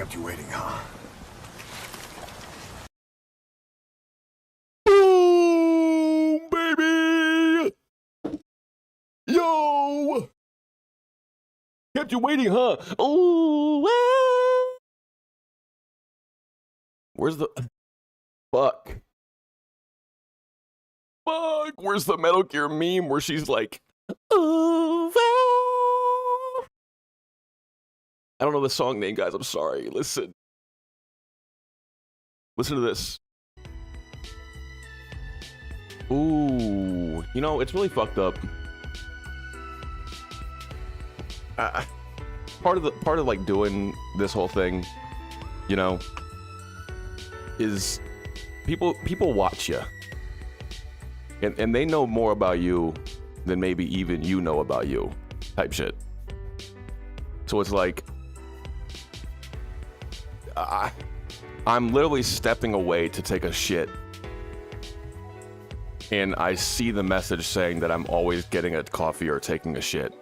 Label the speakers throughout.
Speaker 1: Kept you waiting, huh?
Speaker 2: Boom, baby! Yo! Kept you waiting, huh? Oh, where's the... Fuck. Fuck, where's the Metal Gear meme where she's like... Oh, I don't know the song name, guys. I'm sorry. Listen. Listen to this. Ooh, you know, it's really fucked up. Part of like doing this whole thing, you know, is people watch you, and they know more about you than maybe even you know about you, type shit. So it's like, I'm literally stepping away to take a shit, and I see the message saying that I'm always getting a coffee or taking a shit.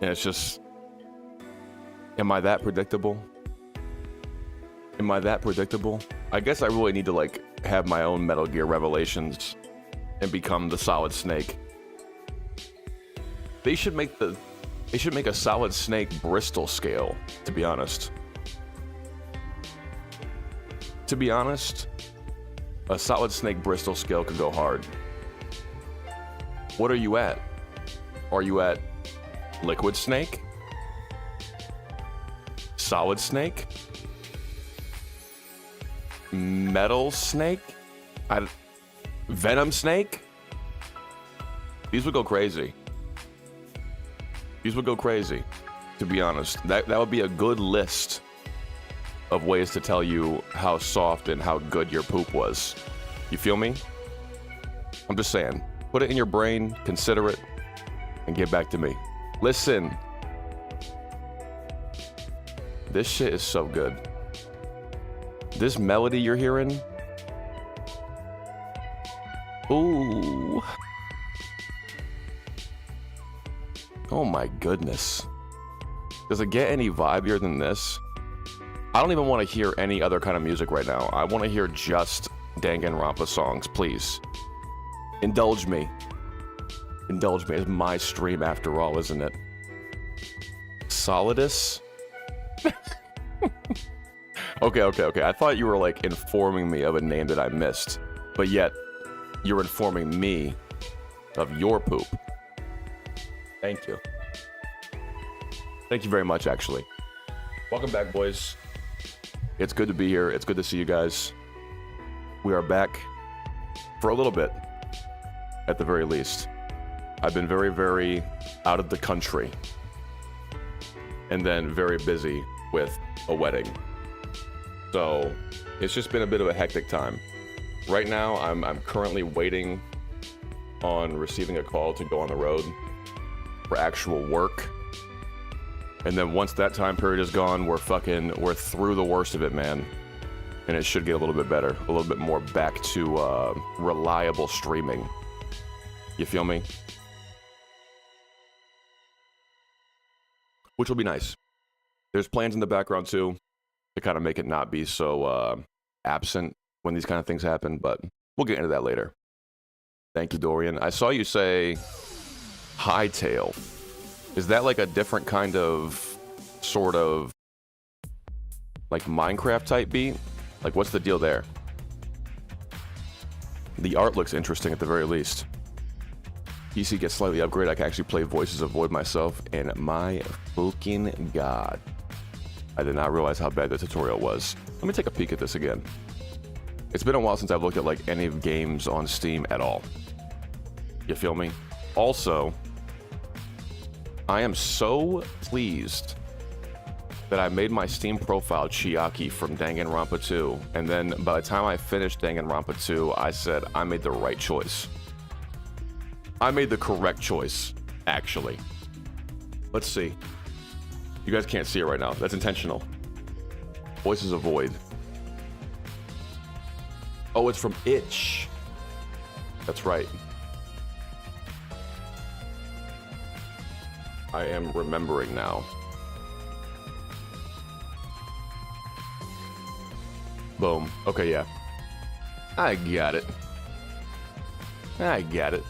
Speaker 2: And it's just, am I that predictable? Am I that predictable? I guess I really need to like have my own Metal Gear revelations and become the Solid Snake. They should make a Solid Snake Bristol scale, to be honest. To be honest, a Solid Snake Bristol scale could go hard. What are you at? Are you at Liquid Snake? Solid Snake? Metal Snake? Venom Snake? These would go crazy. These would go crazy, to be honest. That would be a good list of ways to tell you how soft and how good your poop was. You feel me? I'm just saying. Put it in your brain, consider it, and get back to me. Listen. This shit is so good. This melody you're hearing. Ooh. Oh my goodness. Does it get any vibier than this? I don't even want to hear any other kind of music right now. I want to hear just Danganronpa songs, please. Indulge me. Indulge me. It's my stream after all, isn't it? Solidus? Okay. I thought you were like informing me of a name that I missed, but yet you're informing me of your poop. Thank you. Thank you very much, actually. Welcome back, boys. It's good to be here. It's good to see you guys. We are back for a little bit, at the very least. I've been very, very out of the country, and then very busy with a wedding. So it's just been a bit of a hectic time. Right now, I'm currently waiting on receiving a call to go on the road for actual work. And then once that time period is gone, we're through the worst of it, man. And it should get a little bit better, a little bit more back to reliable streaming. You feel me? Which will be nice. There's plans in the background too, to kind of make it not be so absent when these kind of things happen, but we'll get into that later. Thank you, Dorian. I saw you say hightail. Is that like a different kind of, sort of, like Minecraft type beat? Like, what's the deal there? The art looks interesting at the very least. PC gets slightly upgraded. I can actually play Voices of Void myself, and my fucking god. I did not realize how bad the tutorial was. Let me take a peek at this again. It's been a while since I've looked at like any games on Steam at all. You feel me? Also, I am so pleased that I made my Steam profile Chiaki from Danganronpa 2, and then by the time I finished Danganronpa 2, I said I made the right choice. I made the correct choice, actually. Let's see. You guys can't see it right now. That's intentional. Voices of Void. Oh, it's from Itch. That's right. I am remembering now. Boom. Okay, yeah. I got it. I got it.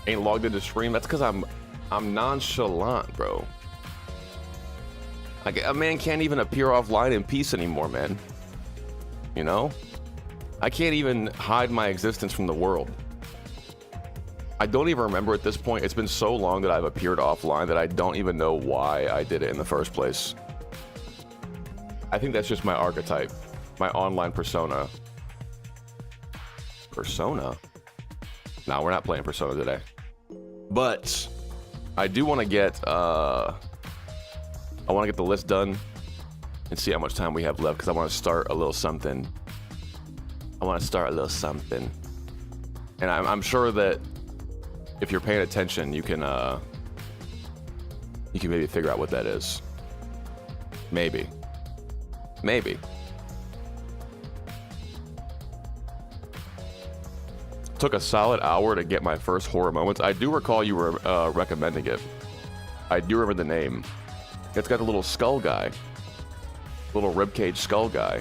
Speaker 2: Ain't logged into stream. That's because I'm nonchalant, bro. Like, a man can't even appear offline in peace anymore, man. You know? I can't even hide my existence from the world. I don't even remember at this point. It's been so long that I've appeared offline that I don't even know why I did it in the first place. I think that's just my archetype, my online persona. Persona? No, we're not playing Persona today. But I do want to get I want to get the list done and see how much time we have left, because I want to start a little something. I want to start a little something. And I'm sure that if you're paying attention, you can maybe figure out what that is. Maybe. Maybe. Took a solid hour to get my first horror moments. I do recall you were recommending it. I do remember the name. It's got the little skull guy. Little ribcage skull guy.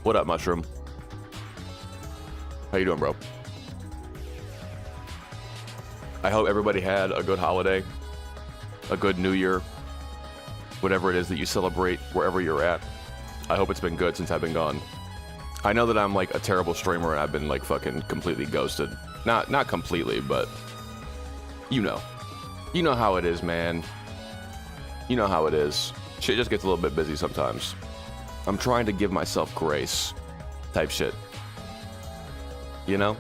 Speaker 2: What up, Mushroom? How you doing, bro? I hope everybody had a good holiday, a good New Year, whatever it is that you celebrate wherever you're at. I hope it's been good since I've been gone. I know that I'm like a terrible streamer and I've been like fucking completely ghosted. Not completely, but you know. You know how it is, man. You know how it is. Shit just gets a little bit busy sometimes. I'm trying to give myself grace type shit. You know?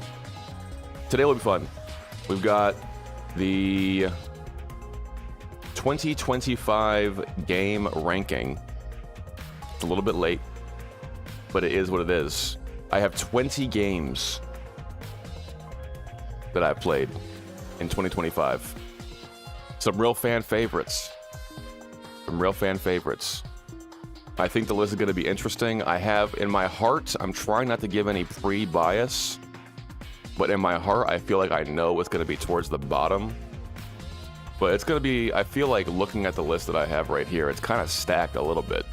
Speaker 2: Today will be fun. We've got the 2025 game ranking. It's a little bit late, but it is what it is. I have 20 games that I've played in 2025. Some real fan favorites. Some real fan favorites. I think the list is going to be interesting. I have, in my heart, I'm trying not to give any pre-bias, but in my heart, I feel like I know what's going to be towards the bottom. But it's going to be, I feel like looking at the list that I have right here, it's kind of stacked a little bit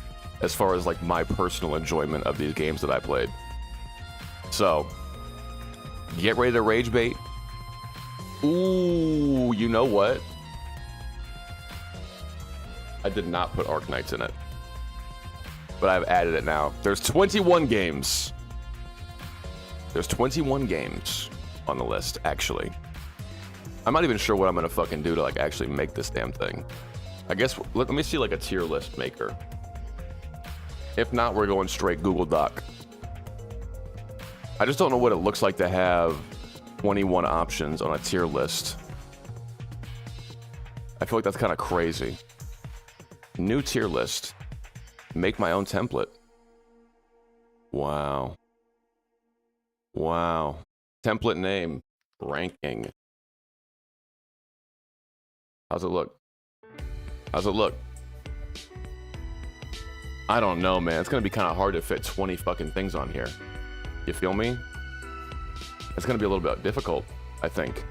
Speaker 2: as far as like my personal enjoyment of these games that I played. So, get ready to rage bait. Ooh, you know what? I did not put Arknights in it, but I've added it now. There's 21 games. There's 21 games on the list, actually. I'm not even sure what I'm gonna fucking do to like actually make this damn thing. I guess, let me see like a tier list maker. If not, we're going straight Google Doc. I just don't know what it looks like to have 21 options on a tier list. I feel like that's kind of crazy. New tier list. Make my own template. Wow. Wow. Template name. Ranking. How's it look? How's it look? I don't know, man. It's gonna be kind of hard to fit 20 fucking things on here. You feel me? It's gonna be a little bit difficult, I think.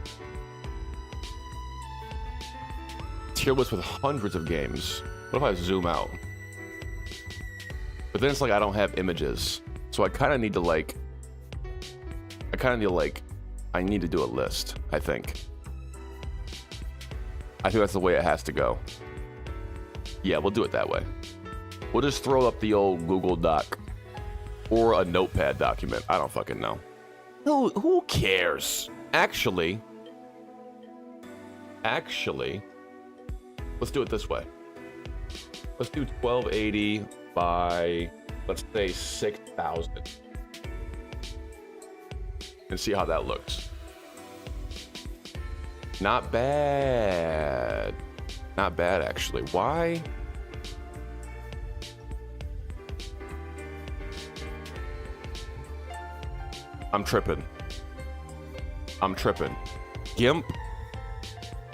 Speaker 2: Tier list with hundreds of games. What if I zoom out? But then it's like I don't have images. So I kind of need to like... I need to do a list, I think. I think that's the way it has to go. Yeah, we'll do it that way. We'll just throw up the old Google Doc. Or a notepad document. I don't fucking know. Who cares? Actually, let's do it this way. Let's do 1280 by, let's say, 6,000. And see how that looks. Not bad. Not bad, actually. Why? I'm tripping. GIMP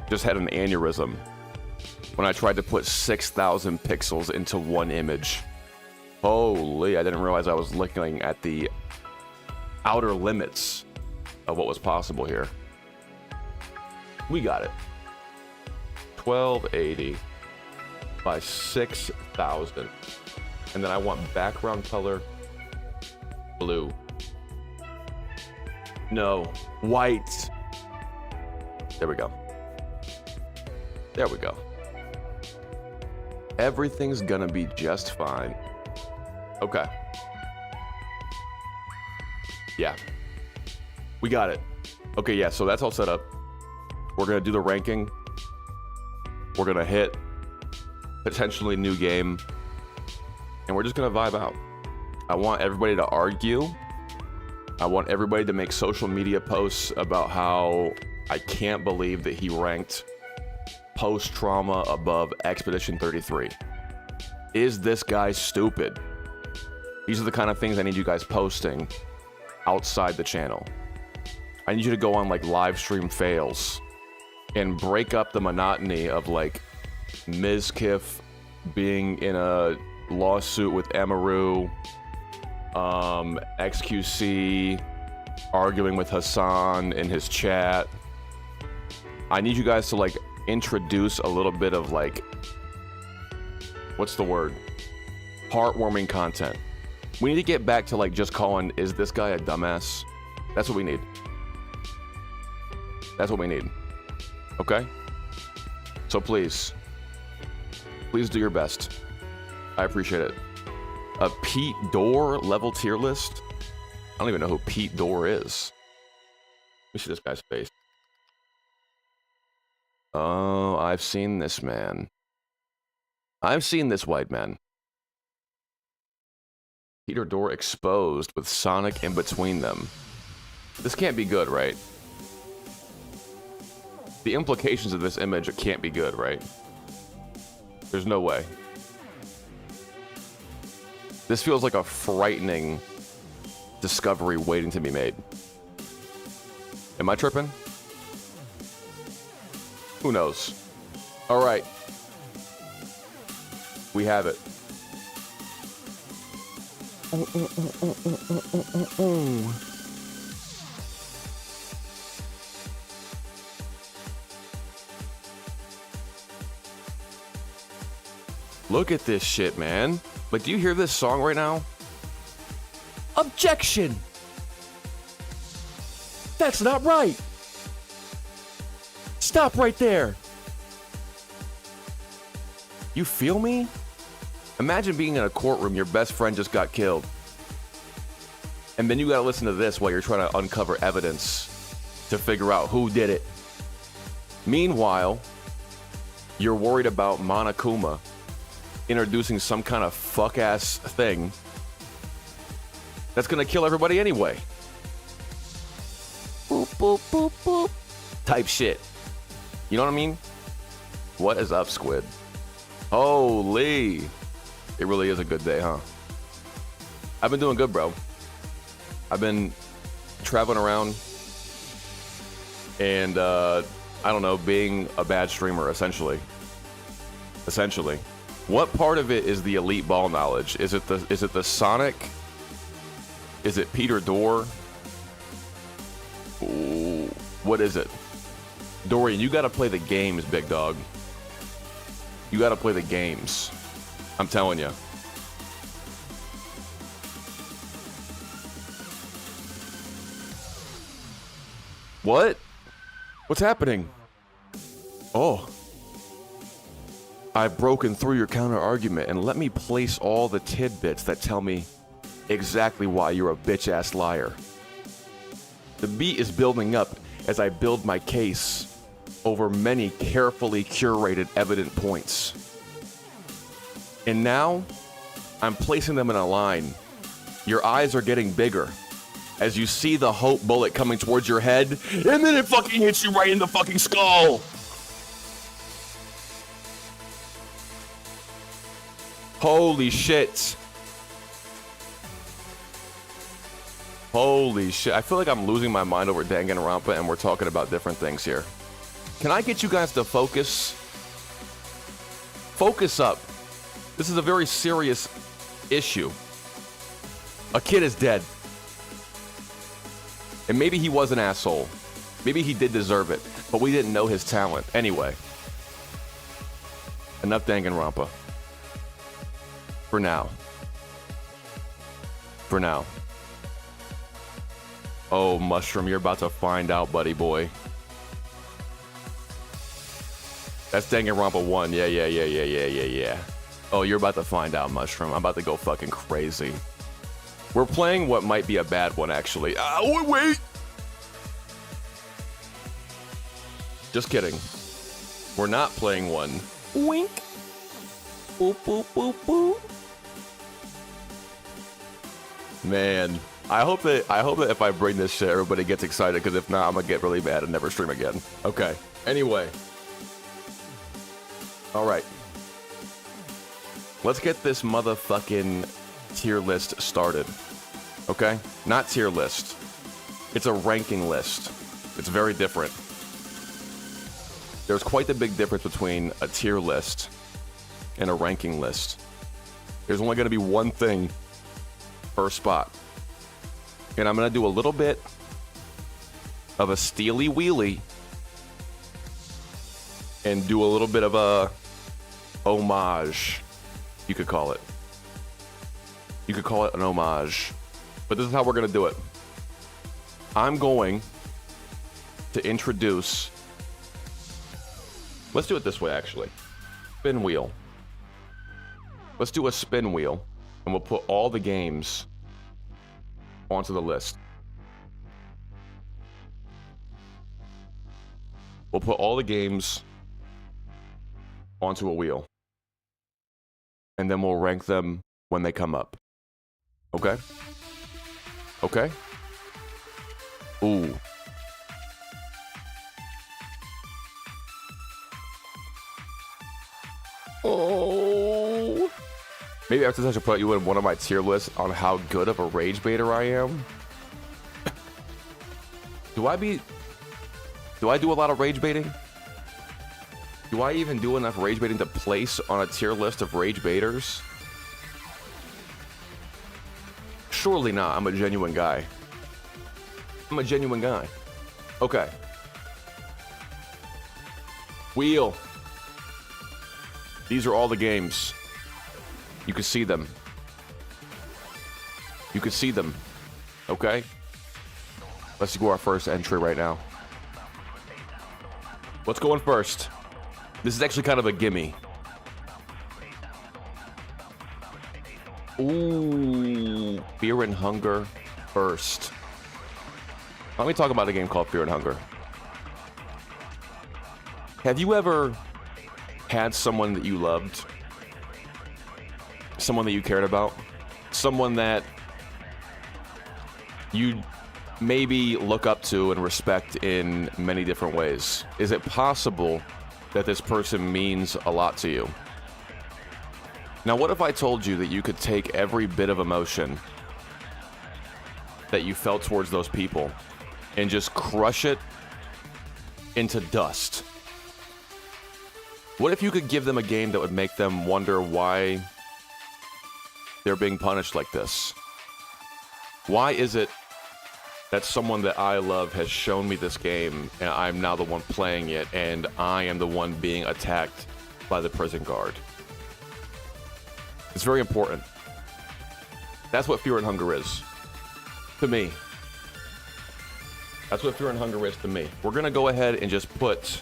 Speaker 2: just had an aneurysm when I tried to put 6,000 pixels into one image. Holy, I didn't realize I was looking at the outer limits of what was possible here. We got it. 1280 by 6,000. And then I want background color Blue. No. White. There we go. There we go. Everything's gonna be just fine. Okay. Yeah. We got it. Okay, yeah, so that's all set up. We're gonna do the ranking. We're gonna hit potentially new game. And we're just gonna vibe out. I want everybody to argue. I want everybody to make social media posts about how I can't believe that he ranked post-trauma above Expedition 33. Is this guy stupid? These are the kind of things I need you guys posting outside the channel. I need you to go on like live stream fails and break up the monotony of like Mizkif being in a lawsuit with Amaru, XQC arguing with Hassan in his chat. I need you guys to like introduce a little bit of like, what's the word? Heartwarming content. We need to get back to like just calling, is this guy a dumbass? That's what we need. That's what we need. Okay? So please do your best. I appreciate it. A Pete Dorr level tier list? I don't even know who Pete Dorr is. Let me see this guy's face. Oh, I've seen this man. I've seen this white man. Peter Dorr exposed with Sonic in between them. This can't be good, right? The implications of this image can't be good, right? There's no way. This feels like a frightening discovery waiting to be made. Am I tripping? Who knows? All right. We have it. Look at this shit, man. Like, do you hear this song right now? Objection! That's not right! Stop right there! You feel me? Imagine being in a courtroom, your best friend just got killed. And then you gotta listen to this while you're trying to uncover evidence to figure out who did it. Meanwhile, you're worried about Monokuma introducing some kind of fuck-ass thing that's gonna kill everybody anyway. Boop, boop, boop, boop. Type shit. You know what I mean? What is up, Squid? Holy. It really is a good day, huh? I've been doing good, bro. I've been traveling around and, I don't know, being a bad streamer, essentially. Essentially. What part of it is the elite ball knowledge? Is it the Sonic? Is it Peter Dorr? Ooh, what is it? Dorian, you gotta play the games, big dog. You gotta play the games. I'm telling you. What? What's happening? Oh. I've broken through your counter argument, and let me place all the tidbits that tell me exactly why you're a bitch-ass liar. The beat is building up as I build my case over many carefully curated evident points. And now, I'm placing them in a line. Your eyes are getting bigger as you see the hope bullet coming towards your head, and then it fucking hits you right in the fucking skull. Holy shit. Holy shit. I feel like I'm losing my mind over Danganronpa and we're talking about different things here. Can I get you guys to focus? Focus up. This is a very serious issue. A kid is dead. And maybe he was an asshole. Maybe he did deserve it, but we didn't know his talent. Anyway. Enough Danganronpa. For now. For now. Oh, Mushroom, you're about to find out, buddy boy. That's Danganronpa 1. Yeah. Oh, you're about to find out, Mushroom. I'm about to go fucking crazy. We're playing what might be a bad one, actually. Wait! Just kidding. We're not playing one. Wink. Boop, boop, boop, boop. Man, I hope that if I bring this shit, everybody gets excited, because if not, I'm gonna get really mad and never stream again. Okay. Anyway. Alright. Let's get this motherfucking tier list started. Okay? Not tier list. It's a ranking list. It's very different. There's quite the big difference between a tier list and a ranking list. There's only going to be one thing per spot. And I'm going to do a little bit of a steely wheelie and do a little bit of a homage, you could call it. You could call it an homage. But this is how we're going to do it. I'm going to introduce... Let's do it this way, actually. Spin wheel. Let's do a spin wheel, and we'll put all the games onto the list. We'll put all the games onto a wheel, and then we'll rank them when they come up. Okay? Okay? Ooh. Oh. Maybe after this I should put you in one of my tier lists on how good of a rage baiter I am. Do I do a lot of rage baiting? Do I even do enough rage baiting to place on a tier list of rage baiters? Surely not. I'm a genuine guy. I'm a genuine guy. Okay. Wheel. These are all the games. You can see them. You can see them. Okay? Let's go our first entry right now. What's going first? This is actually kind of a gimme. Ooh, Fear and Hunger first. Let me talk about a game called Fear and Hunger. Have you ever had someone that you loved? Someone that you cared about? Someone that you maybe look up to and respect in many different ways? Is it possible that this person means a lot to you? Now, what if I told you that you could take every bit of emotion that you felt towards those people and just crush it into dust? What if you could give them a game that would make them wonder why they're being punished like this? Why is it that someone that I love has shown me this game and I'm now the one playing it and I am the one being attacked by the prison guard? It's very important. That's what Fear and Hunger is to me. That's what Fear and Hunger is to me. We're gonna go ahead and just put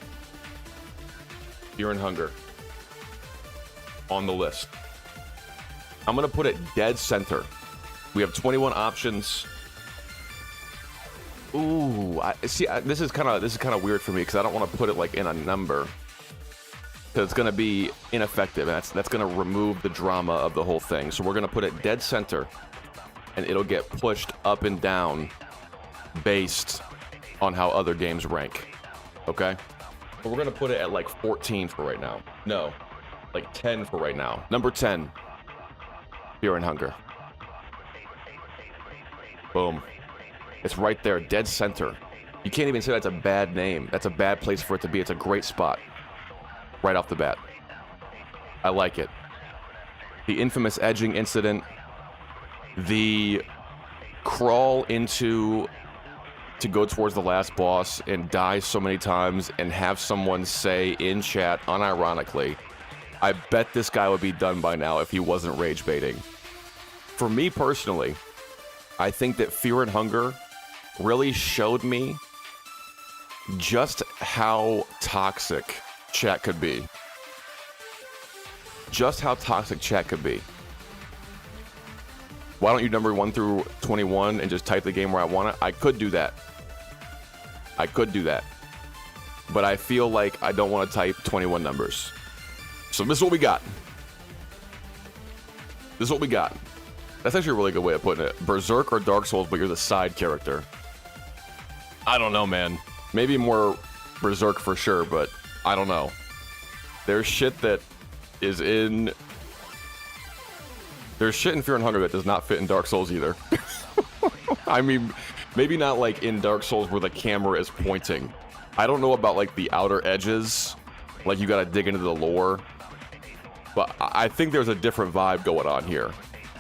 Speaker 2: Fear and Hunger on the list. I'm gonna put it dead center. We have 21 options. Ooh, this is kind of weird for me because I don't want to put it like in a number, because it's gonna be ineffective, and that's gonna remove the drama of the whole thing. So we're gonna put it dead center, and it'll get pushed up and down based on how other games rank. Okay, but we're gonna put it at like 14 for right now. No, like 10 for right now. Number 10, Fear and Hunger. Boom. It's right there, dead center. You can't even say that's a bad name. That's a bad place for it to be. It's a great spot. Right off the bat. I like it. The infamous edging incident. The crawl to go towards the last boss and die so many times and have someone say in chat, unironically, I bet this guy would be done by now if he wasn't rage baiting. For me personally, I think that Fear and Hunger really showed me just how toxic chat could be. Just how toxic chat could be. Why don't you number 1 through 21 and just type the game where I want it? I could do that. I could do that. But I feel like I don't want to type 21 numbers. So this is what we got. This is what we got. That's actually a really good way of putting it. Berserk or Dark Souls, but you're the side character. I don't know, man. Maybe more Berserk for sure, but I don't know. There's shit that is in... There's shit in Fear and Hunger that does not fit in Dark Souls either. I mean, maybe not like in Dark Souls where the camera is pointing. I don't know about like the outer edges. Like you gotta dig into the lore. But I think there's a different vibe going on here.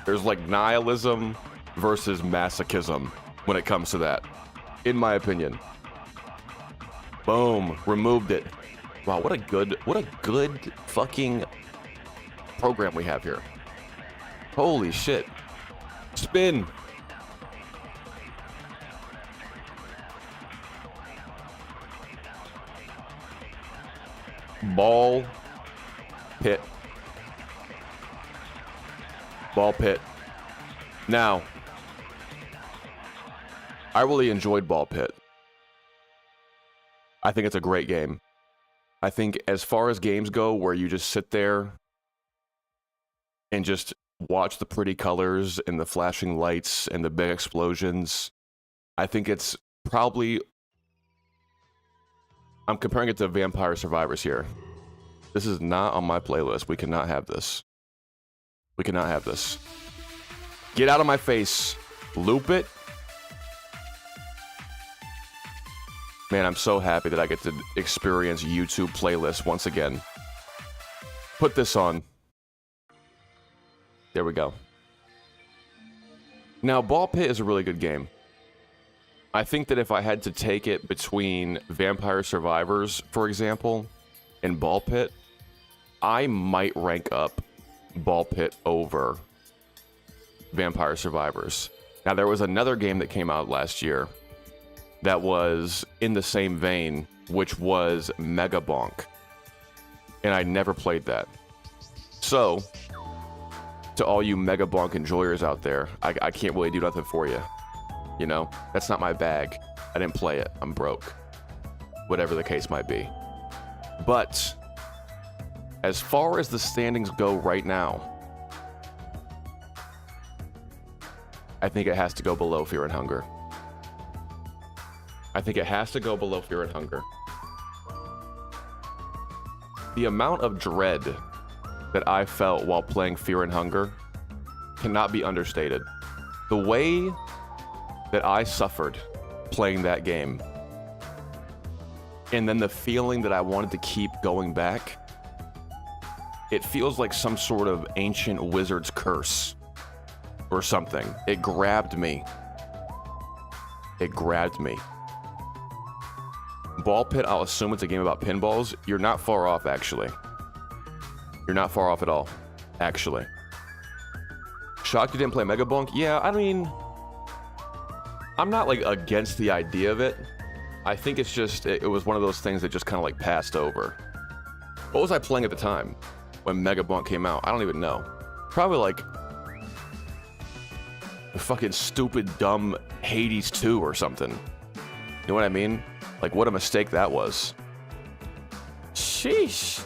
Speaker 2: There's like nihilism versus masochism when it comes to that. In my opinion. Boom. Removed it. Wow, what a good fucking program we have here. Holy shit. Spin. Ball pit. Ball pit. Now, I really enjoyed Ball Pit. I think it's a great game. I think as far as games go where you just sit there and just watch the pretty colors and the flashing lights and the big explosions, I think it's probably... I'm comparing it to Vampire Survivors here. This is not on my playlist. We cannot have this. We cannot have this. Get out of my face. Loop it. Man, I'm so happy that I get to experience YouTube playlists once again. Put this on. There we go. Now, Ball Pit is a really good game. I think that if I had to take it between Vampire Survivors, for example, and Ball Pit, I might rank up Ball Pit over Vampire Survivors. Now, there was another game that came out last year that was in the same vein, which was Mega Bonk. And I never played that. So, to all you Mega Bonk enjoyers out there, I can't really do nothing for you. You know? That's not my bag. I didn't play it. I'm broke. Whatever the case might be. But, as far as the standings go right now, I think it has to go below Fear and Hunger. I think it has to go below Fear and Hunger. The amount of dread that I felt while playing Fear and Hunger cannot be understated. The way that I suffered playing that game, and then the feeling that I wanted to keep going back, it feels like some sort of ancient wizard's curse or something. It grabbed me. It grabbed me. Ball Pit, I'll assume it's a game about pinballs. You're not far off, actually. You're not far off at all, actually. Shocked you didn't play Mega Bonk? Yeah, I mean, I'm not like against the idea of it. I think it's just, it was one of those things that just kind of like passed over. What was I playing at the time when Mega Bonk came out? I don't even know. Probably like the fucking stupid, dumb Hades 2 or something. You know what I mean? Like, what a mistake that was. Sheesh.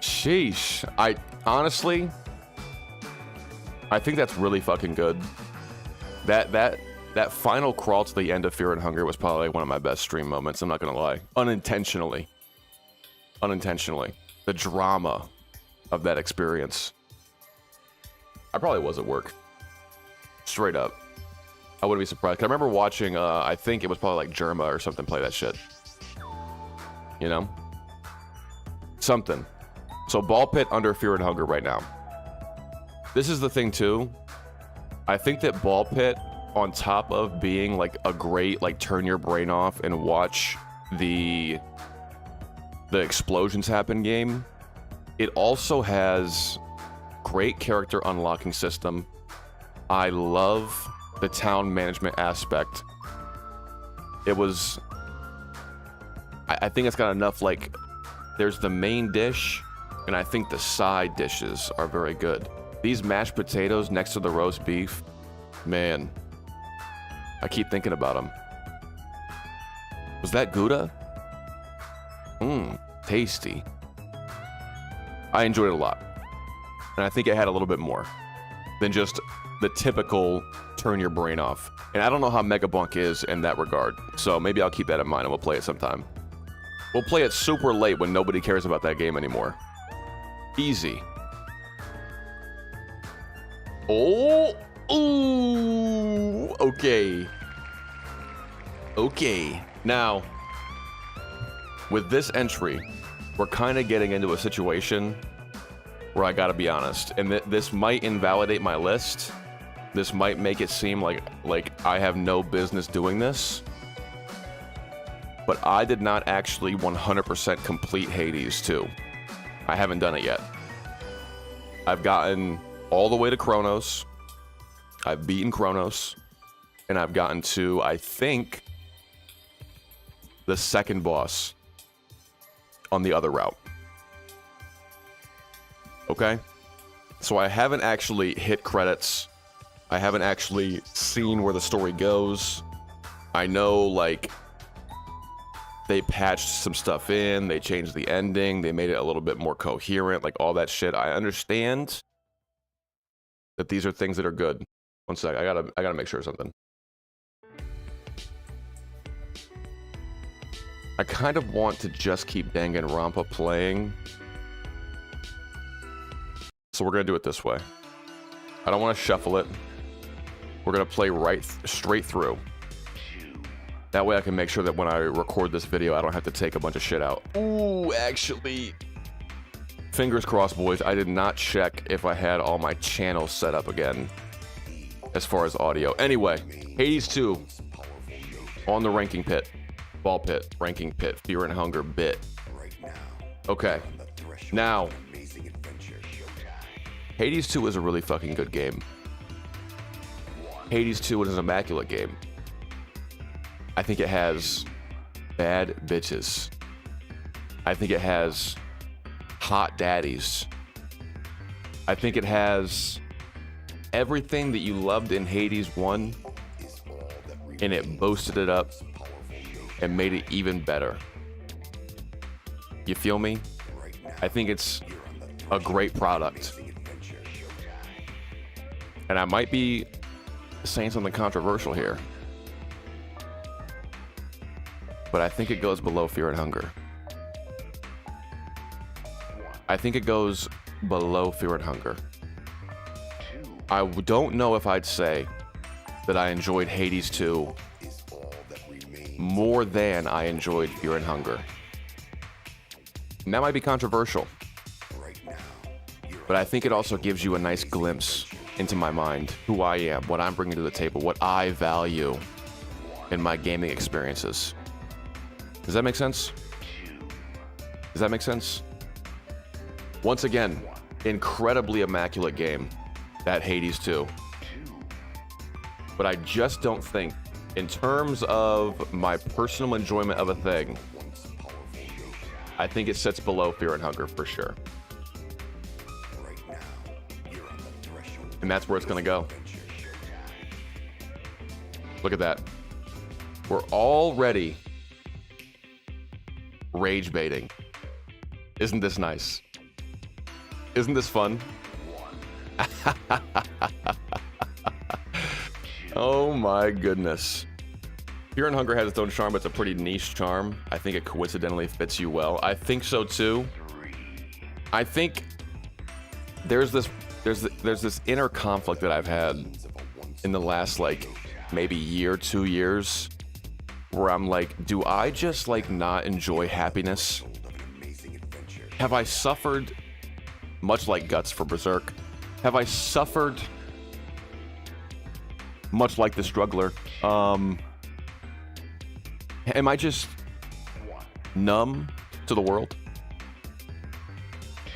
Speaker 2: Sheesh. I honestly, I think that's really fucking good. That final crawl to the end of Fear and Hunger was probably one of my best stream moments. I'm not gonna lie. Unintentionally. The drama of that experience. I probably was at work. Straight up. I wouldn't be surprised. I remember watching, I think it was probably like Germa or something play that shit. You know? Something. So Ball Pit under Fear and Hunger right now. This is the thing too. I think that Ball Pit, on top of being like a great, like, turn your brain off and watch the explosions happen game, it also has great character unlocking system. I love the town management aspect. It was... I think it's got enough, like, there's the main dish, and I think the side dishes are very good. These mashed potatoes next to the roast beef, man, I keep thinking about them. Was that Gouda? Tasty. I enjoyed it a lot. And I think it had a little bit more than just the typical turn your brain off. And I don't know how Megabunk is in that regard, so maybe I'll keep that in mind and we'll play it sometime. We'll play it super late when nobody cares about that game anymore. Easy. Oh! Ooh! Okay. Okay. Now, with this entry, we're kind of getting into a situation where I gotta be honest, and this might invalidate my list. This might make it seem like I have no business doing this. But I did not actually 100% complete Hades 2. I haven't done it yet. I've gotten all the way to Chronos. I've beaten Chronos. And I've gotten to, I think, the second boss on the other route. Okay? So I haven't actually hit credits. I haven't actually seen where the story goes. I know, like, they patched some stuff in, they changed the ending, they made it a little bit more coherent, like all that shit. I understand that these are things that are good. One sec, I gotta make sure of something. I kind of want to just keep Danganronpa playing. So we're gonna do it this way. I don't want to shuffle it. We're gonna play straight through. That way I can make sure that when I record this video, I don't have to take a bunch of shit out. Ooh, actually, fingers crossed, boys. I did not check if I had all my channels set up again as far as audio. Anyway, Hades 2 on the ranking pit. Ball pit, ranking pit, fear and hunger bit. Okay, now, Hades 2 is a really fucking good game. Hades 2 is an immaculate game. I think it has bad bitches. I think it has hot daddies. I think it has everything that you loved in Hades 1, and it boosted it up and made it even better. You feel me? I think it's a great product. And I might be saying something controversial here, but I think it goes below Fear and Hunger. I think it goes below Fear and Hunger. I don't know if I'd say that I enjoyed Hades 2 more than I enjoyed Fear and Hunger. And that might be controversial, but I think it also gives you a nice glimpse into my mind, who I am, what I'm bringing to the table, what I value in my gaming experiences. Does that make sense? Does that make sense? Once again, incredibly immaculate game, that Hades 2. But I just don't think, in terms of my personal enjoyment of a thing, I think it sits below Fear and Hunger for sure. And that's where it's gonna go. Look at that. We're already rage baiting. Isn't this nice? Isn't this fun? Oh my goodness. Fear and Hunger has its own charm, but it's a pretty niche charm. I think it coincidentally fits you well. I think so too. I think there's this inner conflict that I've had in the last, like, maybe year, 2 years, where I'm like, do I just, like, not enjoy happiness? Have I suffered, much like Guts for Berserk, have I suffered much like the Struggler? Am I just numb to the world?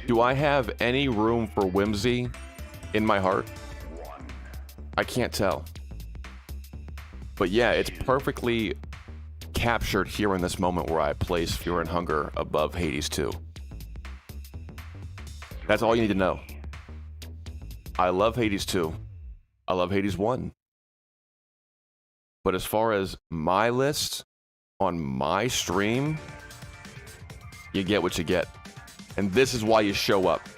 Speaker 2: Do I have any room for whimsy in my heart? I can't tell. But yeah, it's perfectly captured here in this moment where I place Fear and Hunger above Hades 2. That's all you need to know. I love Hades 2. I love Hades 1. But as far as my list on my stream, you get what you get. And this is why you show up.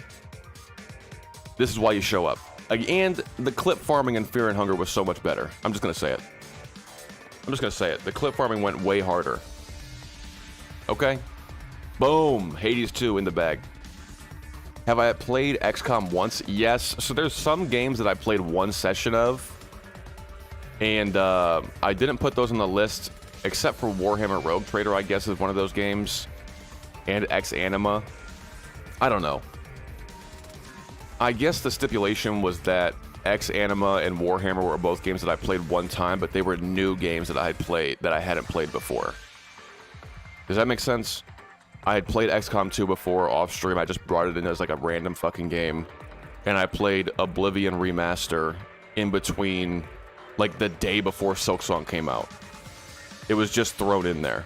Speaker 2: This is why you show up. And the clip farming in Fear and Hunger was so much better. I'm just going to say it. I'm just going to say it. The clip farming went way harder. Okay? Boom. Hades 2 in the bag. Have I played XCOM once? Yes. So there's some games that I played one session of. And I didn't put those on the list, except for Warhammer Rogue Trader, I guess, is one of those games. And Ex Anima. I don't know. I guess the stipulation was that Ex Anima and Warhammer were both games that I played one time, but they were new games that I had played that I hadn't played before. Does that make sense? I had played XCOM 2 before off stream. I just brought it in as like a random fucking game. And I played Oblivion Remaster in between, like the day before Silksong came out. It was just thrown in there.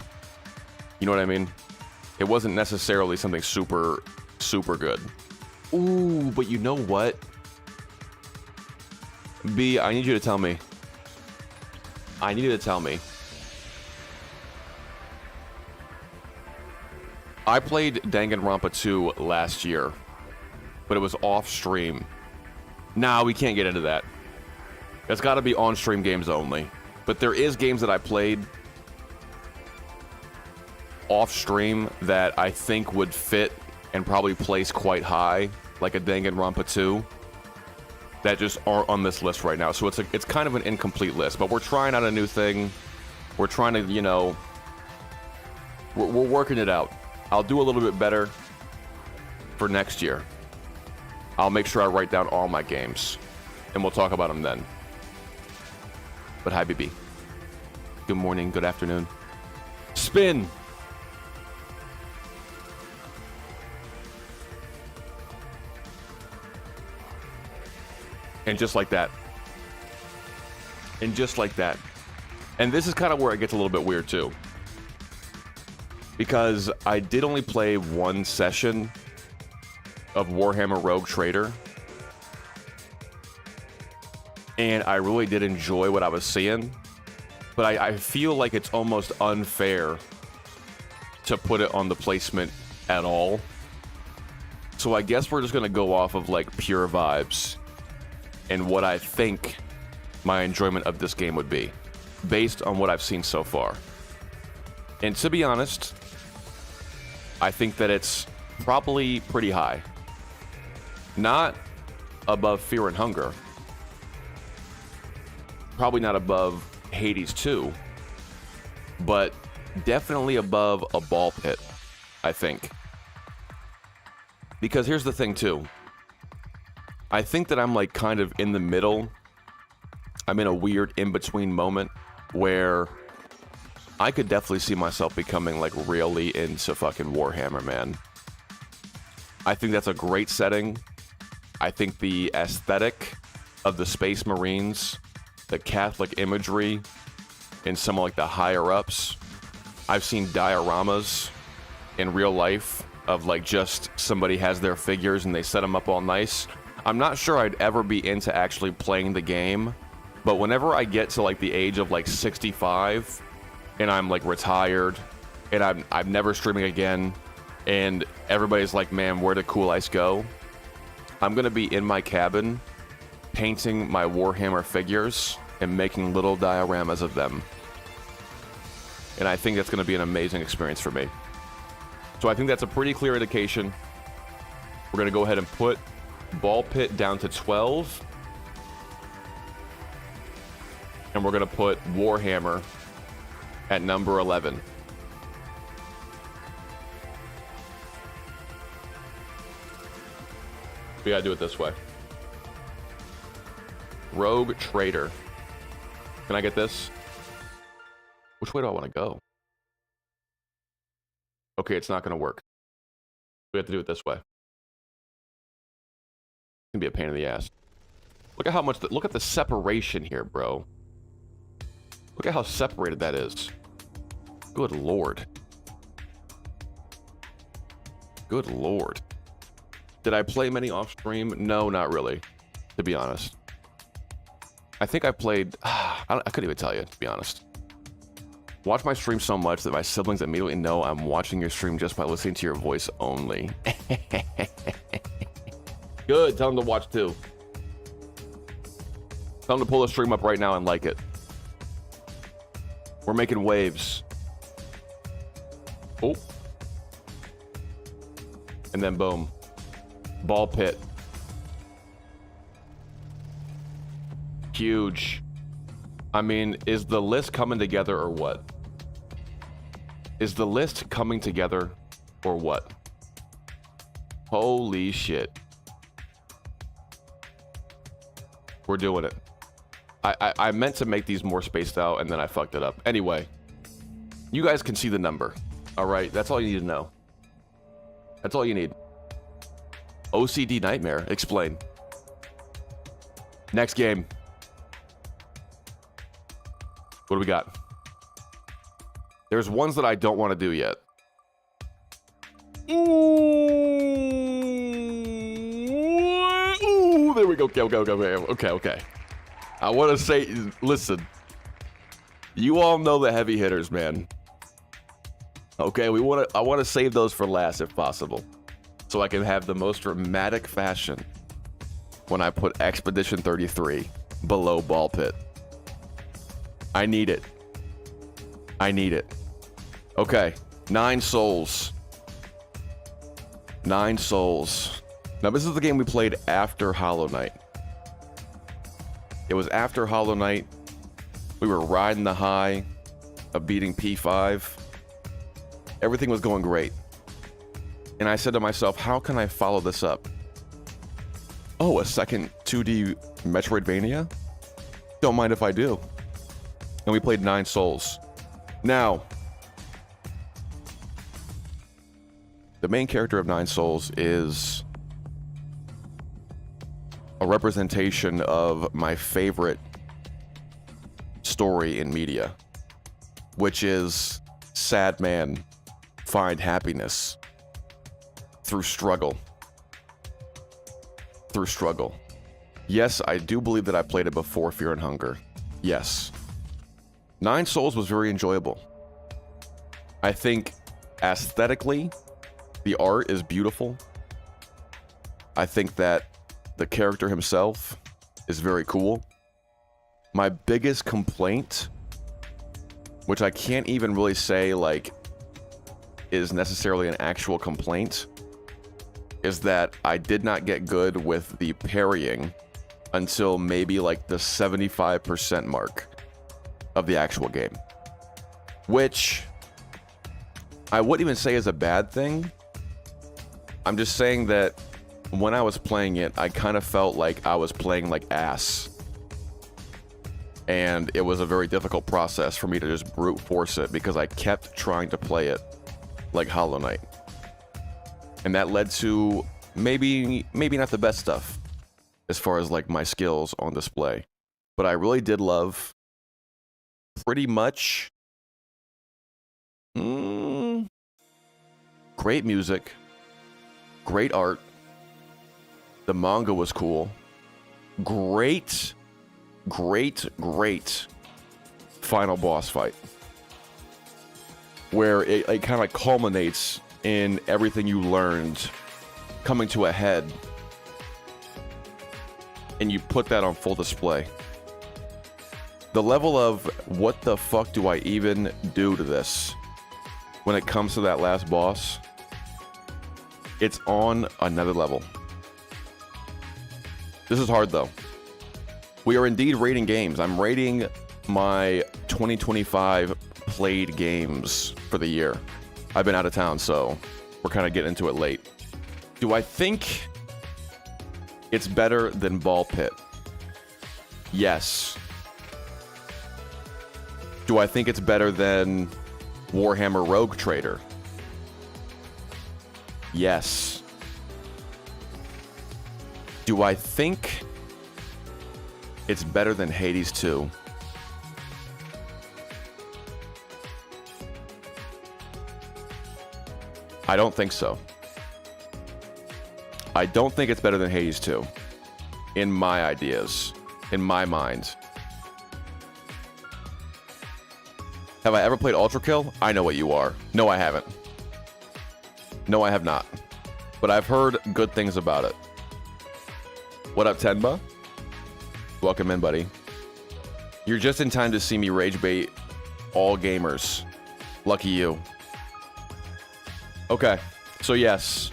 Speaker 2: You know what I mean? It wasn't necessarily something super, super good. Ooh, but you know what? B, I need you to tell me. I need you to tell me. I played Danganronpa 2 last year, but it was off stream. Nah, we can't get into that. It's got to be on stream games only. But there is games that I played off stream that I think would fit and probably place quite high, like a Danganronpa 2, that just aren't on this list right now. So it's kind of an incomplete list, but we're trying out a new thing. We're trying to, you know, we're working it out. I'll do a little bit better for next year. I'll make sure I write down all my games, and we'll talk about them then. But hi, BB. Good morning, good afternoon. Spin! And just like that. And just like that. And this is kind of where it gets a little bit weird, too. Because I did only play one session of Warhammer Rogue Trader. And I really did enjoy what I was seeing. But I feel like it's almost unfair to put it on the placement at all. So I guess we're just going to go off of like pure vibes and what I think my enjoyment of this game would be based on what I've seen so far. And to be honest, I think that it's probably pretty high. Not above Fear and Hunger. Probably not above Hades 2. But definitely above a Ball Pit, I think. Because here's the thing, too. I think that I'm like kind of in the middle. I'm in a weird in-between moment where I could definitely see myself becoming like really into fucking Warhammer, man. I think that's a great setting. I think the aesthetic of the Space Marines, the Catholic imagery, and some of like the higher ups. I've seen dioramas in real life of like just somebody has their figures and they set them up all nice. I'm not sure I'd ever be into actually playing the game, but whenever I get to like the age of like 65 and I'm like retired and I'm never streaming again and everybody's like, man, where did Cool Ice go? I'm gonna be in my cabin painting my Warhammer figures and making little dioramas of them. And I think that's gonna be an amazing experience for me. So I think that's a pretty clear indication. We're gonna go ahead and put Ball Pit down to 12. And we're gonna put Warhammer at number 11. We gotta do it this way. Rogue Trader. Can I get this? Which way do I want to go? Okay, it's not gonna work. We have to do it this way. It's gonna be a pain in the ass. Look at how much, look at the separation here, bro. Look at how separated that is. Good Lord. Good Lord. Did I play many off stream? No, not really, to be honest. I think I played, I couldn't even tell you, to be honest. Watch my stream so much that my siblings immediately know I'm watching your stream just by listening to your voice only. Good, tell them to watch too. Tell them to pull the stream up right now and like it. We're making waves. Oh. And then boom. Ball pit. Huge. I mean, is the list coming together or what? Is the list coming together or what? Holy shit. We're doing it. I meant to make these more spaced out and then I fucked it up. Anyway, you guys can see the number. All right, that's all you need to know. That's all you need. OCD nightmare. Explain. Next game. What do we got? There's ones that I don't want to do yet. Ooh, there we go. Okay. I want to say, listen. You all know the heavy hitters, man. Okay, I want to save those for last if possible, so I can have the most dramatic fashion when I put Expedition 33 below Ball Pit. I need it. I need it. Okay, 9 souls. 9 souls. Now, this is the game we played after Hollow Knight. It was after Hollow Knight. We were riding the high of beating P5. Everything was going great. And I said to myself, how can I follow this up? Oh, a second 2D Metroidvania? Don't mind if I do. And we played 9 souls. Now, the main character of 9 souls is a representation of my favorite story in media, which is sad man find happiness through struggle. Through struggle. Yes, I do believe that I played it before Fear and Hunger. Yes. 9 Souls was very enjoyable. I think aesthetically, the art is beautiful. I think that the character himself is very cool. My biggest complaint, which I can't even really say like is necessarily an actual complaint, is that I did not get good with the parrying until maybe like the 75% mark of the actual game, which I wouldn't even say is a bad thing. I'm just saying that when I was playing it, I kind of felt like I was playing like ass. And it was a very difficult process for me to just brute force it because I kept trying to play it like Hollow Knight. And that led to maybe not the best stuff as far as like my skills on display. But I really did love pretty much great music, great art. The manga was cool. Great final boss fight where it kind of culminates in everything you learned coming to a head, and you put that on full display. The level of what the fuck do I even do to this when it comes to that last boss, it's on another level. This is hard though. We are indeed rating games. I'm rating my 2025 played games for the year. I've been out of town, so we're kind of getting into it late. Do I think it's better than Ball Pit? Yes. Do I think it's better than Warhammer Rogue Trader? Yes. Do I think it's better than Hades 2? I don't think so. I don't think it's better than Hades 2. In my ideas. In my mind. Have I ever played Ultra Kill? I know what you are. No, I haven't. No, I have not. But I've heard good things about it. What up, Tenba? Welcome in, buddy. You're just in time to see me rage bait all gamers. Lucky you. Okay, so yes.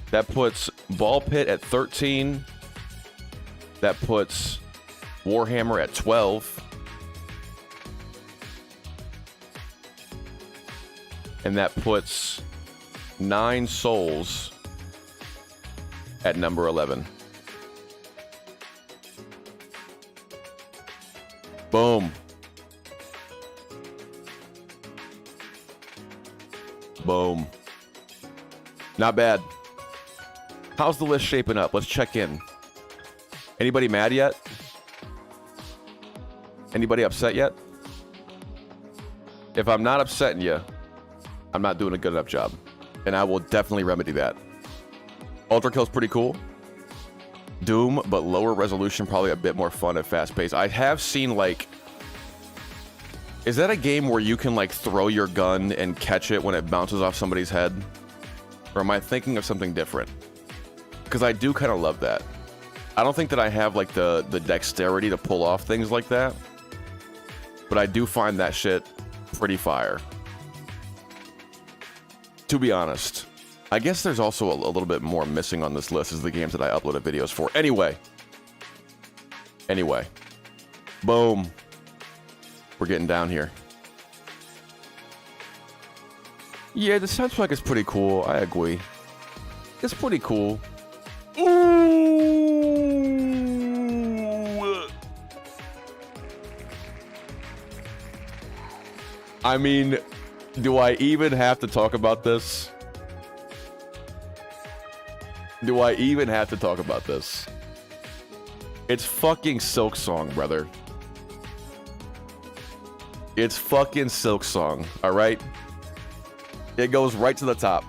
Speaker 2: That puts Ball Pit at 13. That puts Warhammer at 12. And that puts 9 Souls at number 11. Boom. Boom. Not bad. How's the list shaping up? Let's check in. Anybody mad yet? Anybody upset yet? If I'm not upsetting you, I'm not doing a good enough job. And I will definitely remedy that. Ultra Kill's pretty cool. Doom, but lower resolution, probably a bit more fun and fast paced. I have seen, like... Is that a game where you can, like, throw your gun and catch it when it bounces off somebody's head? Or am I thinking of something different? Because I do kind of love that. I don't think that I have, like, the dexterity to pull off things like that. But I do find that shit pretty fire. To be honest. I guess there's also a little bit more missing on this list as the games that I uploaded videos for. Anyway. Boom. We're getting down here. Yeah, the soundtrack is pretty cool. I agree. It's pretty cool. Ooh. I mean, do I even have to talk about this? Do I even have to talk about this? It's fucking Silksong, brother. It's fucking Silksong, alright? It goes right to the top.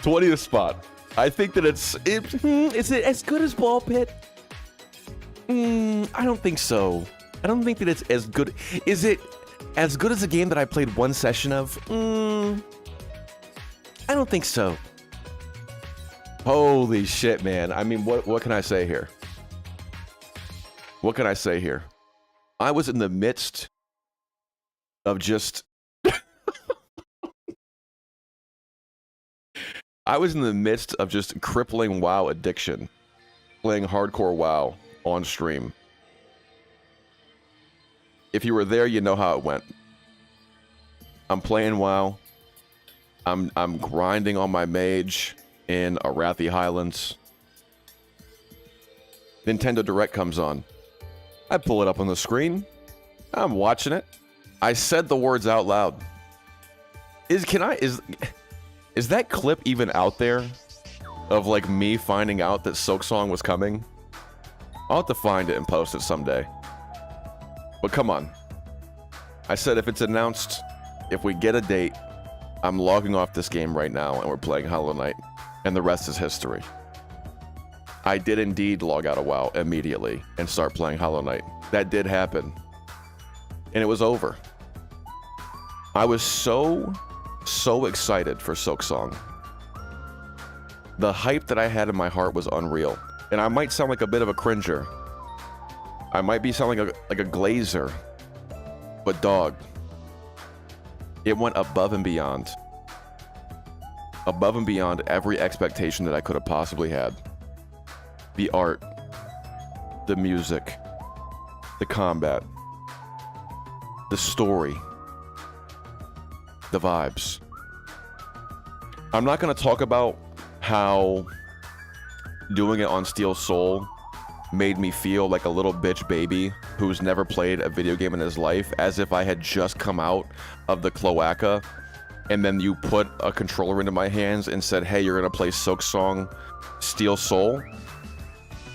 Speaker 2: 20th spot. I think that is it as good as Ball Pit? I don't think so. I don't think that it's as good. Is it as good as a game that I played one session of? I don't think so. Holy shit, man. I mean, what can I say here? What can I say here? I was in the midst of just... I was in the midst of just crippling WoW addiction. Playing hardcore WoW on stream. If you were there, you know how it went. I'm playing WoW. I'm grinding on my mage in Arathi Highlands. Nintendo Direct comes on. I pull it up on the screen. I'm watching it. I said the words out loud. Is that clip even out there? Of like me finding out that Silksong was coming? I'll have to find it and post it someday. But come on. I said if it's announced, if we get a date, I'm logging off this game right now and we're playing Hollow Knight. And the rest is history. I did indeed log out of WoW immediately and start playing Hollow Knight. That did happen. And it was over. I was so excited for Silksong. The hype that I had in my heart was unreal. And I might sound like a bit of a cringer. I might be sounding like a glazer. But dog, it went above and beyond. Above and beyond every expectation that I could have possibly had. The art, the music, the combat, the story, the vibes. I'm not going to talk about how doing it on Steel Soul made me feel like a little bitch baby who's never played a video game in his life, as if I had just come out of the cloaca and then you put a controller into my hands and said, hey, you're going to play Silksong Steel Soul,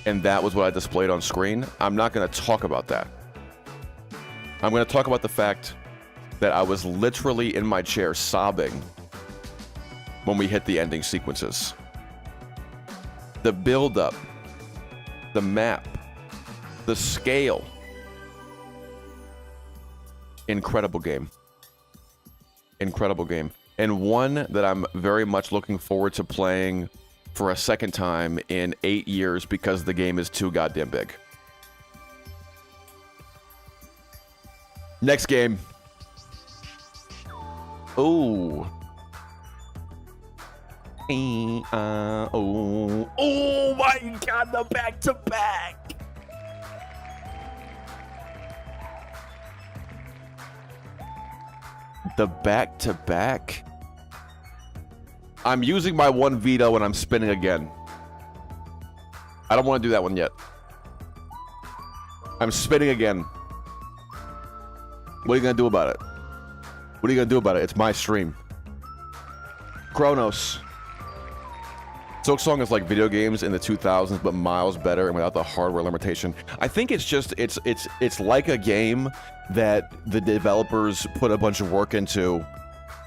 Speaker 2: and that was what I displayed on screen. I'm not going to talk about that. I'm going to talk about the fact that I was literally in my chair sobbing when we hit the ending sequences. The build-up, the map, the scale. Incredible game. Incredible game. And one that I'm very much looking forward to playing for a second time in 8 years because the game is too goddamn big. Next game. Ooh. Oh my god, the back-to-back. The back-to-back. I'm using my one veto and I'm spinning again. I don't want to do that one yet. I'm spinning again. What are you going to do about it? What are you going to do about it? It's my stream. Chronos. Silksong is like video games in the 2000s, but miles better and without the hardware limitation. I think it's just, it's like a game that the developers put a bunch of work into,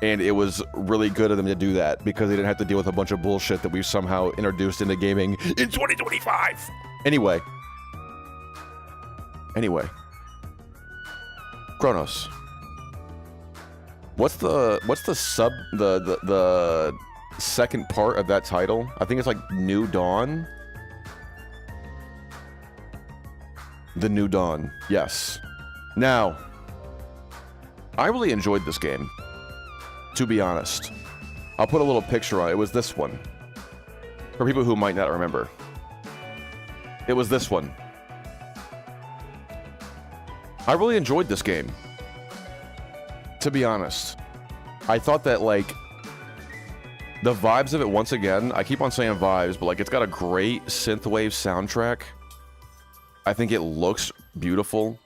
Speaker 2: and it was really good of them to do that because they didn't have to deal with a bunch of bullshit that we've somehow introduced into gaming in 2025. Anyway. Chronos. What's the second part of that title? I think it's like New Dawn. The New Dawn. Yes. Now, I really enjoyed this game, to be honest. I'll put a little picture on it. It was this one. For people who might not remember. It was this one. I really enjoyed this game. To be honest. I thought that, like, the vibes of it, once again, I keep on saying vibes, but, like, it's got a great synthwave soundtrack. I think it looks beautiful.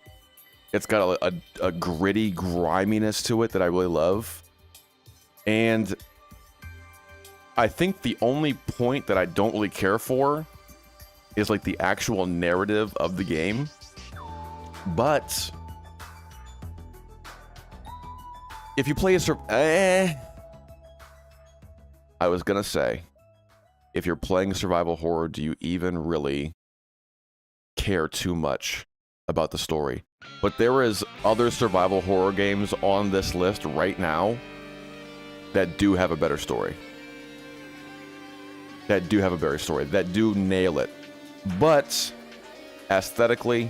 Speaker 2: It's got a gritty griminess to it that I really love. And I think the only point that I don't really care for is, like, the actual narrative of the game. But if you play I was gonna say, if you're playing survival horror, do you even really care too much about the story? But there is other survival horror games on this list right now that do have a better story. That do have a better story. That do nail it. But aesthetically,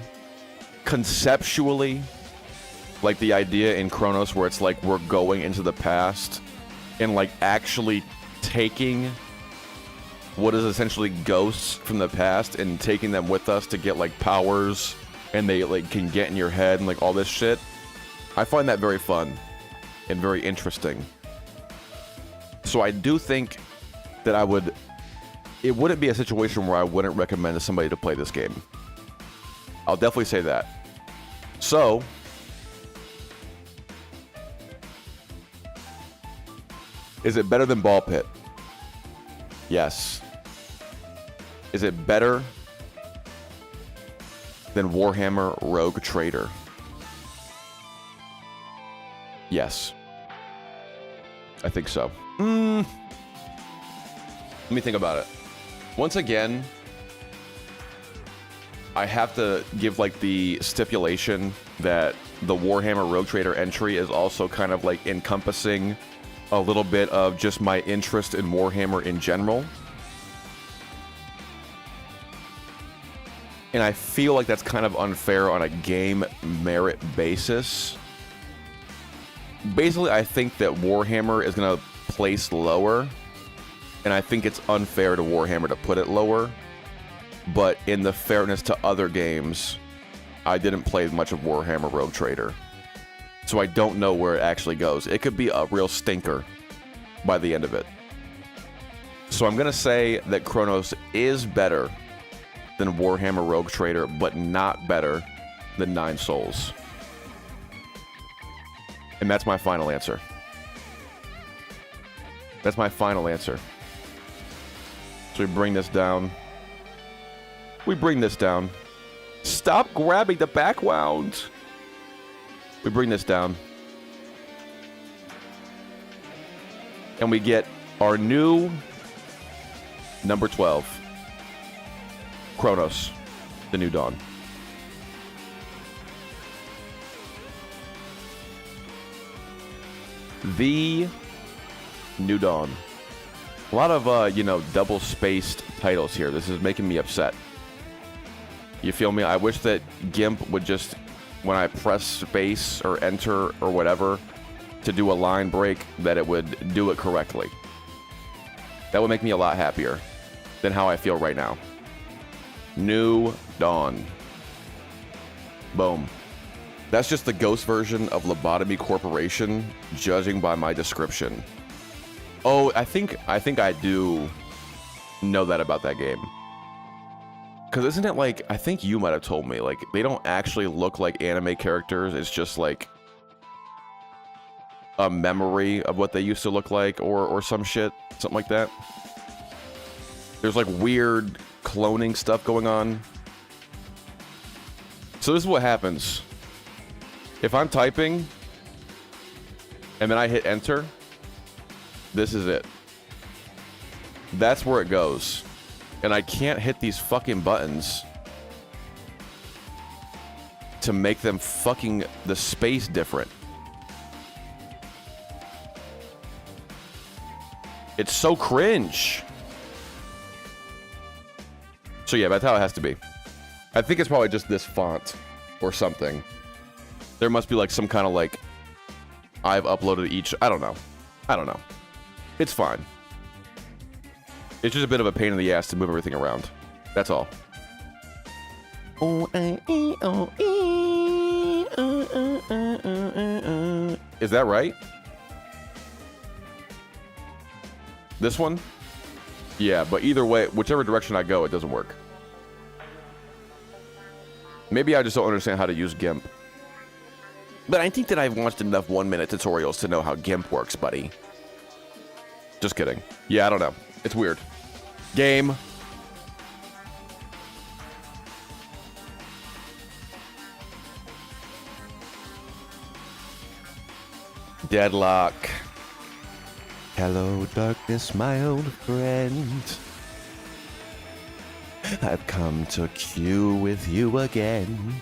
Speaker 2: conceptually, like the idea in Chronos where it's like we're going into the past and like actually taking what is essentially ghosts from the past and taking them with us to get like powers, and they like can get in your head and like all this shit. I find that very fun and very interesting. So I do think that it wouldn't be a situation where I wouldn't recommend to somebody to play this game. I'll definitely say that. So is it better than Ball Pit? Yes. Is it better than Warhammer Rogue Trader? Yes. I think so. Let me think about it. Once again, I have to give like the stipulation that the Warhammer Rogue Trader entry is also kind of like encompassing a little bit of just my interest in Warhammer in general. And I feel like that's kind of unfair on a game merit basis. Basically, I think that Warhammer is going to place lower, and I think it's unfair to Warhammer to put it lower. But in the fairness to other games, I didn't play much of Warhammer Rogue Trader. So I don't know where it actually goes. It could be a real stinker by the end of it. So I'm going to say that Chronos is better than Warhammer Rogue Trader, but not better than Nine Souls. And that's my final answer. That's my final answer. So we bring this down. Stop grabbing the background. We bring this down. And we get our new number 12, Kronos, the New Dawn. The New Dawn. A lot of, you know, double-spaced titles here. This is making me upset. You feel me? I wish that GIMP would just, when I press space or enter or whatever to do a line break, that it would do it correctly. That would make me a lot happier than how I feel right now. New Dawn. Boom. That's just the ghost version of Lobotomy Corporation, judging by my description. Oh, I think I do know that about that game. Because isn't it like, I think you might have told me, like, they don't actually look like anime characters. It's just like a memory of what they used to look like or some shit. Something like that. There's like weird cloning stuff going on. So this is what happens. If I'm typing and then I hit enter, this is it. That's where it goes. And I can't hit these fucking buttons to make them fucking the space different. It's so cringe. So yeah, that's how it has to be. I think it's probably just this font or something. There must be like some kind of like, I've uploaded each, I don't know. It's fine. It's just a bit of a pain in the ass to move everything around. That's all. Is that right? This one? Yeah, but either way, whichever direction I go, it doesn't work. Maybe I just don't understand how to use GIMP. But I think that I've watched enough 1-minute tutorials to know how GIMP works, buddy. Just kidding. Yeah, I don't know. It's weird. Game. Deadlock. Hello, darkness, my old friend. I've come to queue with you again.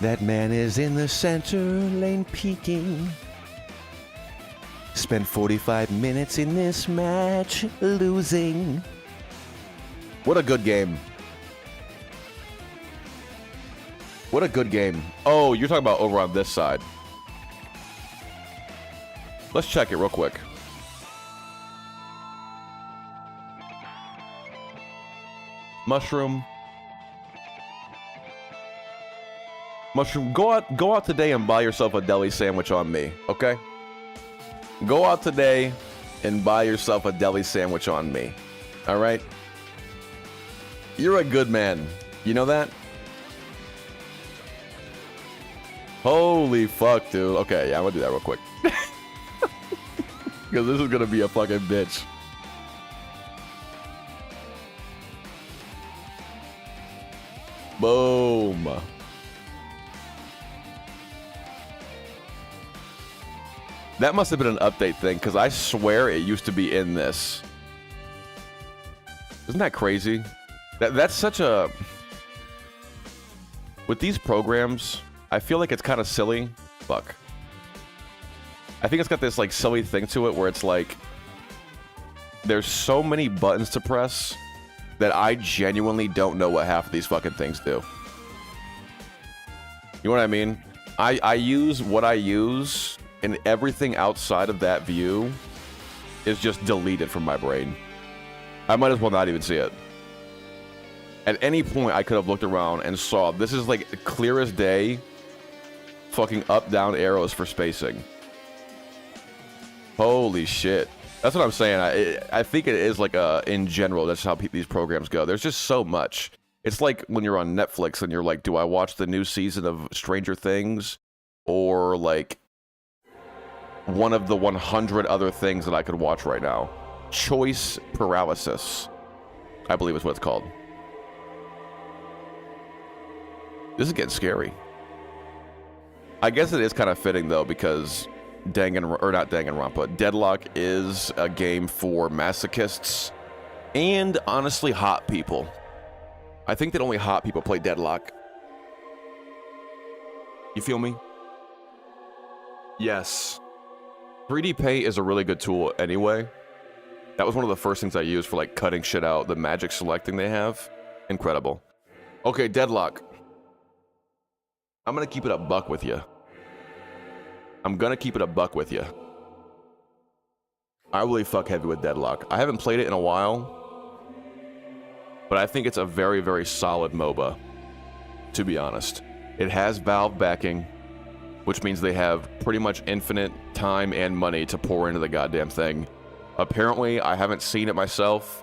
Speaker 2: That man is in the center lane peeking. Spent 45 minutes in this match losing. What a good game. What a good game. Oh, you're talking about over on this side. Let's check it real quick. Mushroom. Mushroom, go out today and buy yourself a deli sandwich on me, okay? Go out today and buy yourself a deli sandwich on me, all right? You're a good man. You know that? Holy fuck, dude. Okay, yeah, I'm gonna do that real quick. Because this is gonna be a fucking bitch. Boom. That must have been an update thing, because I swear it used to be in this. Isn't that crazy? That's such a... With these programs, I feel like it's kind of silly. Fuck. I think it's got this like silly thing to it where it's like there's so many buttons to press that I genuinely don't know what half of these fucking things do. You know what I mean? I use what I use, and everything outside of that view is just deleted from my brain. I might as well not even see it. At any point, I could have looked around and saw this is like clear as day. Fucking up-down arrows for spacing. Holy shit. That's what I'm saying. I think it is like in general, that's how these programs go. There's just so much. It's like when you're on Netflix and you're like, do I watch the new season of Stranger Things? Or like one of the 100 other things that I could watch right now. Choice paralysis, I believe is what it's called. This is getting scary. I guess it is kind of fitting though, because Deadlock is a game for masochists and honestly hot people. I think that only hot people play Deadlock. You feel me? Yes. 3D Paint is a really good tool anyway. That was one of the first things I used for like cutting shit out. The magic selecting they have. Incredible. Okay, Deadlock. I'm gonna keep it a buck with you. I really fuck heavy with Deadlock. I haven't played it in a while, but I think it's a very, very solid MOBA, to be honest. It has Valve backing, which means they have pretty much infinite time and money to pour into the goddamn thing. Apparently, I haven't seen it myself,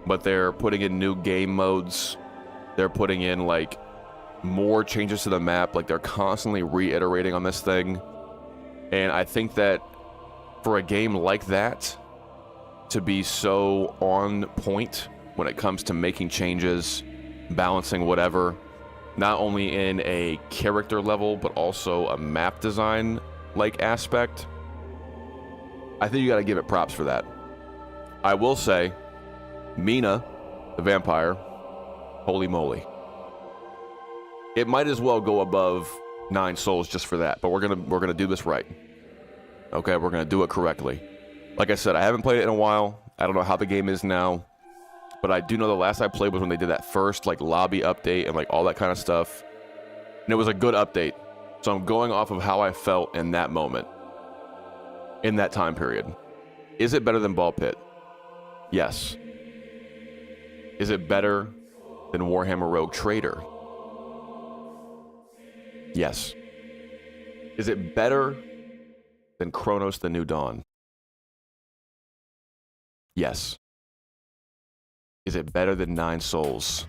Speaker 2: but they're putting in new game modes. They're putting in, like, more changes to the map. Like, they're constantly reiterating on this thing. And I think that for a game like that to be so on point when it comes to making changes, balancing whatever, not only in a character level, but also a map design like aspect, I think you gotta give it props for that. I will say, Mina, the vampire, holy moly. It might as well go above 9 souls just for that, but we're gonna do this right. Okay, we're gonna do it correctly. Like I said, I haven't played it in a while. I don't know how the game is now, but I do know the last I played was when they did that first like lobby update and like all that kind of stuff, and it was a good update. So I'm going off of how I felt in that moment, in that time period. Is it better than Ball Pit? Yes. Is it better than Warhammer Rogue Trader? Yes. Is it better than Chronos: The New Dawn? Yes. Is it better than 9 Souls?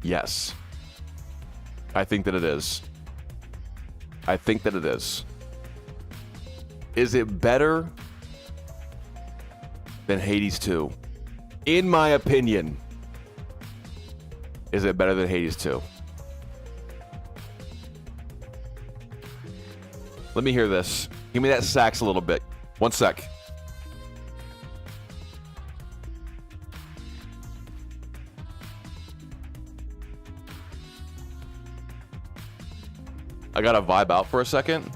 Speaker 2: Yes. I think that it is. Is it better than Hades 2? In my opinion, is it better than Hades 2? Let me hear this. Give me that sax a little bit. 1 sec. I gotta vibe out for a second.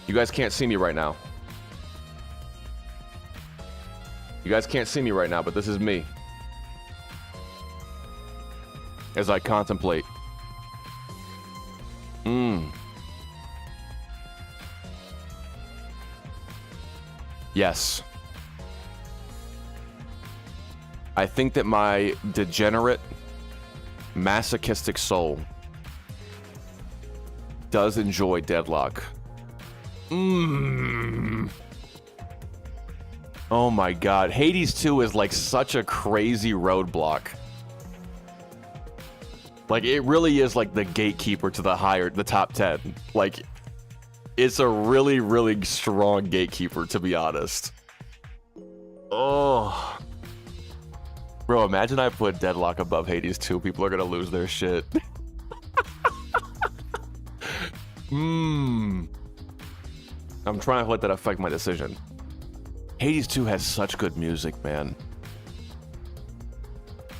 Speaker 2: You guys can't see me right now. But this is me. As I contemplate. Yes. I think that my degenerate, masochistic soul does enjoy Deadlock. Oh my god. Hades 2 is like such a crazy roadblock. Like, it really is like the gatekeeper to the top 10. Like, it's a really, really strong gatekeeper, to be honest. Oh. Bro, imagine I put Deadlock above Hades 2. People are gonna lose their shit. I'm trying to let that affect my decision. Hades 2 has such good music, man.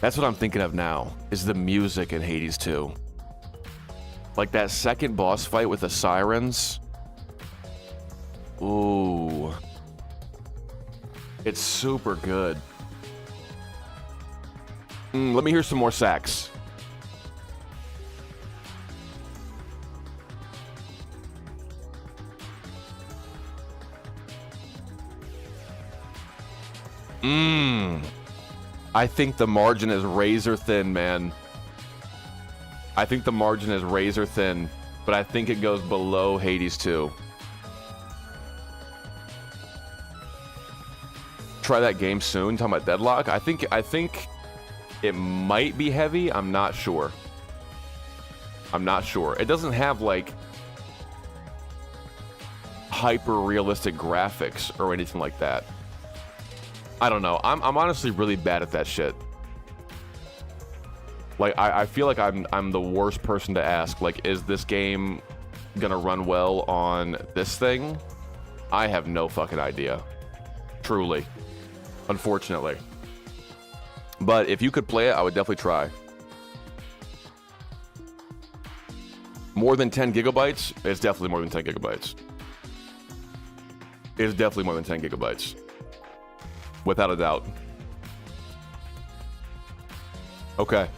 Speaker 2: That's what I'm thinking of now, is the music in Hades 2. Like that second boss fight with the sirens. Ooh. It's super good. Let me hear some more sax. I think the margin is razor thin, man. I think the margin is razor thin, but I think it goes below Hades 2. Try that game soon. Talking about Deadlock. I think it might be heavy. I'm not sure. It doesn't have like hyper realistic graphics or anything like that. I don't know. I'm honestly really bad at that shit. Like, I feel like I'm the worst person to ask, like, is this game gonna run well on this thing? I have no fucking idea. Truly. Unfortunately. But if you could play it, I would definitely try. More than 10 gigabytes? It's definitely more than 10 gigabytes. It's definitely more than 10 gigabytes. Without a doubt. Okay.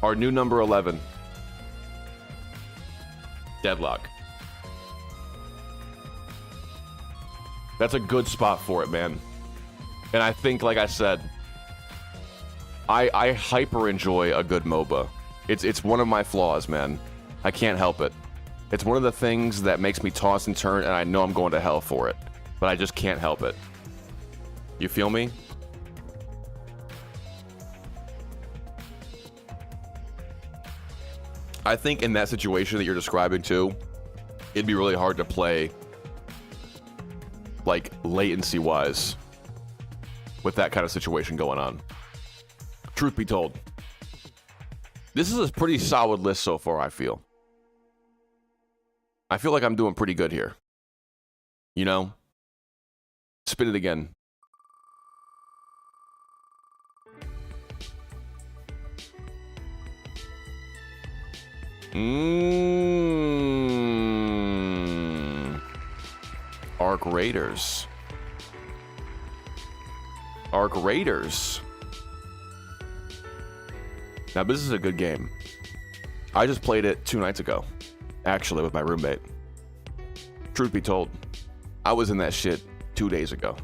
Speaker 2: Our new number 11. Deadlock. That's a good spot for it, man. And I think, like I said, I hyper enjoy a good MOBA. It's one of my flaws, man. I can't help it. It's one of the things that makes me toss and turn, and I know I'm going to hell for it. But I just can't help it. You feel me? I think in that situation that you're describing too, it'd be really hard to play, like, latency-wise with that kind of situation going on. Truth be told. This is a pretty solid list so far, I feel. I feel like I'm doing pretty good here. You know? Spin it again. Arc Raiders. Arc Raiders. Now, this is a good game. I just played it 2 nights ago, actually, with my roommate. Truth be told, I was in that shit 2 days ago.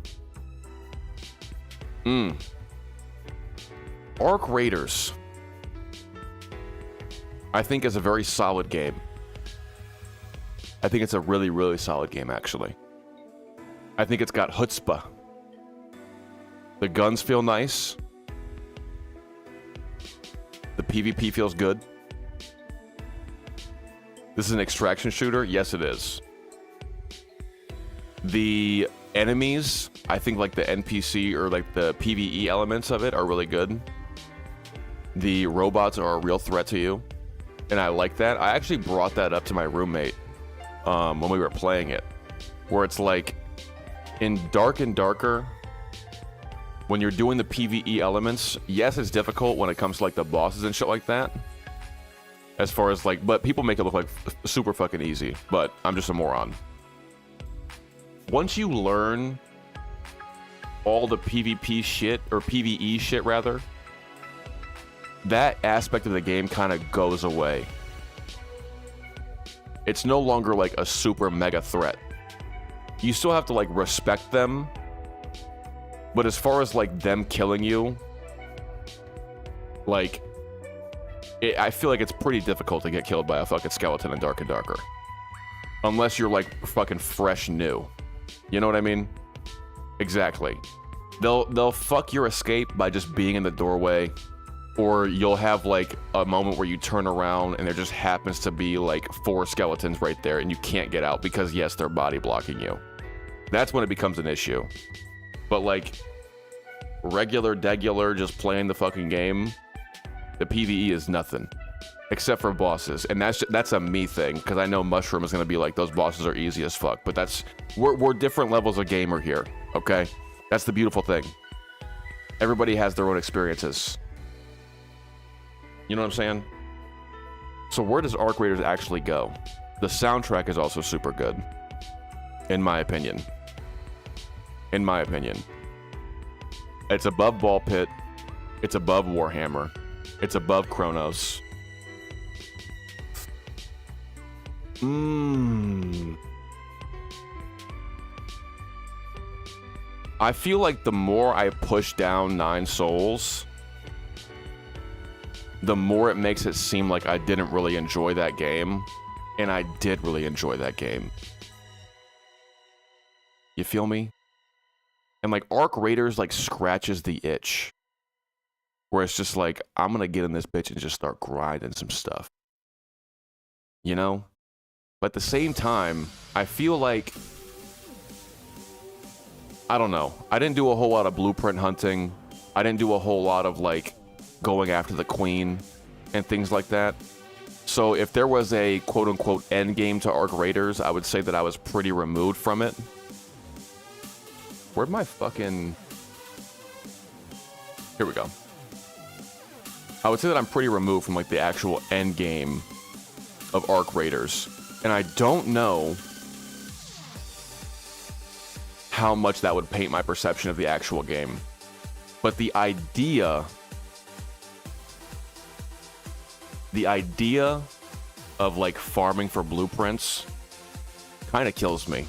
Speaker 2: Arc Raiders, I think, is a very solid game. I think it's a really, really solid game, actually. I think it's got chutzpah. The guns feel nice. The PvP feels good. This is an extraction shooter? Yes, it is. The enemies, I think, like the NPC or like the PvE elements of it are really good. The robots are a real threat to you, and I like that. I actually brought that up to my roommate when we were playing it, where it's like, in Dark and Darker, when you're doing the PvE elements, yes, it's difficult when it comes to like the bosses and shit like that. As far as like, but people make it look like super fucking easy, but I'm just a moron. Once you learn all the PvP shit, or PvE shit rather, that aspect of the game kind of goes away. It's no longer like a super mega threat. You still have to like respect them, but as far as like them killing you, like, I feel like it's pretty difficult to get killed by a fucking skeleton in Dark and Darker. Unless you're like fucking fresh new. You know what I mean? Exactly. They'll fuck your escape by just being in the doorway, or you'll have like a moment where you turn around and there just happens to be like 4 skeletons right there and you can't get out because, yes, they're body blocking you. That's when it becomes an issue. But like degular, just playing the fucking game, the PvE is nothing except for bosses, and that's a me thing, because I know Mushroom is gonna be like, those bosses are easy as fuck, but we're different levels of gamer here, okay? That's the beautiful thing. Everybody has their own experiences. You know what I'm saying? So where does Arc Raiders actually go? The soundtrack is also super good, in my opinion. In my opinion. It's above Ball Pit. It's above Warhammer. It's above Chronos. I feel like the more I push down 9 Souls, the more it makes it seem like I didn't really enjoy that game. And I did really enjoy that game. You feel me? And like Arc Raiders like scratches the itch, where it's just like, I'm gonna get in this bitch and just start grinding some stuff. You know? But at the same time, I feel like, I don't know. I didn't do a whole lot of blueprint hunting. I didn't do a whole lot of like going after the queen and things like that. So if there was a quote-unquote end game to Arc Raiders, I would say that I was pretty removed from it. Where'd my fucking... Here we go. I would say that I'm pretty removed from like the actual end game of Arc Raiders. And I don't know how much that would paint my perception of the actual game. But the idea of like farming for blueprints kind of kills me.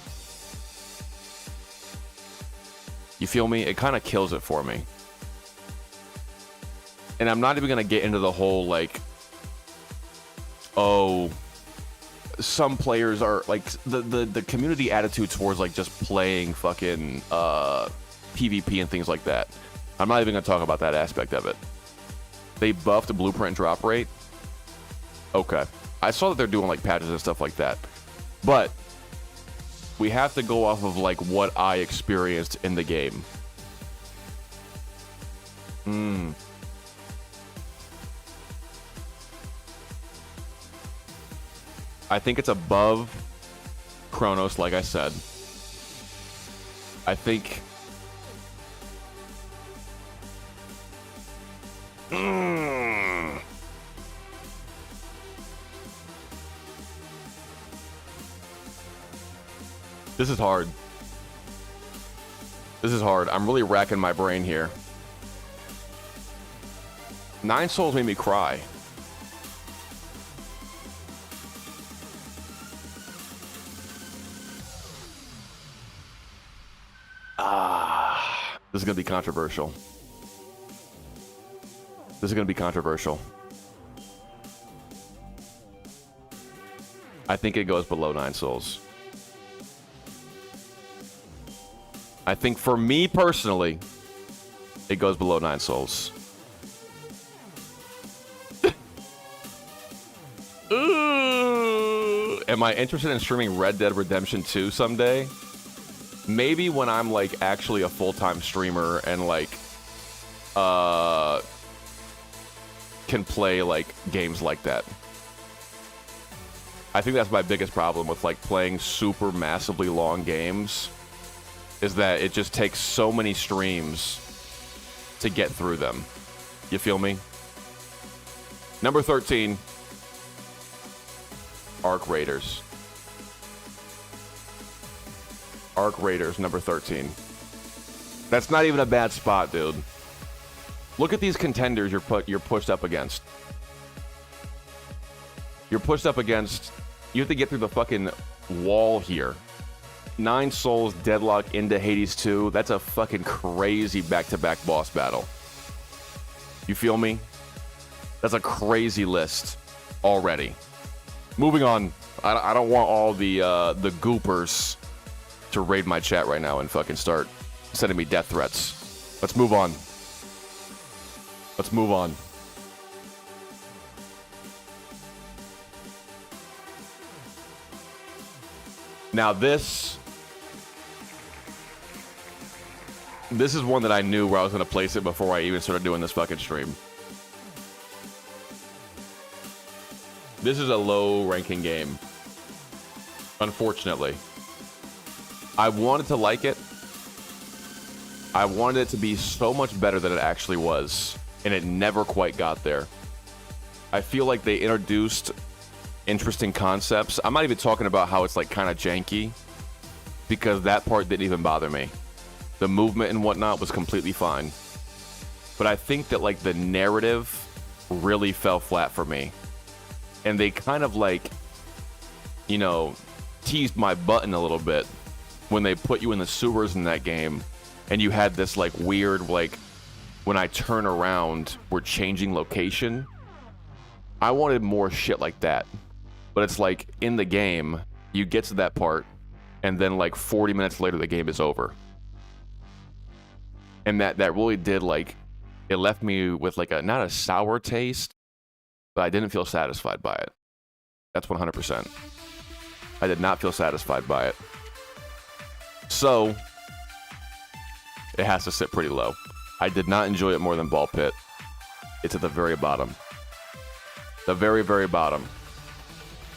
Speaker 2: You feel me? It kind of kills it for me. And I'm not even going to get into the whole like, oh, some players are like the community attitude towards like just playing fucking PvP and things like that. I'm not even going to talk about that aspect of it. They buffed the blueprint drop rate. Okay. I saw that they're doing like patches and stuff like that. But we have to go off of like what I experienced in the game. I think it's above Chronos, like I said. I think... This is hard. This is hard. I'm really racking my brain here. 9 Souls made me cry. This is going to be controversial. This is going to be controversial. I think it goes below 9 Souls. I think for me personally, it goes below 9 Souls. Ooh. Am I interested in streaming Red Dead Redemption 2 someday? Maybe when I'm like actually a full-time streamer and like can play like games like that. I think that's my biggest problem with like playing super massively long games, is that it just takes so many streams to get through them. You feel me? Number 13, Arc Raiders. Arc Raiders, number 13. That's not even a bad spot, dude. Look at these contenders you're pushed up against. You're pushed up against... You have to get through the fucking wall here. 9 Souls, Deadlock into Hades 2. That's a fucking crazy back-to-back boss battle. You feel me? That's a crazy list already. Moving on. I don't want all the goopers to raid my chat right now and fucking start sending me death threats. Let's move on. Let's move on. Now this is one that I knew where I was going to place it before I even started doing this fucking stream. This is a low-ranking game. Unfortunately. I wanted to like it. I wanted it to be so much better than it actually was, and it never quite got there. I feel like they introduced interesting concepts. I'm not even talking about how it's like kind of janky, because that part didn't even bother me. The movement and whatnot was completely fine. But I think that like the narrative really fell flat for me. And they kind of like, you know, teased my button a little bit when they put you in the sewers in that game, and you had this like weird, like, when I turn around, we're changing location. I wanted more shit like that. But it's like, in the game, you get to that part, and then like 40 minutes later, the game is over. And that really did, like, it left me with like not a sour taste, but I didn't feel satisfied by it. That's 100%. I did not feel satisfied by it. So, it has to sit pretty low. I did not enjoy it more than Ball Pit. It's at the very bottom. The very, very bottom.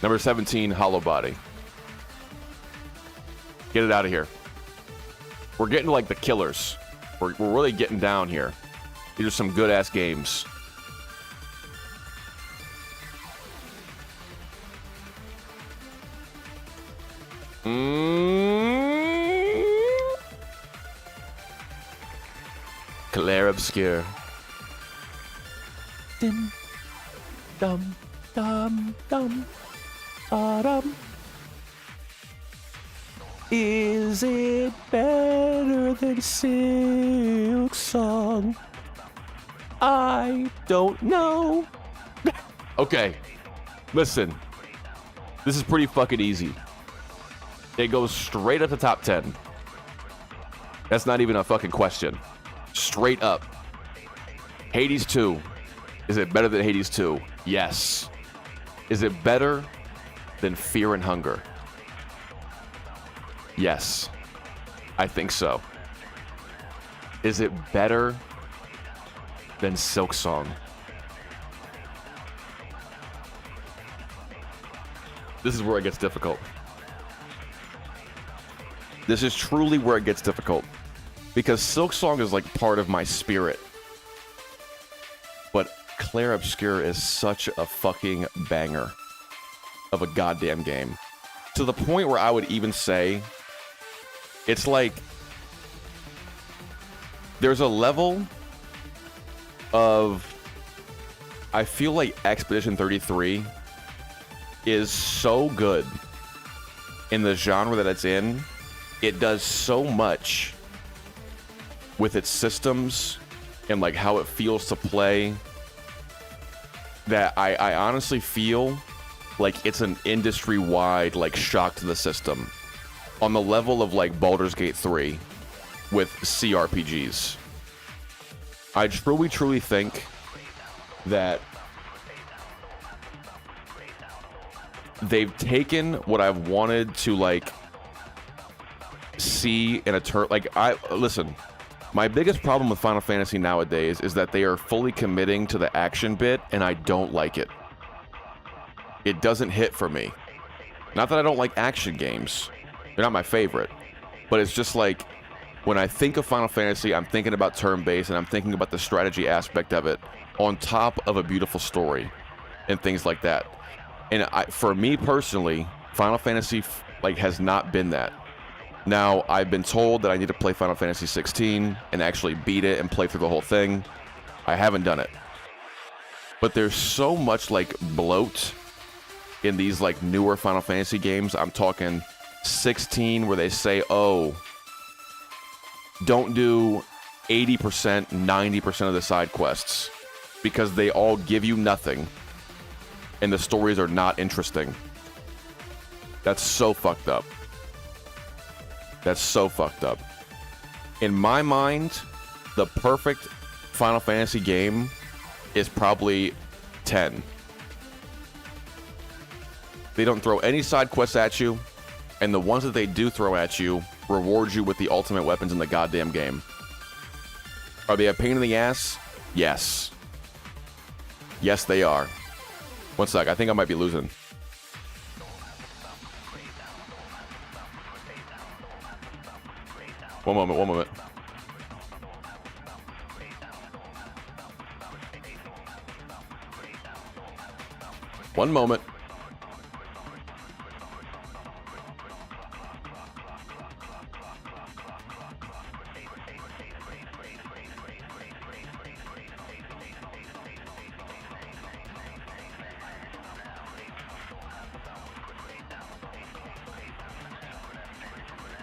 Speaker 2: Number 17, Hollow Body. Get it out of here. We're getting to like the killers. We're really getting down here. These are some good-ass games. Clair Obscur. Dim, dum, dum, dum, dum. Is it better than Silk Song? I don't know. Okay, listen. This is pretty fucking easy. It goes straight up to top 10. That's not even a fucking question. Straight up. Hades 2. Is it better than Hades 2? Yes. Is it better than Fear and Hunger? Yes. I think so. Is it better than Silk Song? This is where it gets difficult. This is truly where it gets difficult. Because Silk Song is like part of my spirit. But Clair Obscur is such a fucking banger of a goddamn game. To the point where I would even say, it's like, there's a level of, I feel like Expedition 33 is so good in the genre that it's in. It does so much with its systems and like how it feels to play that I honestly feel like it's an industry-wide like shock to the system on the level of like Baldur's Gate 3 with CRPGs. I truly think that they've taken what I've wanted to like see in a turn. Like, listen, my biggest problem with Final Fantasy nowadays is that they are fully committing to the action bit, and I don't like it. It doesn't hit for me. Not that I don't like action games. They're not my favorite. But it's just like, when I think of Final Fantasy, I'm thinking about turn-based, and I'm thinking about the strategy aspect of it on top of a beautiful story and things like that. And for me personally, Final Fantasy like has not been that. Now, I've been told that I need to play Final Fantasy 16 and actually beat it and play through the whole thing. I haven't done it. But there's so much like bloat in these like newer Final Fantasy games. I'm talking 16 where they say, oh, don't do 80%, 90% of the side quests because they all give you nothing and the stories are not interesting. That's so fucked up. That's so fucked up. In my mind, the perfect Final Fantasy game is probably 10. They don't throw any side quests at you, and the ones that they do throw at you reward you with the ultimate weapons in the goddamn game. Are they a pain in the ass? Yes. Yes, they are. One sec, I think I might be losing. One moment. One moment.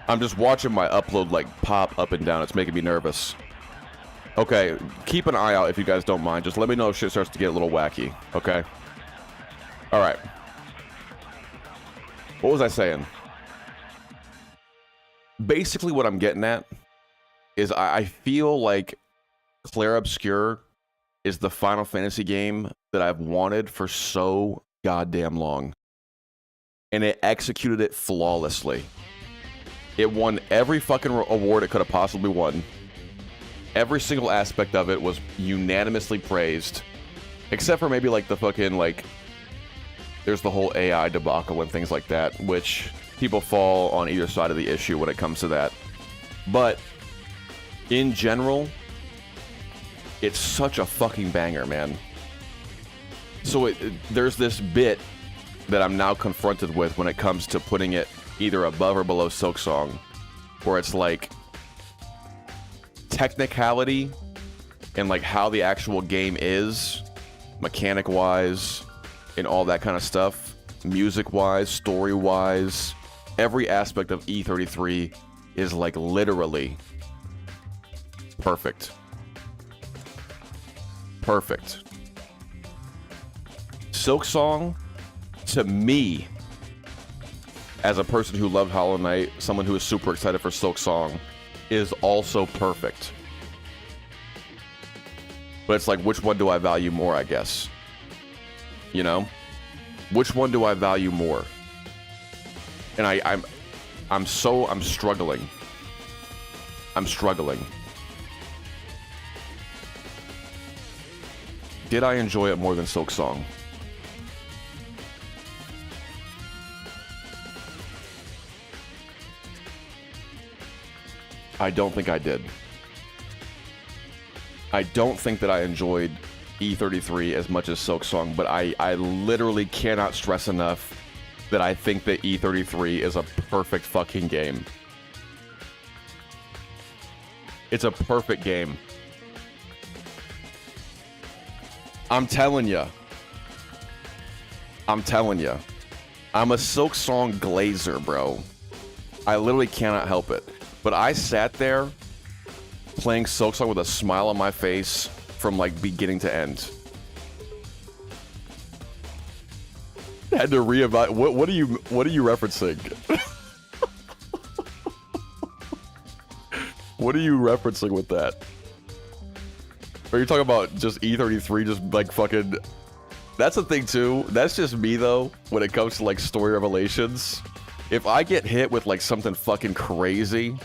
Speaker 2: I'm just watching my upload like pop up and down. It's making me nervous. Okay, keep an eye out if you guys don't mind. Just let me know if shit starts to get a little wacky, okay? All right. What was I saying? Basically what I'm getting at is I feel like Clair Obscur is the Final Fantasy game that I've wanted for so goddamn long. and it executed it flawlessly. It won every fucking award it could have possibly won. Every single aspect of it was unanimously praised, except for maybe like the fucking like, there's the whole AI debacle and things like that, which people fall on either side of the issue when it comes to that. But in general, it's such a fucking banger, man. So there's this bit that I'm now confronted with when it comes to putting it either above or below Silksong, where it's like technicality and like how the actual game is, mechanic wise, and all that kind of stuff, music wise, story wise, every aspect of E33 is like literally perfect. Perfect. Silksong, to me, as a person who loved Hollow Knight, someone who is super excited for Silksong, is also perfect. But it's like, which one do I value more, I guess? You know? Which one do I value more? And I'm struggling. I'm struggling. Did I enjoy it more than Silksong? I don't think I did. I don't think that I enjoyed E33 as much as Silksong, but I literally cannot stress enough that I think that E33 is a perfect fucking game. It's a perfect game. I'm telling ya. I'm telling ya. I'm a Silksong glazer, bro. I literally cannot help it. But I sat there playing Silksong with a smile on my face from like beginning to end. Had to reevaluate. What are you referencing? What are you referencing with that? Are you talking about just E33 just like fucking... That's the thing too. That's just me though when it comes to like story revelations. If I get hit with like something fucking crazy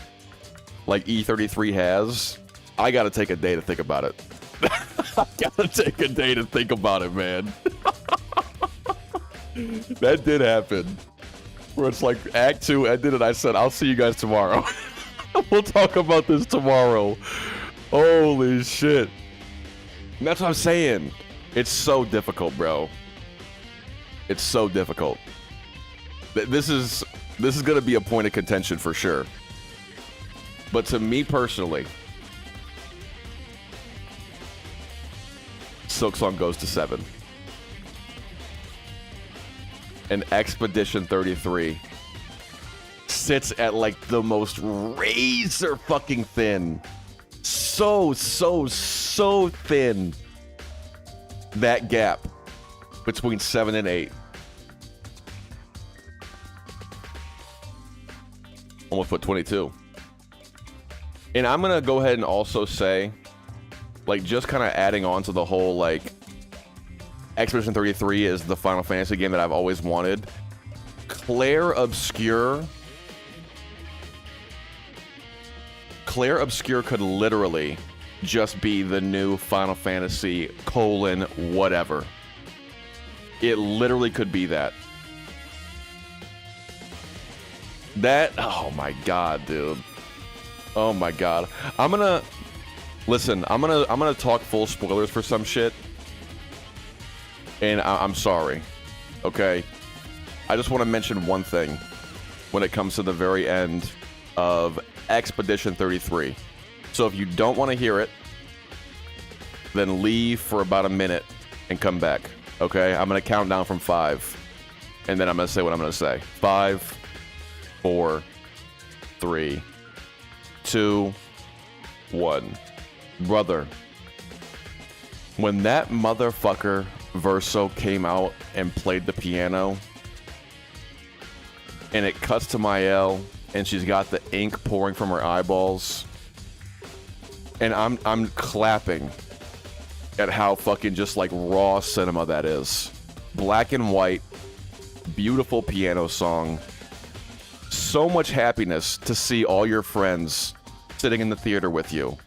Speaker 2: like E33 has, I gotta take a day to think about it. I gotta take a day to think about it, man. That did happen. Where it's like Act 2 ended and I said, I'll see you guys tomorrow. We'll talk about this tomorrow. Holy shit. And that's what I'm saying. It's so difficult, bro. It's so difficult. This is gonna be a point of contention for sure. But to me personally, Silksong goes to 7. And Expedition 33 sits at like the most razor fucking thin. So thin. That gap between 7 and 8. Almost put 22. And I'm gonna go ahead and also say, like, just kind of adding on to the whole, like, Expedition 33 is the Final Fantasy game that I've always wanted. Claire Obscure could literally just be the new Final Fantasy : whatever. It literally could be that. Oh my god, dude. Oh my god. I'm gonna talk full spoilers for some shit. And I'm sorry. Okay? I just want to mention one thing when it comes to the very end of Expedition 33. So if you don't want to hear it, then leave for about a minute and come back. Okay? I'm going to count down from 5. And then I'm going to say what I'm going to say. 5, 4, 3, 2, 1. Brother, when that motherfucker Verso came out and played the piano, and it cuts to Mael, and she's got the ink pouring from her eyeballs, and I'm clapping at how fucking just like raw cinema that is. Black and white, beautiful piano song. So much happiness to see all your friends sitting in the theater with you.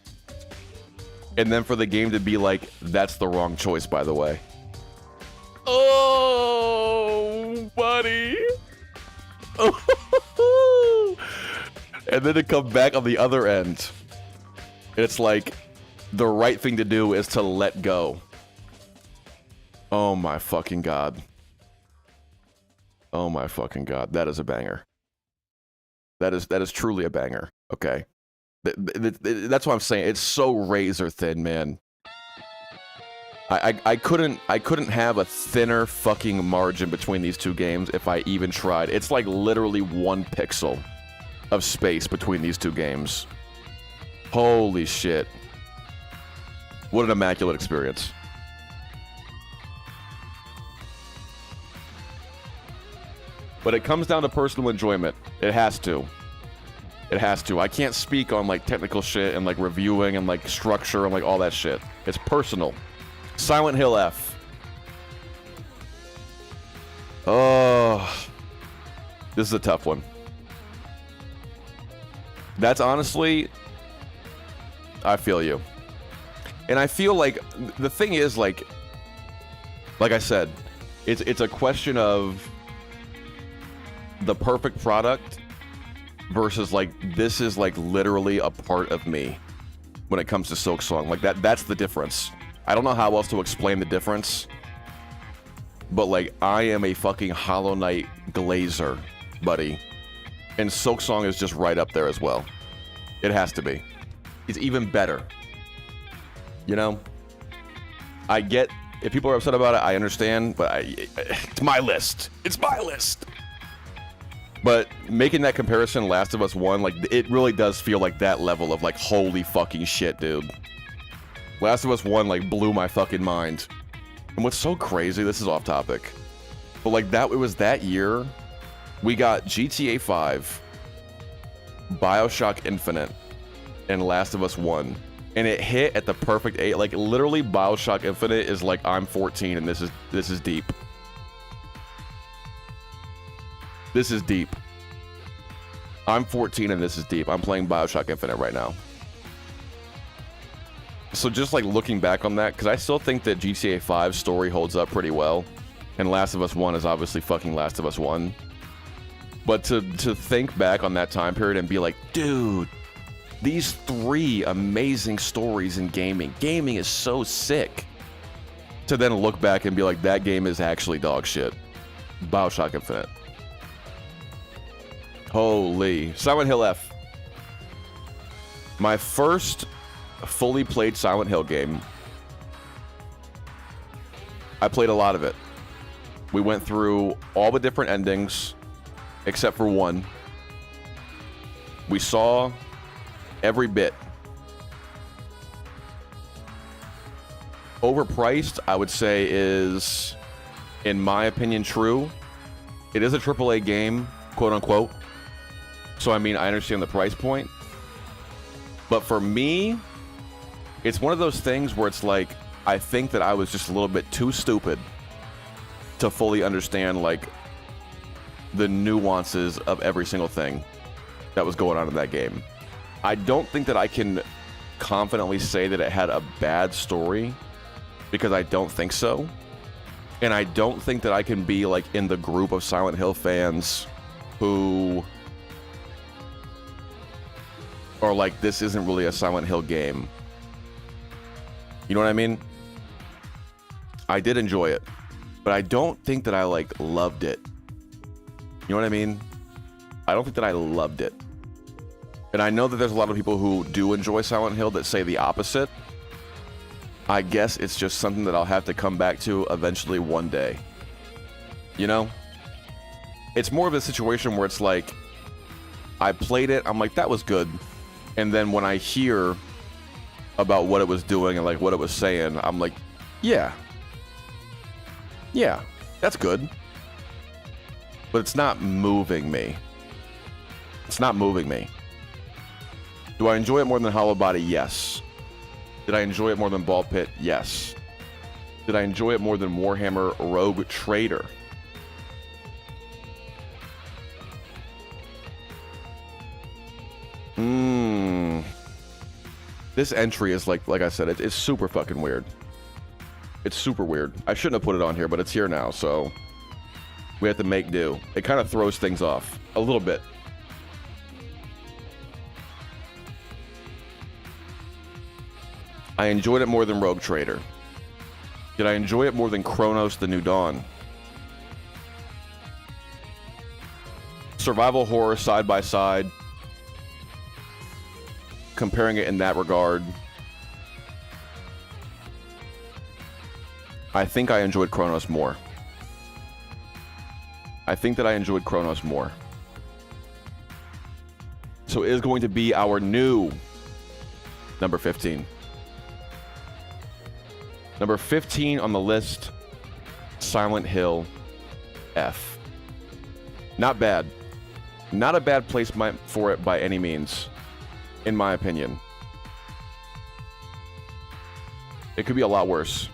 Speaker 2: And then for the game to be like, that's the wrong choice, by the way. Oh, buddy. And then to come back on the other end. It's like, the right thing to do is to let go. Oh my fucking God. Oh my fucking God. That is a banger. That is truly a banger. Okay. That's what I'm saying. It's so razor thin, man. I couldn't have a thinner fucking margin between these two games if I even tried. It's like literally 1 pixel of space between these two games. Holy shit. What an immaculate experience. But it comes down to personal enjoyment. It has to. It has to. I can't speak on like technical shit and like reviewing and like structure and like all that shit. It's personal. Silent Hill F. Oh. This is a tough one. That's honestly, I feel you. And I feel like the thing is like I said, it's a question of the perfect product versus like this is like literally a part of me when it comes to Silksong. Like that's the difference. I don't know how else to explain the difference, but like I am a fucking Hollow Knight glazer, buddy, and Silksong is just right up there as well. It has to be. It's even better. You know, I get if people are upset about it, I understand, but it's my list. It's my list. But making that comparison, Last of Us 1, like, it really does feel like that level of, like, holy fucking shit, dude. Last of Us 1, like, blew my fucking mind. And what's so crazy, this is off topic, but, like, it was that year, we got GTA 5, BioShock Infinite, and Last of Us 1. And it hit at the perfect age. Like, literally, BioShock Infinite is like, I'm 14 and this is deep. This is deep. I'm 14 and this is deep. I'm playing BioShock Infinite right now. So just like looking back on that, because I still think that GTA 5's story holds up pretty well. And Last of Us 1 is obviously fucking Last of Us 1. But to think back on that time period and be like, dude, these 3 amazing stories in gaming. Gaming is so sick. To then look back and be like, that game is actually dog shit. BioShock Infinite. Holy. Silent Hill F. My first fully played Silent Hill game. I played a lot of it. We went through all the different endings, except for one. We saw every bit. Overpriced, I would say, is, in my opinion, true. It is a AAA game, quote unquote. So, I mean, I understand the price point. But for me, it's one of those things where it's like, I think that I was just a little bit too stupid to fully understand, like, the nuances of every single thing that was going on in that game. I don't think that I can confidently say that it had a bad story, because I don't think so. And I don't think that I can be, like, in the group of Silent Hill fans who are like, this isn't really a Silent Hill game. You know what I mean? I did enjoy it, but I don't think that I, like, loved it. You know what I mean? I don't think that I loved it. And I know that there's a lot of people who do enjoy Silent Hill that say the opposite. I guess it's just something that I'll have to come back to eventually one day. You know? It's more of a situation where it's like, I played it, I'm like, that was good. And then when I hear about what it was doing and, like, what it was saying, I'm like, yeah, that's good. But it's not moving me. It's not moving me. Do I enjoy it more than Hollow Body? Yes. Did I enjoy it more than Ball Pit? Yes. Did I enjoy it more than Warhammer Rogue Trader? This entry is like I said, it's super fucking weird. It's super weird. I shouldn't have put it on here, but it's here now, so we have to make do. It kind of throws things off a little bit. I enjoyed it more than Rogue Trader. Did I enjoy it more than Chronos: The New Dawn? Survival horror side by side. Comparing it in that regard, I think I enjoyed Chronos more. I think that I enjoyed Chronos more. So it is going to be our new number 15. Number 15 on the list, Silent Hill F. Not bad. Not a bad place for it by any means, in my opinion. It could be a lot worse.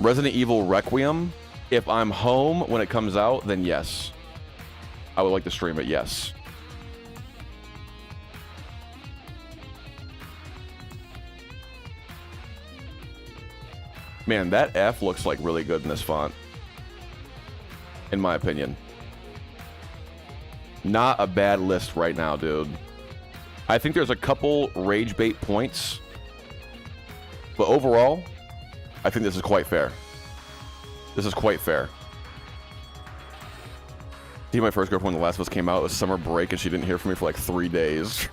Speaker 2: Resident Evil Requiem, if I'm home when it comes out, then yes. I would like to stream it, yes. Man, that F looks like really good in this font, in my opinion. Not a bad list right now, dude. I think there's a couple rage bait points, but overall, I think this is quite fair. This is quite fair. See, my first girlfriend when The Last of Us came out, it was summer break, and she didn't hear from me for like 3 days.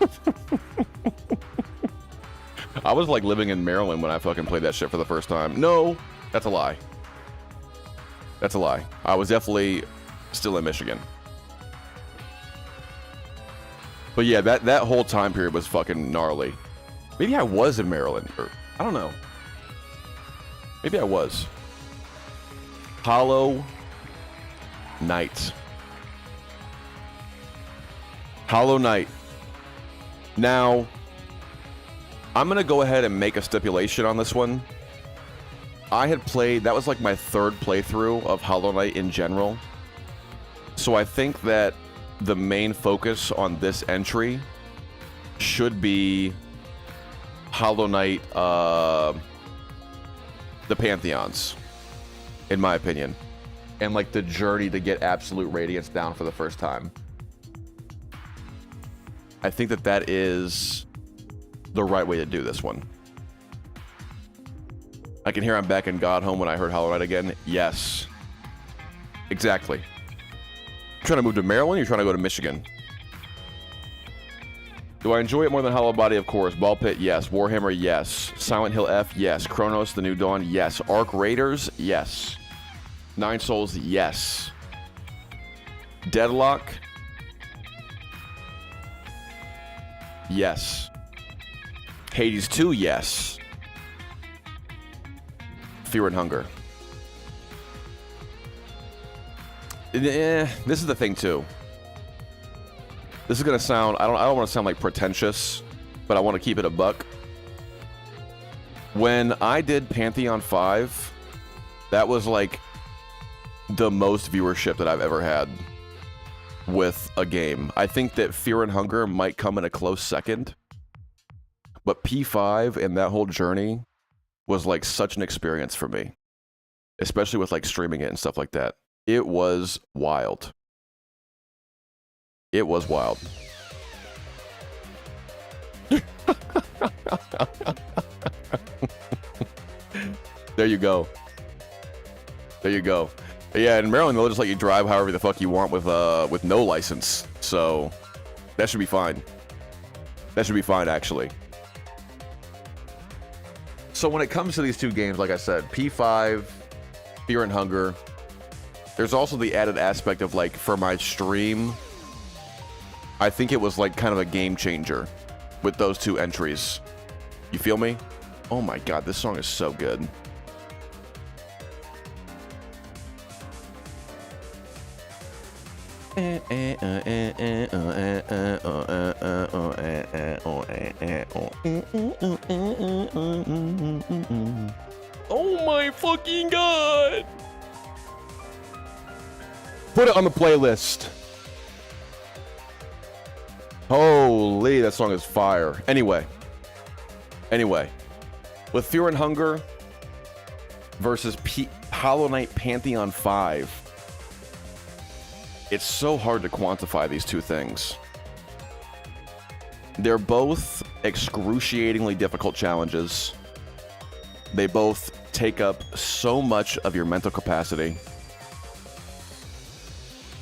Speaker 2: I was like living in Maryland when I fucking played that shit for the first time. No, that's a lie. That's a lie. I was definitely still in Michigan. But yeah, that whole time period was fucking gnarly. Maybe I was in Maryland, or I don't know. Maybe I was. Hollow Knight. Hollow Knight. Now, I'm going to go ahead and make a stipulation on this one. I had played, that was like my third playthrough of Hollow Knight in general. So I think that the main focus on this entry should be Hollow Knight, the Pantheons, in my opinion. And like the journey to get Absolute Radiance down for the first time. I think that that is the right way to do this one. I can hear I'm back in God Home when I heard Hollow Knight again. Yes. Exactly. You're trying to move to Maryland? You're trying to go to Michigan? Do I enjoy it more than Hollow Body? Of course. Ball Pit? Yes. Warhammer? Yes. Silent Hill F? Yes. Chronos: The New Dawn? Yes. Arc Raiders? Yes. Nine Souls? Yes. Deadlock? Yes. Hades 2? Yes. Fear and Hunger. This is the thing too. This is gonna sound, I don't want to sound like pretentious, but I want to keep it a buck. When I did Pantheon 5, that was like the most viewership that I've ever had with a game. I think that Fear and Hunger might come in a close second, but P5 and that whole journey was like such an experience for me, especially with like streaming it and stuff like that. It was wild. It was wild. There you go. There you go. Yeah, in Maryland they'll just let you drive however the fuck you want with no license. So that should be fine. That should be fine, actually. So when it comes to these two games, like I said, P5, Fear and Hunger, there's also the added aspect of like, for my stream, I think it was like kind of a game changer with those two entries. You feel me? Oh my god, this song is so good. Oh my fucking god! Put it on the playlist. Holy, that song is fire. Anyway, with Fear and Hunger versus Hollow Knight Pantheon 5, it's so hard to quantify these two things. They're both excruciatingly difficult challenges. They both take up so much of your mental capacity.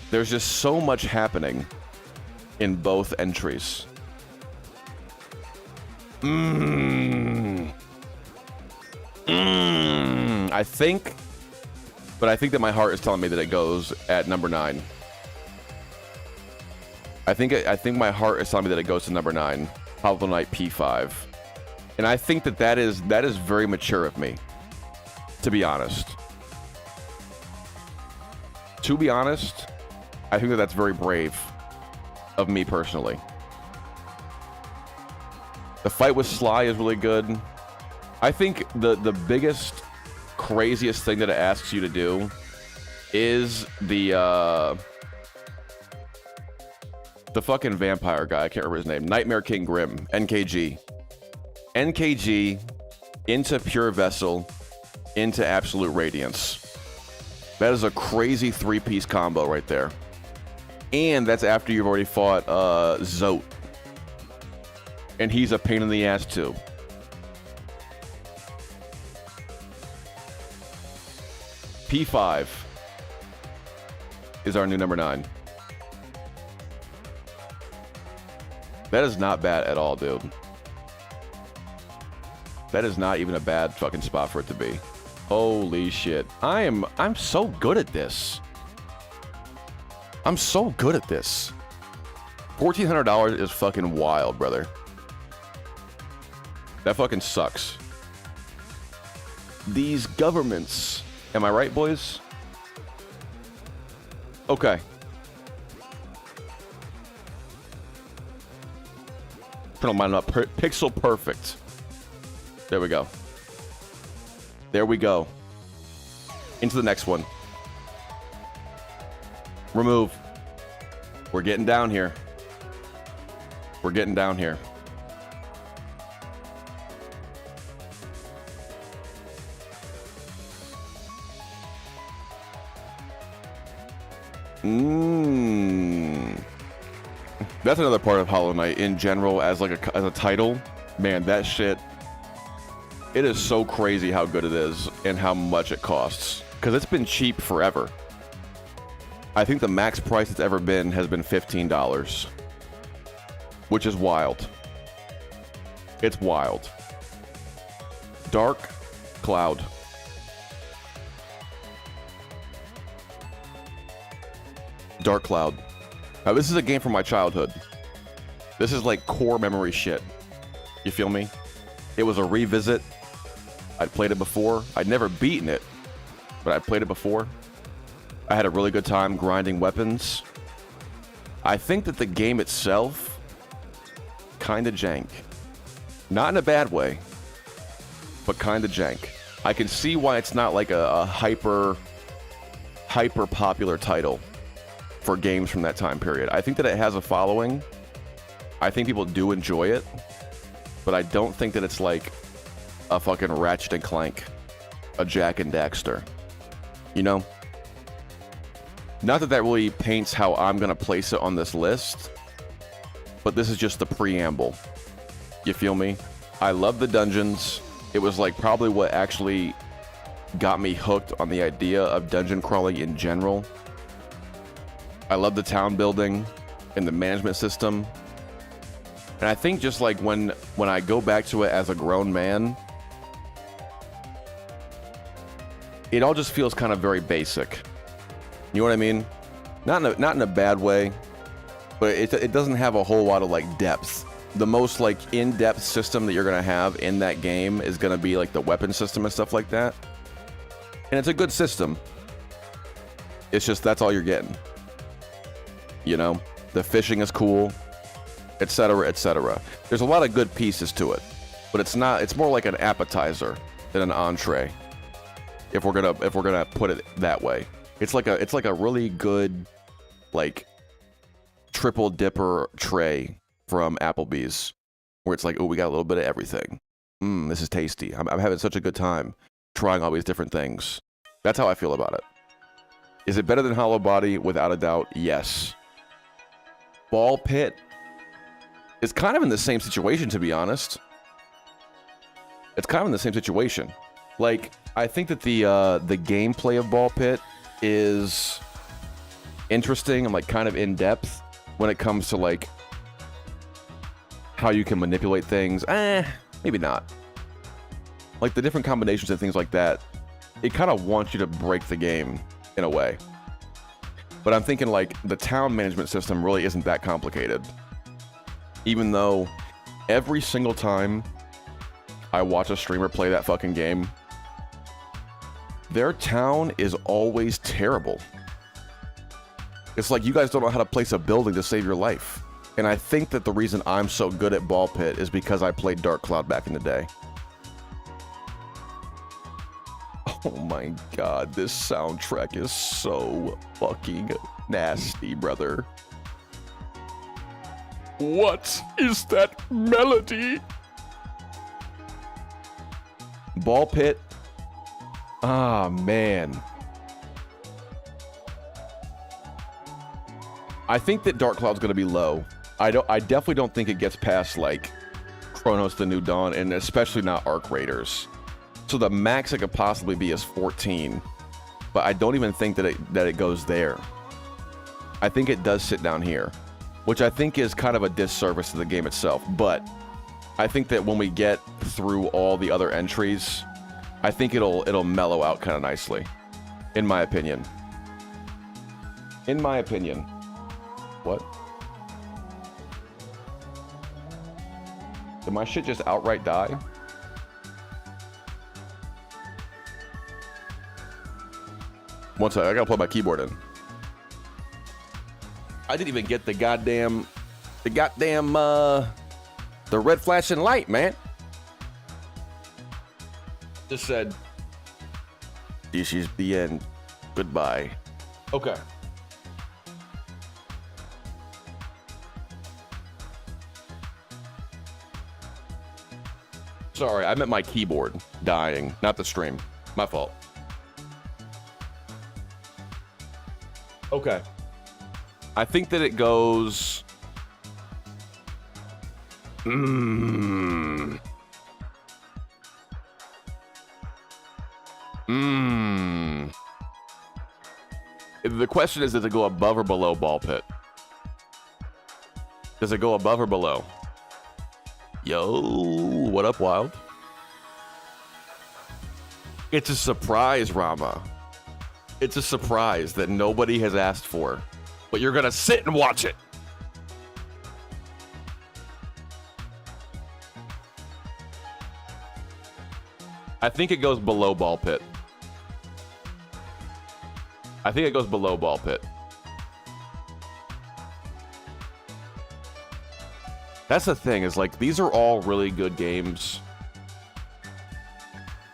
Speaker 2: There's just so much happening in both entries. I think that my heart is telling me that it goes at number 9. I think my heart is telling me that it goes to number 9, Hollow Knight P5. And I think that is very mature of me, to be honest. To be honest, I think that that's very brave of me personally. The fight with Sly is really good. I think the biggest, craziest thing that it asks you to do is the fucking vampire guy. I can't remember his name. Nightmare King Grim. NKG. NKG into Pure Vessel into Absolute Radiance. That is a crazy 3-piece combo right there. And that's after you've already fought Zote. And he's a pain in the ass too. P5 is our new number 9. That is not bad at all, dude. That is not even a bad fucking spot for it to be. Holy shit. I'm so good at this. I'm so good at this. $1,400 is fucking wild, brother. That fucking sucks. These governments. Am I right, boys? Okay. Turn mine up. Pixel perfect. There we go. There we go. Into the next one. Remove. We're getting down here. We're getting down here. That's another part of Hollow Knight in general as like as a title. Man, that shit. It is so crazy how good it is and how much it costs. Because it's been cheap forever. I think the max price it's ever been has been $15. Which is wild. It's wild. Dark Cloud. Dark Cloud. Now this is a game from my childhood. This is like core memory shit. You feel me? It was a revisit. I'd played it before. I'd never beaten it, but I played it before. I had a really good time grinding weapons. I think that the game itself, kind of jank. Not in a bad way, but kind of jank. I can see why it's not like a hyper popular title for games from that time period. I think that it has a following. I think people do enjoy it, but I don't think that it's like a fucking Ratchet and Clank, a Jak and Daxter. You know? Not that that really paints how I'm gonna place it on this list, but this is just the preamble. You feel me? I love the dungeons. It was like probably what actually got me hooked on the idea of dungeon crawling in general. I love the town building and the management system. And I think just like when I go back to it as a grown man, it all just feels kind of very basic. You know what I mean? Not in a bad way, but it doesn't have a whole lot of like depth. The most like in-depth system that you're gonna have in that game is gonna be like the weapon system and stuff like that. And it's a good system. It's just that's all you're getting. You know, the fishing is cool, etc., etc. There's a lot of good pieces to it, but it's more like an appetizer than an entree. If we're gonna put it that way, it's like a really good like triple dipper tray from Applebee's, where it's like, oh, we got a little bit of everything. This is tasty. I'm having such a good time trying all these different things. That's how I feel about it. Is it better than Hollow Body? Without a doubt, yes. Ball Pit is kind of in the same situation, to be honest. It's kind of in the same situation. Like, I think that the gameplay of Ball Pit is interesting and like kind of in depth when it comes to like how you can manipulate things. Maybe not. Like the different combinations and things like that, it kind of wants you to break the game in a way. But I'm thinking like the town management system really isn't that complicated. Even though every single time I watch a streamer play that fucking game, their town is always terrible. It's like you guys don't know how to place a building to save your life. And I think that the reason I'm so good at Ball Pit is because I played Dark Cloud back in the day. Oh my god, this soundtrack is so fucking nasty, brother. What is that melody? Ball Pit. Ah, man. I think that Dark Cloud's gonna be low. I definitely don't think it gets past like Chronos: The New Dawn, and especially not Arc Raiders. So the max it could possibly be is 14, but I don't even think that it goes there. I think it does sit down here, which I think is kind of a disservice to the game itself. But I think that when we get through all the other entries, I think it'll mellow out kind of nicely, in my opinion. In my opinion. What? Did my shit just outright die? One second, I gotta plug my keyboard in. I didn't even get the red flashing light, man. Just said, this is the end. Goodbye. Okay. Sorry, I meant my keyboard dying, not the stream. My fault. Okay. I think that it goes... The question is, does it go above or below Ball Pit? Does it go above or below? Yo, what up, Wild? It's a surprise, Rama. It's a surprise that nobody has asked for, but you're gonna sit and watch it. I think it goes below Ball Pit. I think it goes below Ball Pit. That's the thing, is like, these are all really good games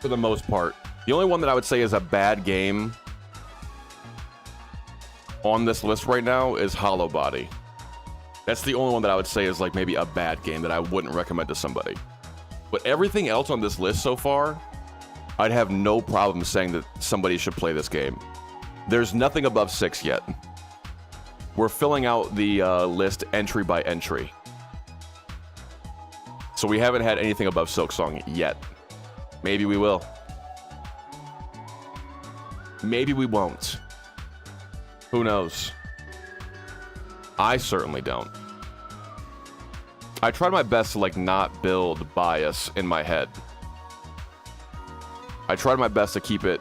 Speaker 2: for the most part. The only one that I would say is a bad game on this list right now is Hollow Body. That's the only one that I would say is like maybe a bad game that I wouldn't recommend to somebody. But everything else on this list so far, I'd have no problem saying that somebody should play this game. There's nothing above 6 yet. We're filling out the list entry by entry. So we haven't had anything above Silksong yet. Maybe we will. Maybe we won't. Who knows? I certainly don't. I tried my best to like not build bias in my head. I tried my best to keep it,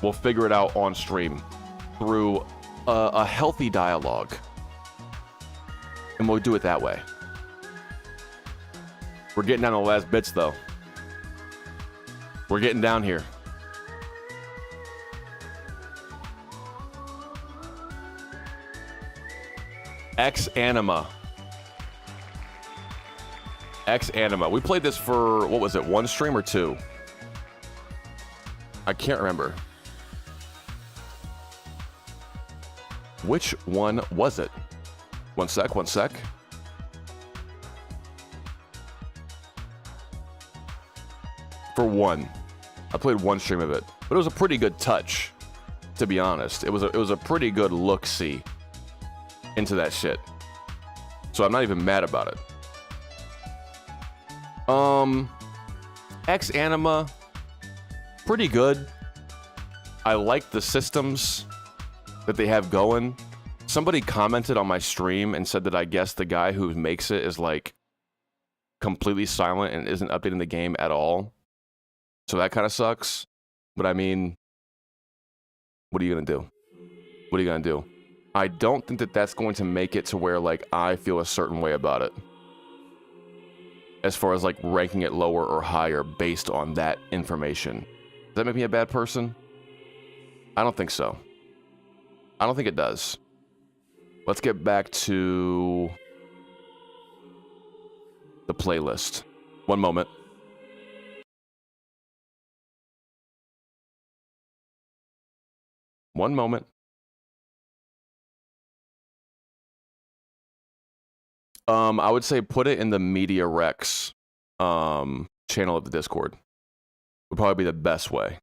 Speaker 2: we'll figure it out on stream through a healthy dialogue. And we'll do it that way. We're getting down to the last bits though. We're getting down here. X Anima. We played this for, what was it, 1 stream or 2? I can't remember. Which one was it? One sec. for one. I played one stream of it, but it was a pretty good touch, to be honest. It was a pretty good look-see into that shit. So I'm not even mad about it. Ex Anima, pretty good. I like the systems that they have going. Somebody commented on my stream and said that I guess the guy who makes it is like completely silent and isn't updating the game at all. So that kind of sucks. But I mean, what are you gonna do? What are you gonna do? I don't think that that's going to make it to where like I feel a certain way about it. As far as like ranking it lower or higher based on that information. Does that make me a bad person? I don't think so. I don't think it does. Let's get back to the playlist. One moment. One moment. I would say put it in the Media Rex channel of the Discord. Would probably be the best way.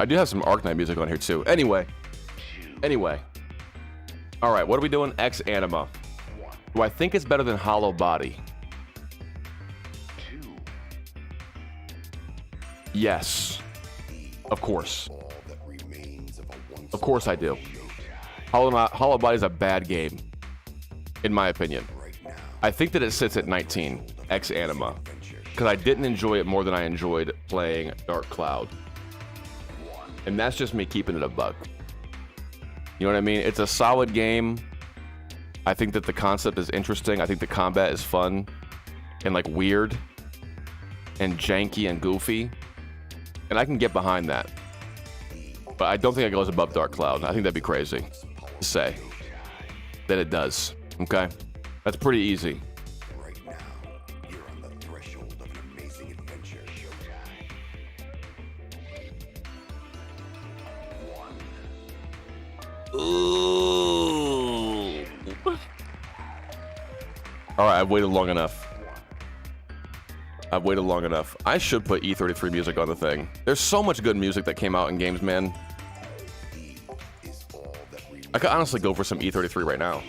Speaker 2: I do have some Arknight music on here too. Anyway. All right, what are we doing? Ex Anima. Do I think it's better than Hollow Body? Yes. Of course. Of course I do. Hollow Body is a bad game, in my opinion. I think that it sits at 19, Ex Anima, because I didn't enjoy it more than I enjoyed playing Dark Cloud. And that's just me keeping it a buck. You know what I mean? It's a solid game. I think that the concept is interesting. I think the combat is fun and like weird and janky and goofy. And I can get behind that. But I don't think it goes above Dark Cloud. I think that'd be crazy to say that it does. Okay? That's pretty easy.
Speaker 1: Right now, you're on the threshold of an amazing adventure.
Speaker 2: Ooh. All right, I've waited long enough. I should put E33 music on the thing. There's so much good music that came out in games, man. I could honestly go for some E33 right now.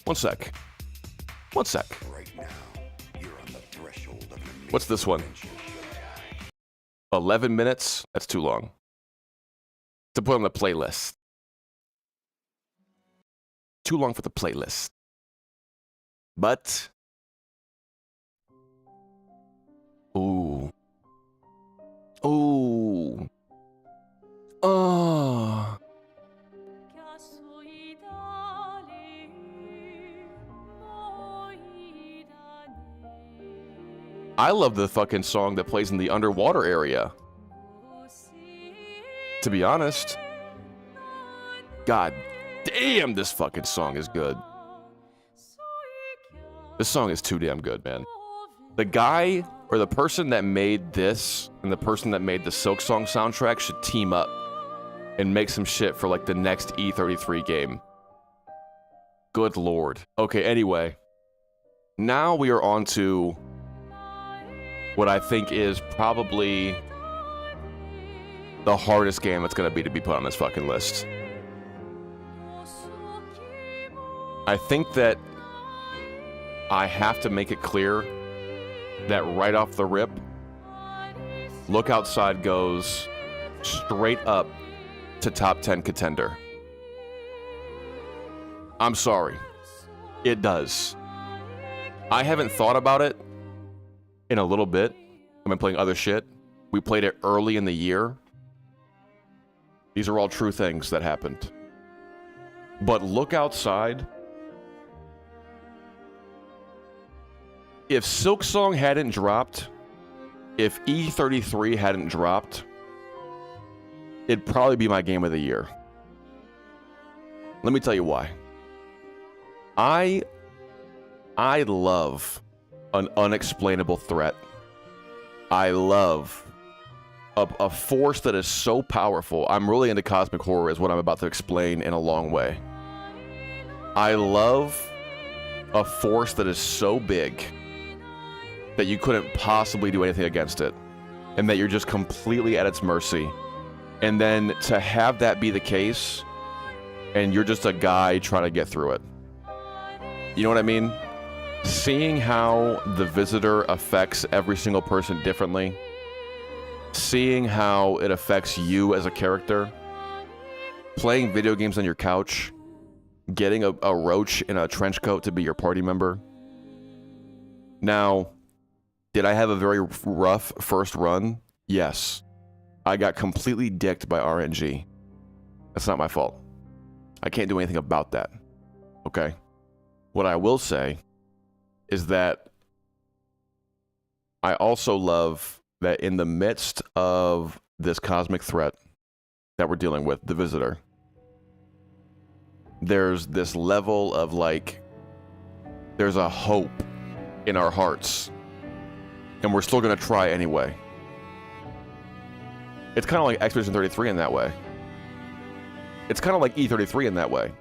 Speaker 2: One sec. What's this one? 11 minutes? That's too long to put on the playlist. Too long for the playlist. But ooh. Oh. I love the fucking song that plays in the underwater area. To be honest. God damn, this fucking song is good. This song is too damn good, man. The guy or the person that made this and the person that made the Silk Song soundtrack should team up and make some shit for like the next E33 game. Good lord. Okay, anyway. Now we are on to what I think is probably the hardest game it's gonna be to be put on this fucking list. I think that I have to make it clear that right off the rip, Look Outside goes straight up to top 10 contender. I'm sorry. It does. I haven't thought about it in a little bit. I've been playing other shit. We played it early in the year. These are all true things that happened. But Look Outside, if Silk Song hadn't dropped, if E33 hadn't dropped, it'd probably be my game of the year. Let me tell you why. I love an unexplainable threat. I love a force that is so powerful. I'm really into cosmic horror, is what I'm about to explain in a long way. I love a force that is so big that you couldn't possibly do anything against it, and that you're just completely at its mercy. And then to have that be the case, and you're just a guy trying to get through it. You know what I mean? Seeing how the visitor affects every single person differently, seeing how it affects you as a character, playing video games on your couch, getting a roach in a trench coat to be your party member. Now, did I have a very rough first run? Yes. I got completely dicked by RNG. That's not my fault. I can't do anything about that. Okay? What I will say is that I also love that in the midst of this cosmic threat that we're dealing with, the visitor, there's this level of like, there's a hope in our hearts, and we're still going to try anyway. It's kind of like Expedition 33 in that way. It's kind of like E33 in that way.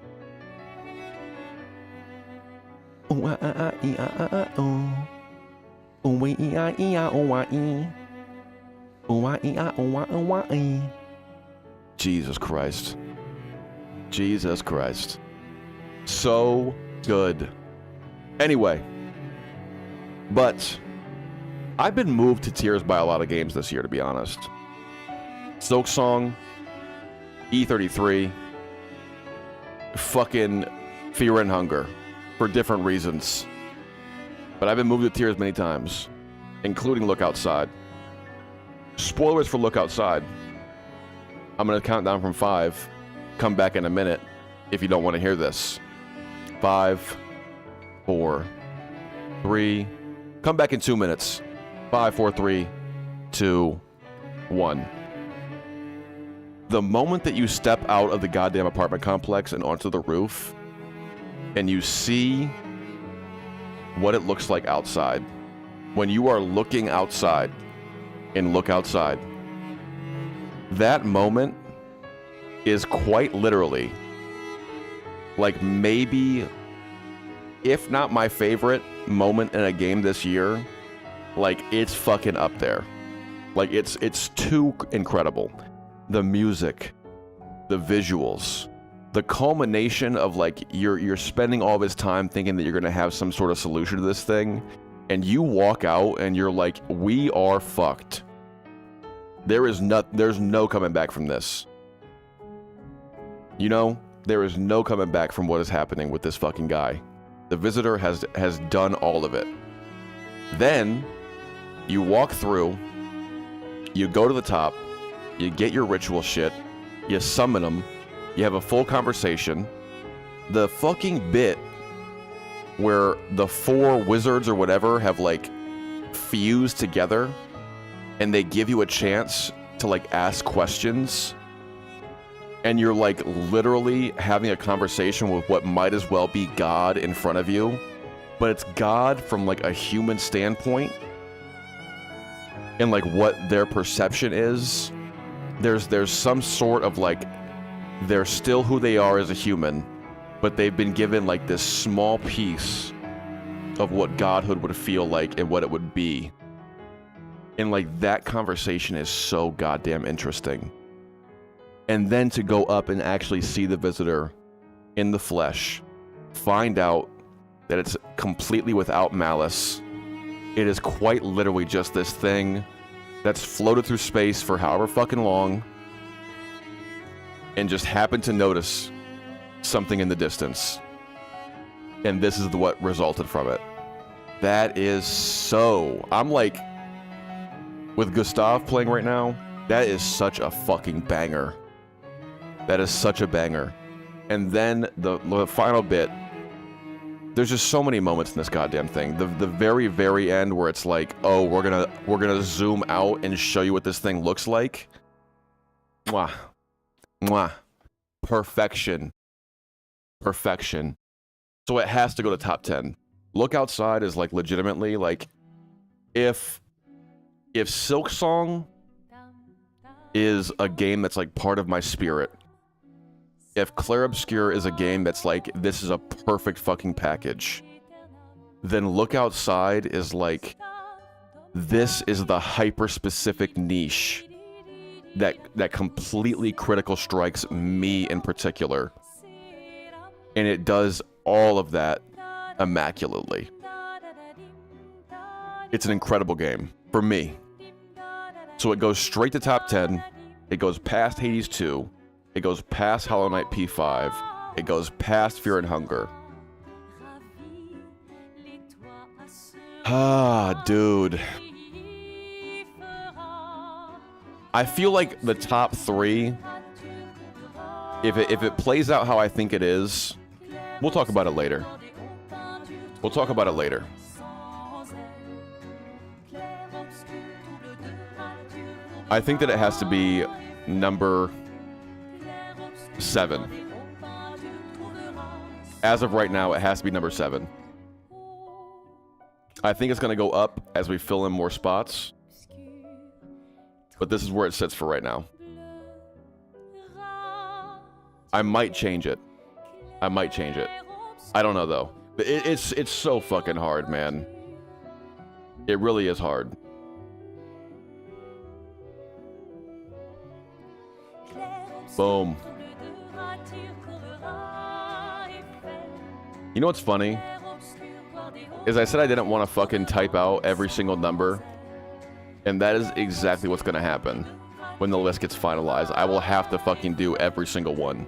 Speaker 2: Jesus Christ. Jesus Christ. So good. Anyway. But I've been moved to tears by a lot of games this year, to be honest. Silksong, E33, fucking Fear and Hunger, for different reasons. But I've been moved to tears many times, including Look Outside. Spoilers for Look Outside. I'm going to count down from 5. Come back in a minute if you don't want to hear this. 5, 4, 3. Come back in 2 minutes. 5, 4, 3, 2, 1. The moment that you step out of the goddamn apartment complex and onto the roof, and you see what it looks like outside, when you are looking outside and Look Outside, that moment is quite literally, like, maybe, if not my favorite moment in a game this year, like, it's fucking up there. Like, it's too incredible. The music, the visuals, the culmination of, like, you're spending all this time thinking that you're gonna have some sort of solution to this thing, and you walk out and you're like, we are fucked. There's no coming back from this. You know, there is no coming back from what is happening with this fucking guy. The visitor has done all of it. Then you walk through, you go to the top, you get your ritual shit, you summon them, you have a full conversation. The fucking bit where the 4 wizards or whatever have, like, fused together and they give you a chance to, like, ask questions, and you're, like, literally having a conversation with what might as well be God in front of you, but it's God from, like, a human standpoint, and, like, what their perception is. There's some sort of, like, they're still who they are as a human, but they've been given, like, this small piece of what godhood would feel like and what it would be. And, like, that conversation is so goddamn interesting. And then to go up and actually see the visitor in the flesh, find out that it's completely without malice. It is quite literally just this thing that's floated through space for however fucking long and just happened to notice something in the distance. And this is what resulted from it. That is so... I'm like... With Gustav playing right now, that is such a fucking banger. That is such a banger. And then the final bit, there's just so many moments in this goddamn thing. The very, very end where it's like, oh, we're gonna zoom out and show you what this thing looks like. Mwah. Mwah. Perfection. Perfection. So it has to go to top 10. Look Outside is, like, legitimately, like, if Silksong is a game that's, like, part of my spirit, if Clair Obscur is a game that's like, this is a perfect fucking package, then Look Outside is like, this is the hyper-specific niche that completely critical strikes me in particular. And it does all of that immaculately. It's an incredible game, for me. So it goes straight to top 10, it goes past Hades 2, it goes past Hollow Knight P5, it goes past Fear and Hunger. Ah, dude. I feel like the top 3, if it plays out how I think it is, we'll talk about it later. We'll talk about it later. I think that it has to be number 7. As of right now, it has to be number 7. I think it's going to go up as we fill in more spots. But this is where it sits for right now. I might change it. I might change it. I don't know, though. It's so fucking hard, man. It really is hard. Boom. You know what's funny? Is I said I didn't want to fucking type out every single number. And that is exactly what's going to happen when the list gets finalized. I will have to fucking do every single one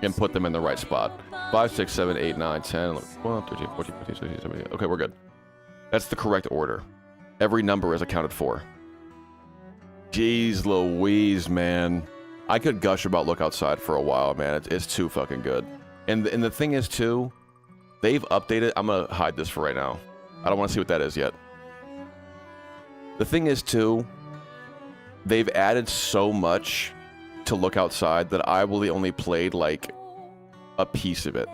Speaker 2: and put them in the right spot. 5, 6, 7, 8, 9, 10, 12, 13, 14, 15, 16, 17. Okay, we're good. That's the correct order. Every number is accounted for. Jeez Louise, man. I could gush about Look Outside for a while, man. It's too fucking good. And the thing is, too, they've updated. I'm going to hide this for right now. I don't want to see what that is yet. The thing is, too, they've added so much to Look Outside that I really only played, like, a piece of it.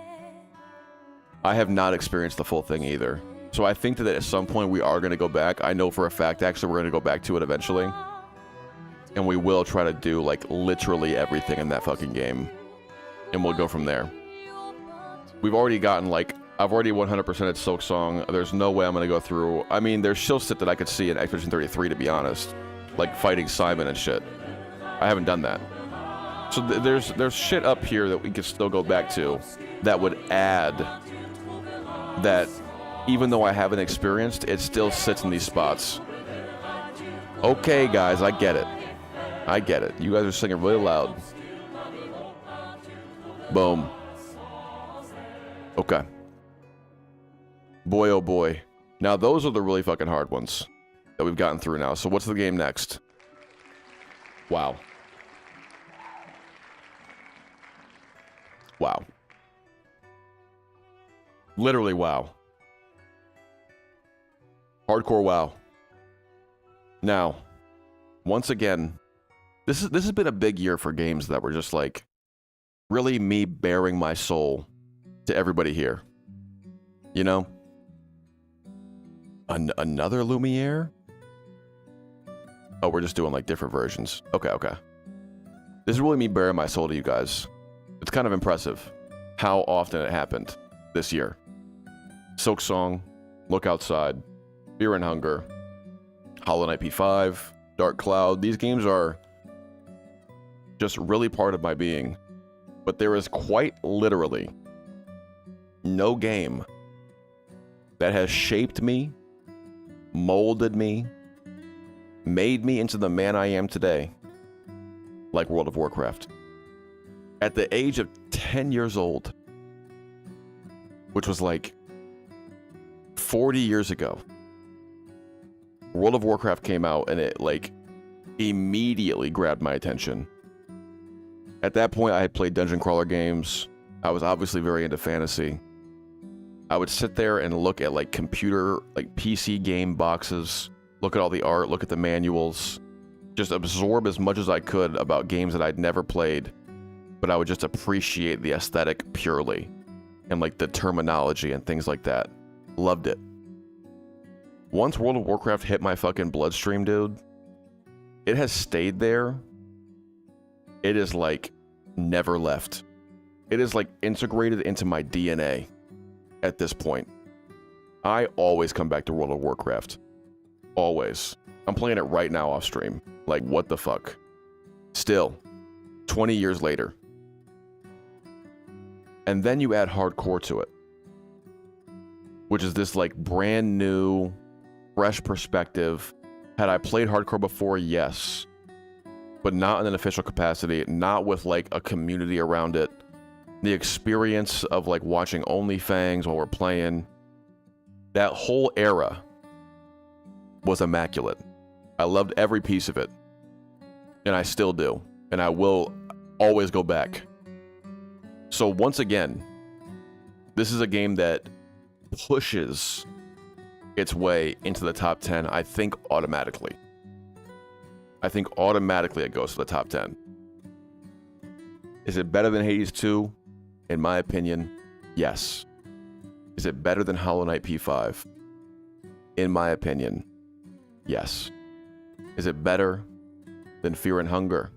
Speaker 2: I have not experienced the full thing either. So I think that at some point we are going to go back. I know for a fact, actually, we're going to go back to it eventually. And we will try to do, like, literally everything in that fucking game. And we'll go from there. We've already gotten, like, I've already 100%ed Silk Song. There's no way I'm going to go through. I mean, there's still shit that I could see in Expedition 33, to be honest. Like fighting Simon and shit. I haven't done that. So there's shit up here that we could still go back to that would add that even though I haven't experienced, it still sits in these spots. Okay, guys, I get it. I get it. You guys are singing really loud. Boom. Okay. Boy, oh boy. Now, those are the really fucking hard ones that we've gotten through now. So what's the game next? Wow. Wow. Literally wow. Hardcore wow. Now, once again, this has been a big year for games that were just like really me bearing my soul to everybody here. You know? Another Lumiere? Oh, we're just doing like different versions. Okay, okay. This is really me bearing my soul to you guys. It's kind of impressive how often it happened this year. Silk Song, Look Outside, Fear and Hunger, Hollow Knight P5, Dark Cloud. These games are just really part of my being. But there is quite literally no game that has shaped me, molded me, made me into the man I am today, like World of Warcraft. At the age of 10 years old, which was like 40 years ago, World of Warcraft came out and it like immediately grabbed my attention. At that point, I had played dungeon crawler games. I was obviously very into fantasy. I would sit there and look at like computer, like PC game boxes, look at all the art, look at the manuals, just absorb as much as I could about games that I'd never played, but I would just appreciate the aesthetic purely and like the terminology and things like that. Loved it. Once World of Warcraft hit my fucking bloodstream, dude, it has stayed there. It is like never left. It is like integrated into my DNA at this point. I always come back to World of Warcraft. Always. I'm playing it right now off stream. Like, what the fuck? Still, 20 years later. And then you add hardcore to it, which is this like brand new, fresh perspective. Had I played hardcore before? Yes. But not in an official capacity, not with like a community around it. The experience of like watching OnlyFans while we're playing, that whole era was immaculate. I loved every piece of it. And I still do. And I will always go back. So once again, this is a game that pushes its way into the top 10, I think automatically. I think automatically it goes to the top 10. Is it better than Hades 2? In my opinion, yes. Is it better than Hollow Knight P5? In my opinion, yes. Is it better than Fear and Hunger?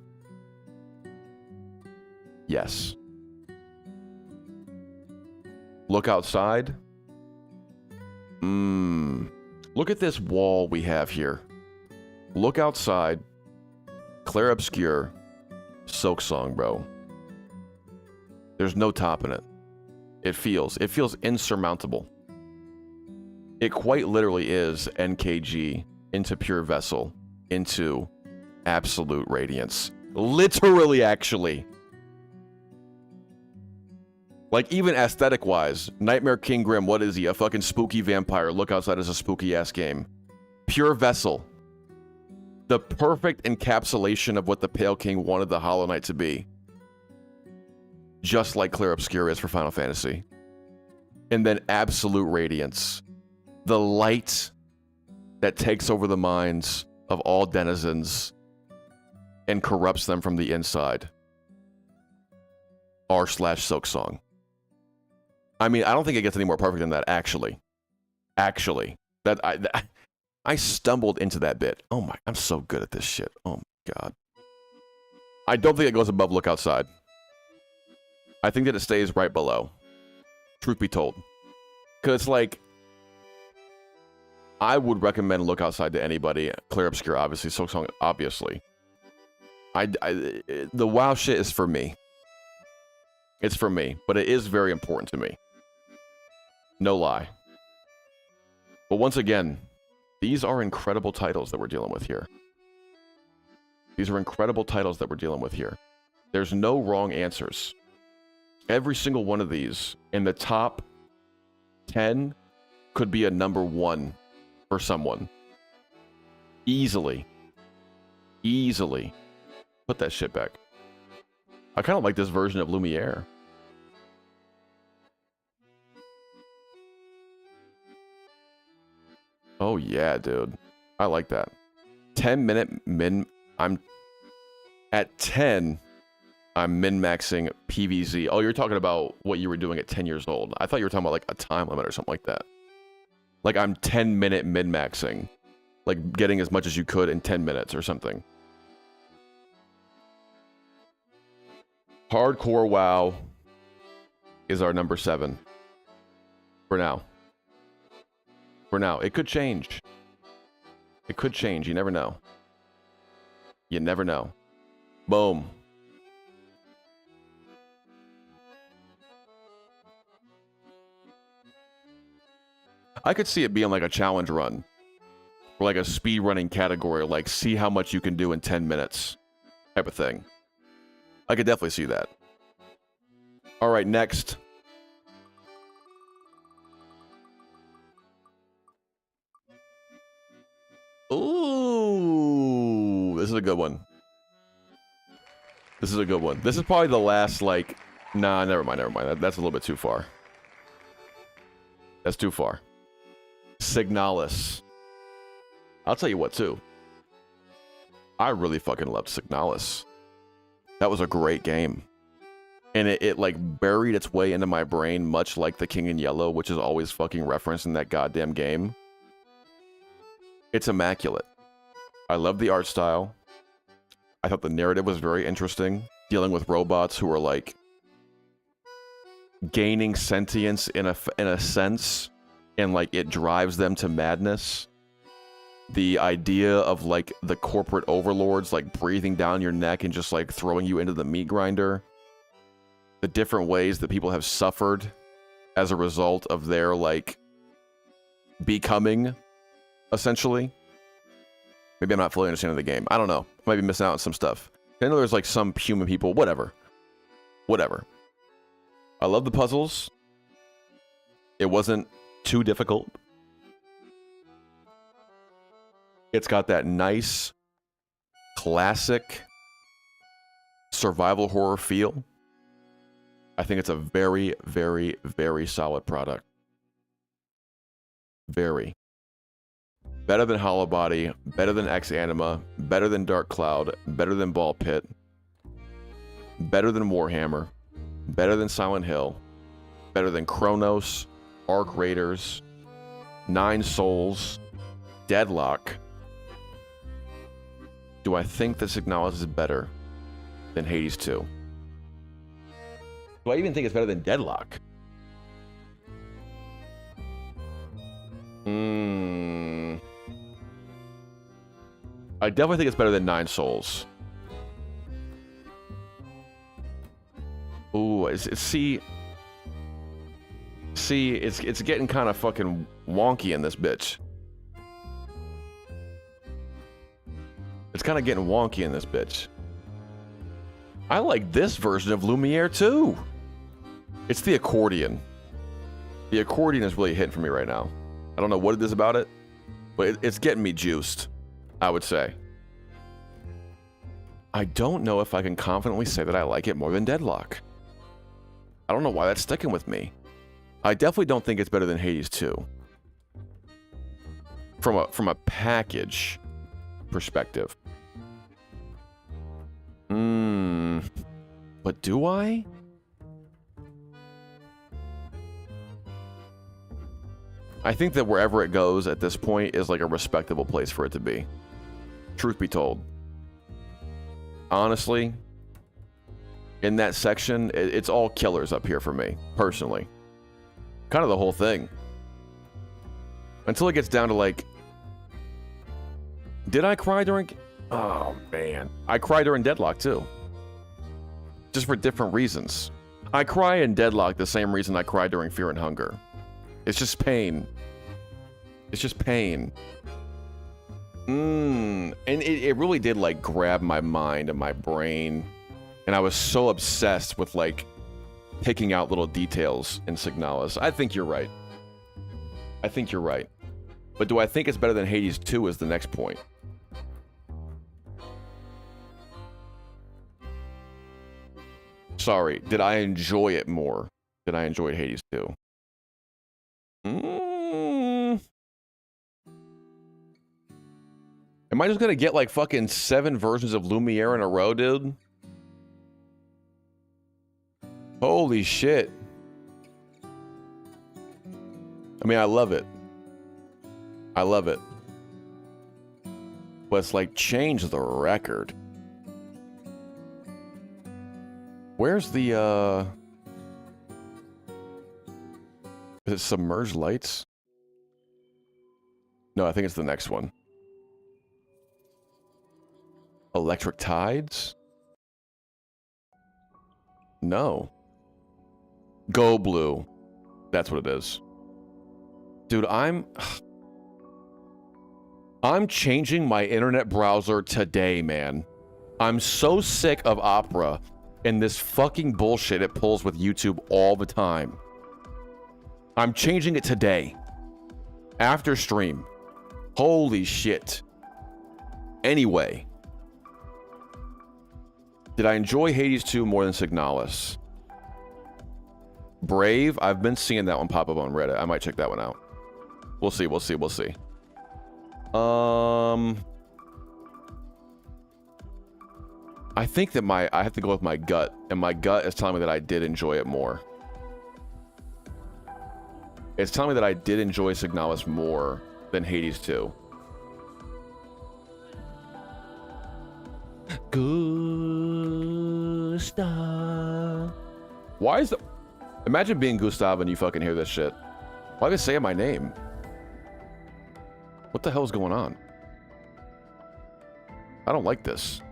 Speaker 2: Yes. Look outside. Look at this wall we have here. Look outside. Clair Obscur. Silksong, bro. There's no topping it. It feels insurmountable. It quite literally is NKG into Pure Vessel into absolute radiance. Literally, actually. Like, even aesthetic-wise, Nightmare King Grim, what is he? A fucking spooky vampire. Look Outside is a spooky-ass game. Pure Vessel. The perfect encapsulation of what the Pale King wanted the Hollow Knight to be. Just like Clair Obscur is for Final Fantasy. And then Absolute Radiance. The light that takes over the minds of all denizens and corrupts them from the inside. r/Silksong. I mean, I don't think it gets any more perfect than that, actually. Actually. I stumbled into that bit. Oh my, I'm so good at this shit. Oh my god. I don't think it goes above Look Outside. I think that it stays right below. Truth be told. Because it's like, I would recommend Look Outside to anybody. Clair Obscur, obviously. Silksong, obviously. The WoW shit is for me. It's for me, but it is very important to me. No lie. But once again, these are incredible titles that we're dealing with here. These are incredible titles that we're dealing with here. There's no wrong answers. Every single one of these in the top 10 could be a number 1 for someone. Easily. Easily. Put that shit back. I kind of like this version of Lumiere. Oh yeah, dude. I like that. 10-minute min... I'm... At 10, I'm min-maxing PVZ. Oh, you're talking about what you were doing at 10 years old. I thought you were talking about like a time limit or something like that. Like I'm 10-minute min-maxing. Like getting as much as you could in 10 minutes or something. Hardcore WoW is our number 7. For now. For now. It could change. It could change. You never know. You never know. Boom. I could see it being like a challenge run. Or like a speed running category. Like see how much you can do in 10 minutes. Type of thing. I could definitely see that. Alright, next. Ooh, this is a good one. This is a good one. This is probably the last, like... Nah, never mind. That's a little bit too far. That's too far. Signalis. I'll tell you what, too. I really fucking loved Signalis. That was a great game. And it like buried its way into my brain, much like The King in Yellow, which is always fucking referenced in that goddamn game. It's immaculate. I love the art style. I thought the narrative was very interesting, dealing with robots who are like gaining sentience in a sense, and like it drives them to madness. The idea of like the corporate overlords like breathing down your neck and just like throwing you into the meat grinder. The different ways that people have suffered as a result of their like becoming, essentially. Maybe I'm not fully understanding the game. I don't know. I might be missing out on some stuff. I know there's like some human people, whatever. I love the puzzles. It wasn't too difficult. It's got that nice, classic survival horror feel. I think it's a very, very, very solid product. Very. Better than Hollow Body, better than Ex Anima, better than Dark Cloud, better than Ball Pit, better than Warhammer, better than Silent Hill, better than Chronos, Arc Raiders, Nine Souls, Deadlock. Do I think that Signalis is better than Hades 2? Do I even think it's better than Deadlock? I definitely think it's better than Nine Souls. Ooh, see, it's getting kind of fucking wonky in this bitch. It's kind of getting wonky in this bitch. I like this version of Lumiere too. It's the accordion. The accordion is really hitting for me right now. I don't know what it is about it, but it's getting me juiced, I would say. I don't know if I can confidently say that I like it more than Deadlock. I don't know why that's sticking with me. I definitely don't think it's better than Hades 2. From a package perspective. But do I? I think that wherever it goes at this point is like a respectable place for it to be. Truth be told. Honestly, in that section, it's all killers up here for me, personally. Kind of the whole thing. Until it gets down to like... Did I cry during... Oh, man. I cried during Deadlock, too. Just for different reasons. I cry in Deadlock the same reason I cry during Fear and Hunger. It's just pain. It's just pain. And it really did, like, grab my mind and my brain. And I was so obsessed with, like, picking out little details in Signalis. I think you're right. I think you're right. But do I think it's better than Hades 2 is the next point. Sorry, did I enjoy it more? Did I enjoy Hades 2? Am I just gonna get like fucking 7 versions of Lumiere in a row, dude? Holy shit. I mean, I love it. I love it. But it's like, change the record. Where's the, Is it Submerged Lights? No, I think it's the next one. Electric Tides? No. Go Blue. That's what it is. Dude, I'm changing my internet browser today, man. I'm so sick of Opera and this fucking bullshit it pulls with YouTube all the time. I'm changing it today. After stream. Holy shit. Anyway. Did I enjoy Hades 2 more than Signalis? Brave? I've been seeing that one pop up on Reddit. I might check that one out. We'll see, we'll see, we'll see. I think that I have to go with my gut, and my gut is telling me that I did enjoy it more. It's telling me that I did enjoy Signalis more than Hades 2. Gustav. Why is the... Imagine being Gustav and you fucking hear this shit. Why are they saying my name? What the hell is going on? I don't like this.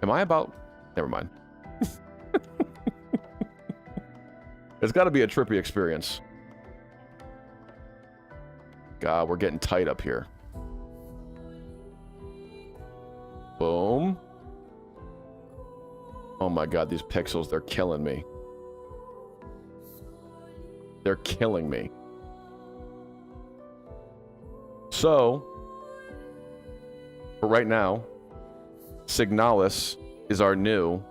Speaker 2: Am I about... Never mind. It's got to be a trippy experience. God, we're getting tight up here. Boom. Oh my God, these pixels, they're killing me. They're killing me. So, for right now, Signalis is our new,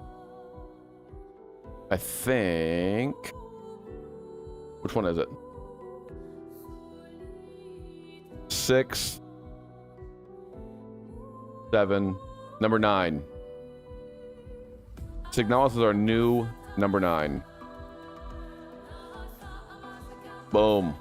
Speaker 2: I think... Which one is it? 6, 7, number 9. Signalis is our new number 9. Boom.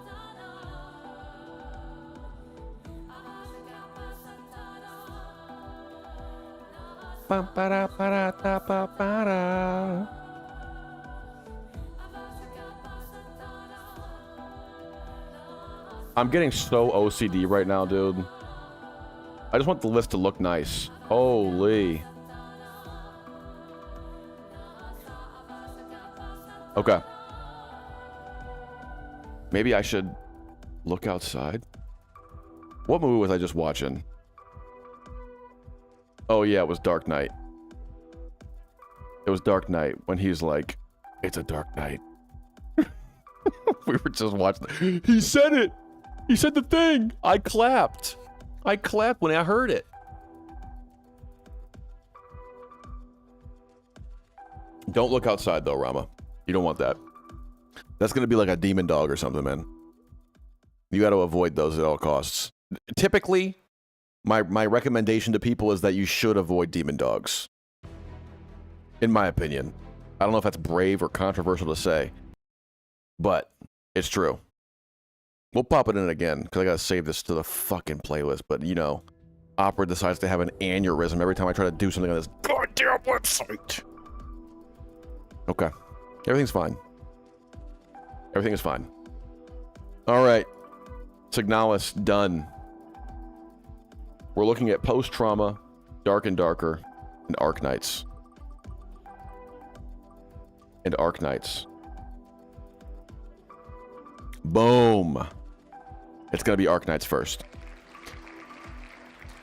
Speaker 2: I'm getting so OCD right now, dude. I just want the list to look nice. Holy. Okay. Maybe I should look outside. What movie was I just watching? Oh yeah, it was Dark Knight. It was Dark Knight when he's like, "It's a dark night." We were just watching. He said it. He said the thing. I clapped. I clapped when I heard it. Don't look outside though, Rama. You don't want that. That's gonna be like a demon dog or something, man. You got to avoid those at all costs. Typically, my recommendation to people is that you should avoid demon dogs. In my opinion. I don't know if that's brave or controversial to say, but it's true. We'll pop it in again, because I gotta save this to the fucking playlist, but you know, Opera decides to have an aneurysm every time I try to do something on this goddamn website. Okay. Everything's fine. Everything is fine. Alright. Signalis, done. We're looking at post-trauma, Dark and Darker, and Arc Knights. And Arc Knights. Boom. It's gonna be Arc Knights first.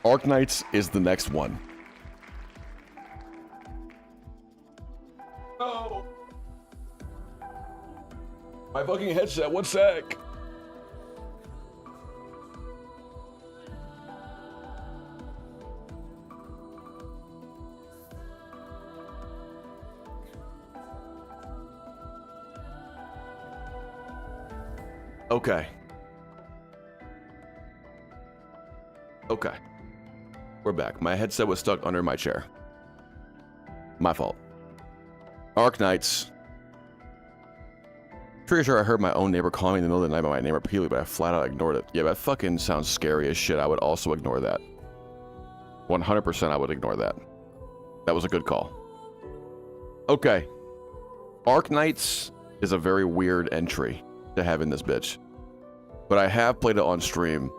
Speaker 2: Arc Knights is the next one. No. My fucking headset, one sec. Okay. Okay. We're back. My headset was stuck under my chair. My fault. Arc Knights. Pretty sure I heard my own neighbor calling me in the middle of the night by my name repeatedly, but I flat out ignored it. Yeah, that fucking sounds scary as shit. I would also ignore that. 100% I would ignore that. That was a good call. Okay. Arc Knights is a very weird entry to have in this bitch. But I have played it on stream.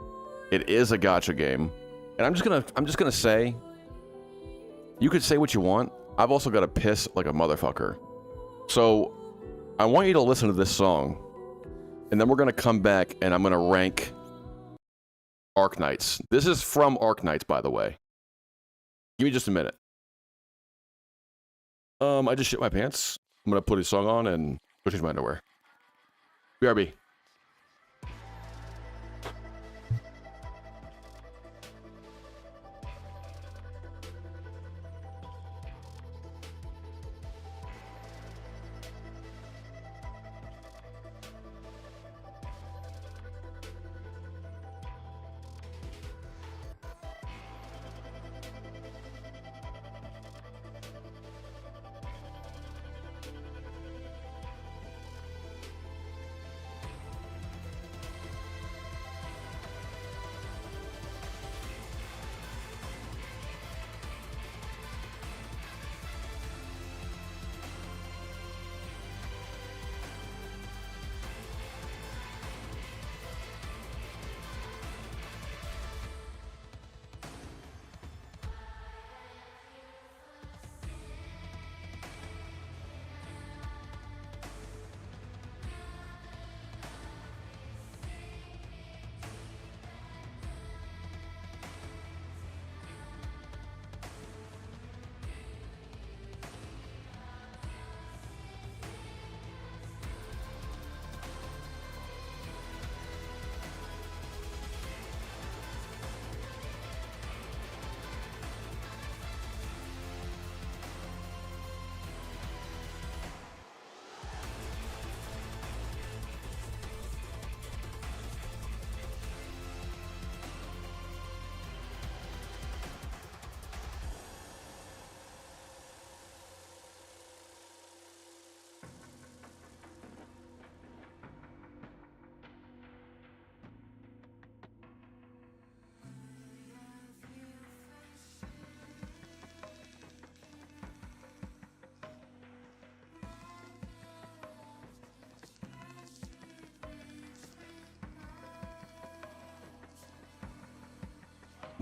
Speaker 2: It is a gacha game. And I'm just gonna say, you could say what you want. I've also got to piss like a motherfucker. So I want you to listen to this song, and then we're gonna come back and I'm gonna rank Arc Knights. This is from Arc Knights, by the way. Give me just a minute. I just shit my pants. I'm gonna put a song on and go change my underwear. BRB.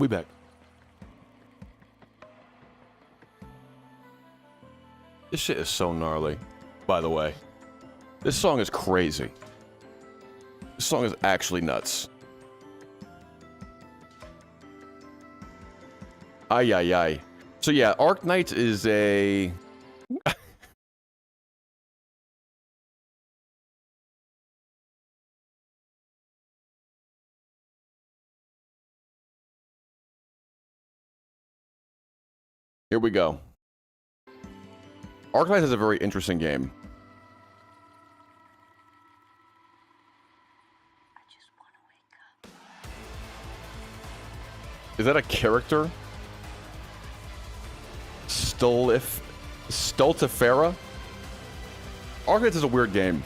Speaker 2: We back. This shit is so gnarly, by the way. This song is crazy. This song is actually nuts. Ay, ay, ay. So yeah, Arc Knights is a... Here we go. Arc Knights is a very interesting game. Is that a character? Stultifera? Arc Knights is a weird game.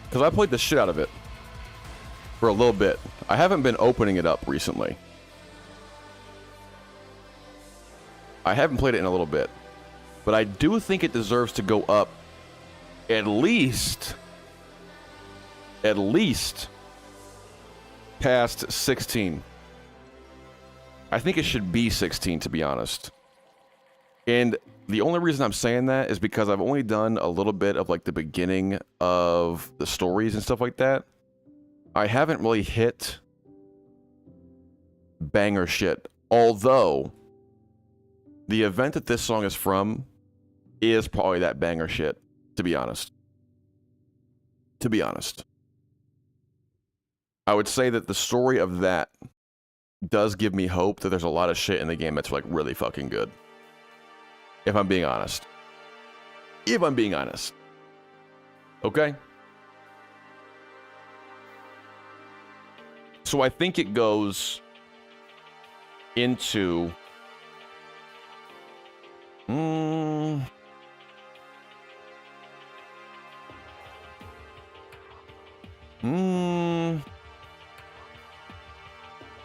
Speaker 2: Because I played the shit out of it. For a little bit. I haven't been opening it up recently. I haven't played it in a little bit. But I do think it deserves to go up at least past 16. I think it should be 16, to be honest. And the only reason I'm saying that is because I've only done a little bit of like the beginning of the stories and stuff like that. I haven't really hit banger shit. Although the event that this song is from is probably that banger shit, to be honest. To be honest. I would say that the story of that does give me hope that there's a lot of shit in the game that's like really fucking good. If I'm being honest. If I'm being honest. Okay? So I think it goes into...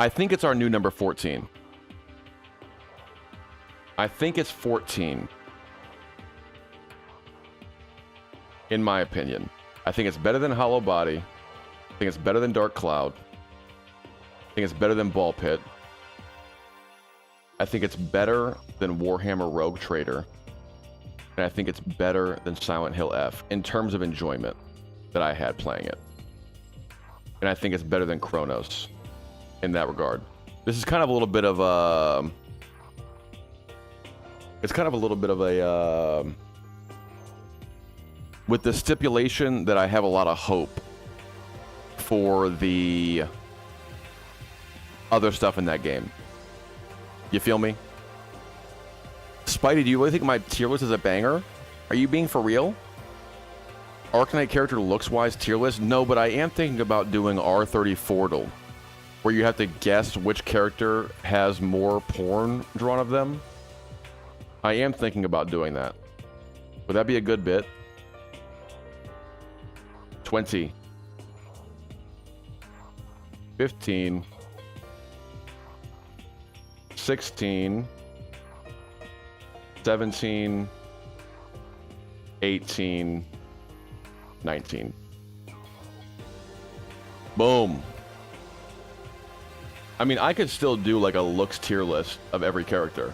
Speaker 2: I think it's our new number 14. I think it's 14. In my opinion. I think it's better than Hollow Body. I think it's better than Dark Cloud. I think it's better than Ball Pit. I think it's better than Warhammer Rogue Trader. And I think it's better than Silent Hill F in terms of enjoyment that I had playing it. And I think it's better than Chronos in that regard. This is kind of a little bit of a... It's kind of a little bit of a... with the stipulation that I have a lot of hope for the other stuff in that game. You feel me? Spidey, do you really think my tier list is a banger? Are you being for real? Arc Knight character looks-wise tier list? No, but I am thinking about doing R34, where you have to guess which character has more porn drawn of them. I am thinking about doing that. Would that be a good bit? 20. 15. 16. 17. 18. 19. Boom. I mean, I could still do like a looks tier list of every character.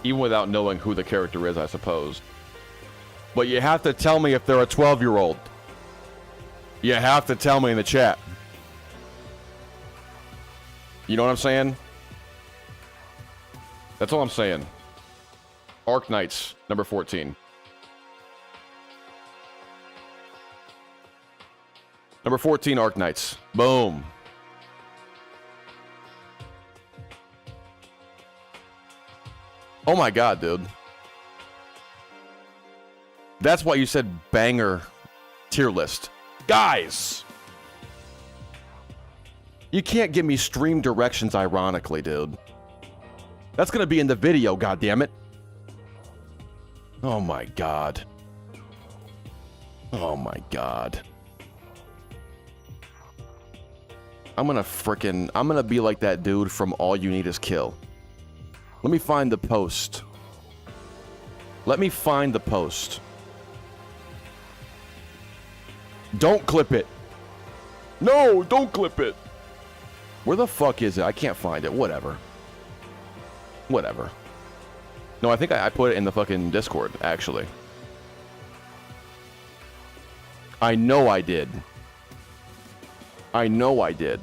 Speaker 2: Even without knowing who the character is, I suppose. But you have to tell me if they're a 12-year-old. You have to tell me in the chat. You know what I'm saying? That's all I'm saying. Arc Knights, number 14. Number 14, Arc Knights. Boom. Oh my god, dude. That's why you said banger tier list. Guys! You can't give me stream directions ironically, dude. That's gonna be in the video, goddammit. Oh my god. Oh my god. I'm gonna be like that dude from All You Need Is Kill. Let me find the post. Let me find the post. Don't clip it. No, don't clip it. Where the fuck is it? I can't find it. Whatever. Whatever. No, I think I put it in the fucking Discord, actually. I know I did. I know I did.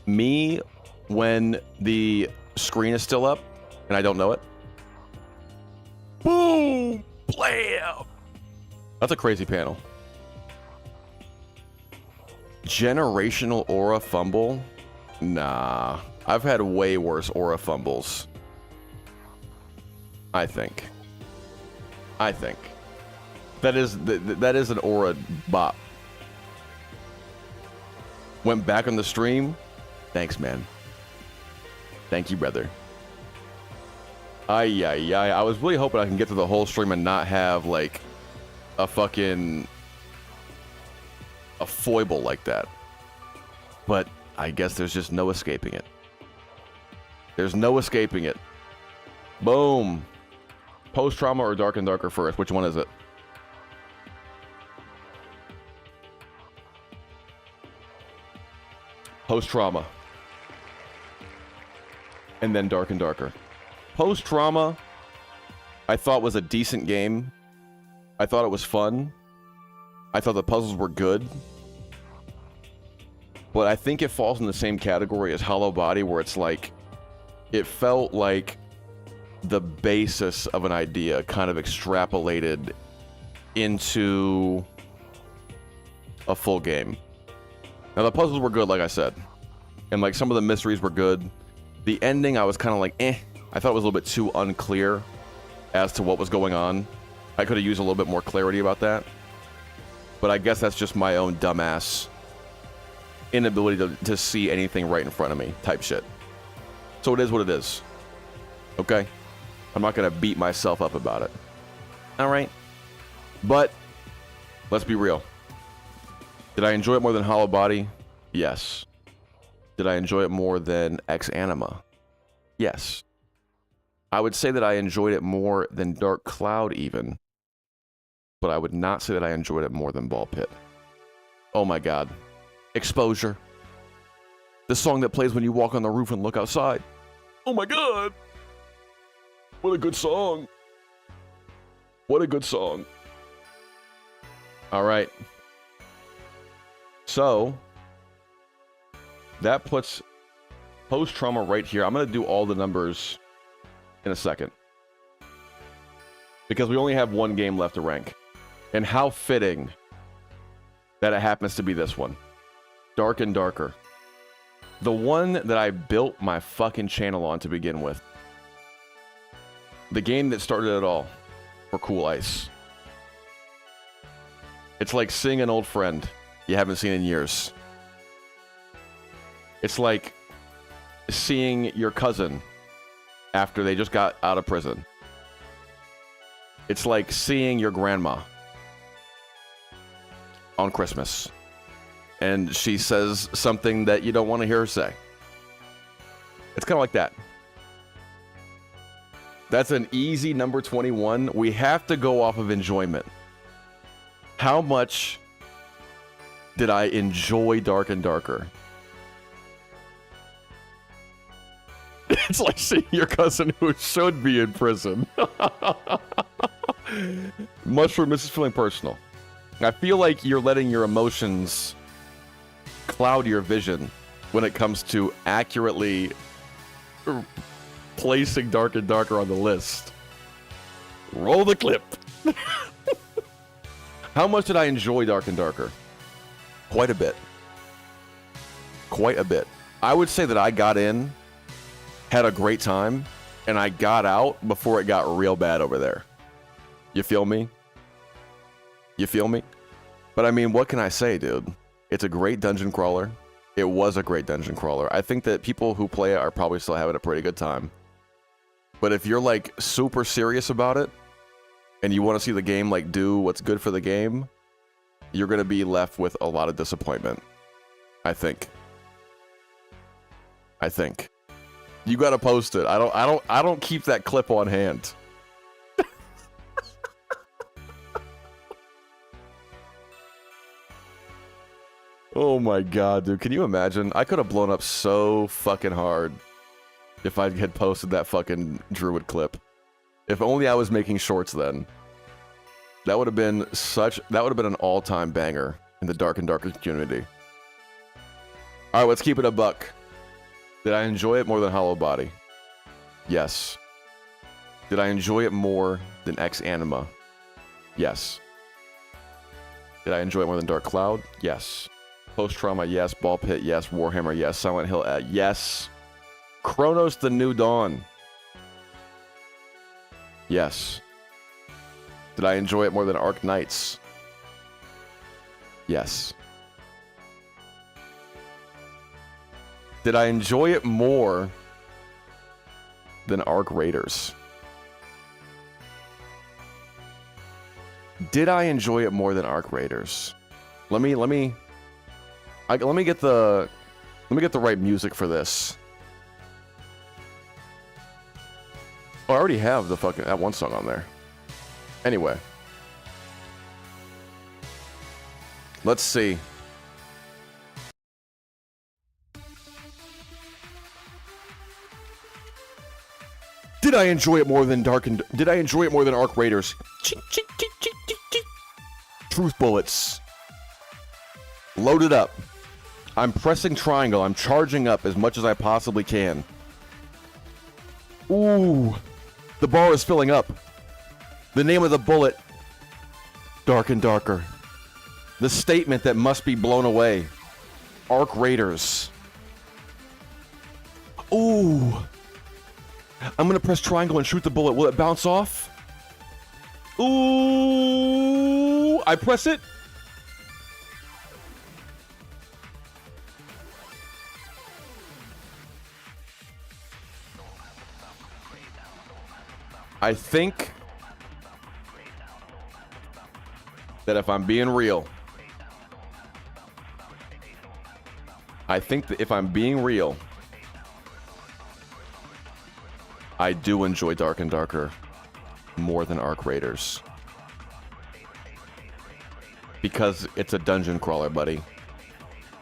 Speaker 2: Me, when the screen is still up, and I don't know it. Boom! Blam! That's a crazy panel. Generational aura fumble? Nah. I've had way worse aura fumbles. I think. That is an aura bop. Went back on the stream. Thanks, man. Thank you, brother. I was really hoping I can get through the whole stream and not have like a foible like that. But I guess there's just no escaping it. There's no escaping it. Boom. Post-trauma or Dark and Darker first? Which one is it? Post-trauma. And then Dark and Darker. Post-trauma, I thought was a decent game. I thought it was fun. I thought the puzzles were good. But I think it falls in the same category as Hollow Body, where it's like, it felt like the basis of an idea kind of extrapolated into a full game. Now, the puzzles were good, like I said. And, like, some of the mysteries were good. The ending, I was kind of like, eh. I thought it was a little bit too unclear as to what was going on. I could have used a little bit more clarity about that. But I guess that's just my own dumbass inability to see anything right in front of me type shit. So it is what it is. Okay? I'm not going to beat myself up about it. Alright? But, let's be real. Did I enjoy it more than Hollow Body? Yes. Did I enjoy it more than Ex Anima? Yes. I would say that I enjoyed it more than Dark Cloud even. But I would not say that I enjoyed it more than Ball Pit. Oh my god. Exposure. The song that plays when you walk on the roof and look outside. Oh my god. What a good song. What a good song. All right. So, that puts Post-Trauma right here. I'm going to do all the numbers in a second. Because we only have one game left to rank. And how fitting that it happens to be this one. Dark and Darker. The one that I built my fucking channel on to begin with. The game that started it all for Cool Ice. It's like seeing an old friend you haven't seen in years. It's like seeing your cousin after they just got out of prison. It's like seeing your grandma on Christmas. And she says something that you don't want to hear her say. It's kind of like that. That's an easy number 21. We have to go off of enjoyment. How much did I enjoy Dark and Darker? It's like seeing your cousin who should be in prison. Mushroom, this is feeling personal. I feel like you're letting your emotions cloud your vision when it comes to accurately placing Dark and Darker on the list. Roll the clip. How much did I enjoy Dark and Darker? Quite a bit. Quite a bit. I would say that I got in, had a great time, and I got out before it got real bad over there. You feel me? You feel me? But I mean, what can I say, dude? It's a great dungeon crawler. It was a great dungeon crawler. I think that people who play it are probably still having a pretty good time. But if you're like super serious about it, and you want to see the game like do what's good for the game, you're going to be left with a lot of disappointment. I think. You got to post it. I don't keep that clip on hand. Oh my god, dude. Can you imagine? I could have blown up so fucking hard if I had posted that fucking Druid clip. If only I was making shorts then. That would have been an all-time banger in the Dark and Darker community. Alright, let's keep it a buck. Did I enjoy it more than Hollow Body? Yes. Did I enjoy it more than Ex Anima? Yes. Did I enjoy it more than Dark Cloud? Yes. Post-Trauma, yes. Ball Pit, yes. Warhammer, yes. Silent Hill, yes. Chronos the New Dawn. Yes. Did I enjoy it more than Arc Knights? Yes. Did I enjoy it more than Arc Raiders? Did I enjoy it more than Arc Raiders? Let me get the right music for this. Oh, I already have the fucking that one song on there. Anyway. Let's see. Did I enjoy it more than did I enjoy it more than Arc Raiders? Truth bullets. Loaded up. I'm pressing triangle. I'm charging up as much as I possibly can. Ooh. The bar is filling up. The name of the bullet. Dark and Darker. The statement that must be blown away. Arc Raiders. Ooh. I'm gonna press triangle and shoot the bullet. Will it bounce off? Ooh. I press it. I think that if I'm being real, I do enjoy Dark and Darker more than Arc Raiders. Because it's a dungeon crawler, buddy.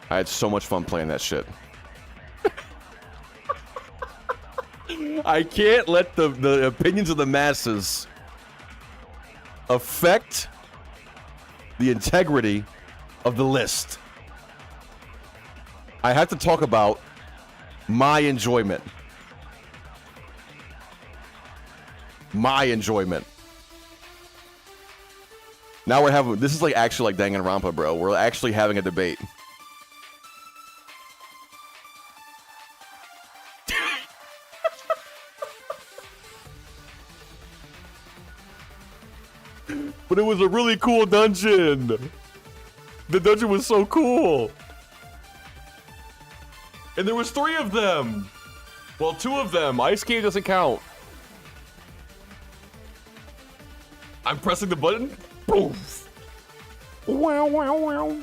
Speaker 2: I had so much fun playing that shit. I can't let the opinions of the masses affect the integrity of the list. I have to talk about my enjoyment. My enjoyment. Now we're having... This is like actually like Danganronpa, bro. We're actually having a debate. But it was a really cool dungeon. The dungeon was so cool. And there was 3 of them. Well, 2 of them. Ice Cave doesn't count. I'm pressing the button. Poof. Wow, wow, wow.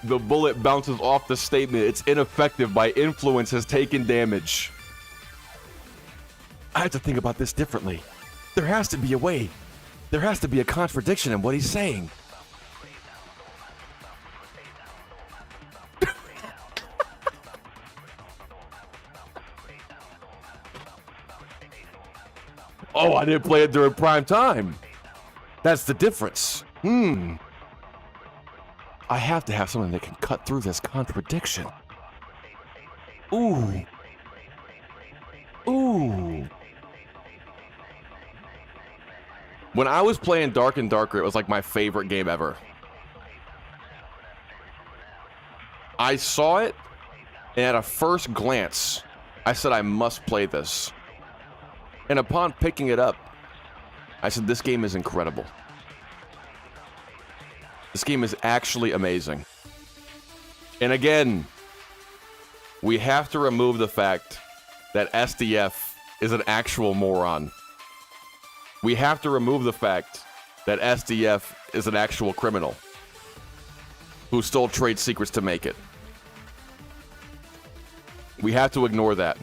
Speaker 2: The bullet bounces off the statement. It's ineffective by influence has taken damage. I have to think about this differently. There has to be a way. There has to be a contradiction in what he's saying. Oh, I didn't play it during prime time. That's the difference. I have to have something that can cut through this contradiction. Ooh. Ooh. When I was playing Dark and Darker, it was like my favorite game ever. I saw it, and at a first glance, I said I must play this. And upon picking it up, I said this game is incredible. This game is actually amazing. And again, we have to remove the fact that SDF is an actual moron. We have to remove the fact that SDF is an actual criminal who stole trade secrets to make it. We have to ignore that.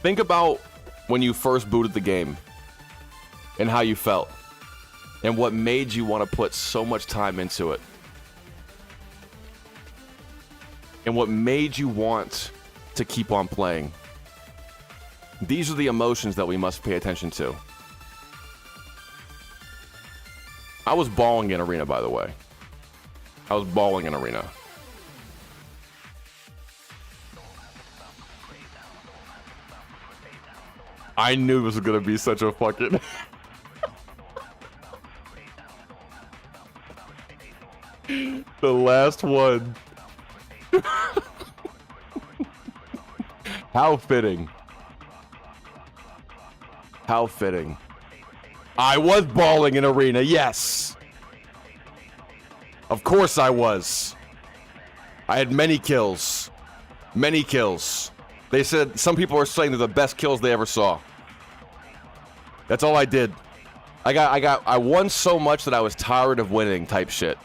Speaker 2: Think about when you first booted the game and how you felt and what made you want to put so much time into it. and what made you want to keep on playing. These are the emotions that we must pay attention to. I was bawling in Arena, by the way. I was bawling in Arena. I knew this was gonna be such a fucking... The last one. How fitting. How fitting. I was bawling in Arena, yes. Of course I was. I had many kills. Many kills. They said, some people are saying they're the best kills they ever saw. That's all I did. I won so much that I was tired of winning type shit.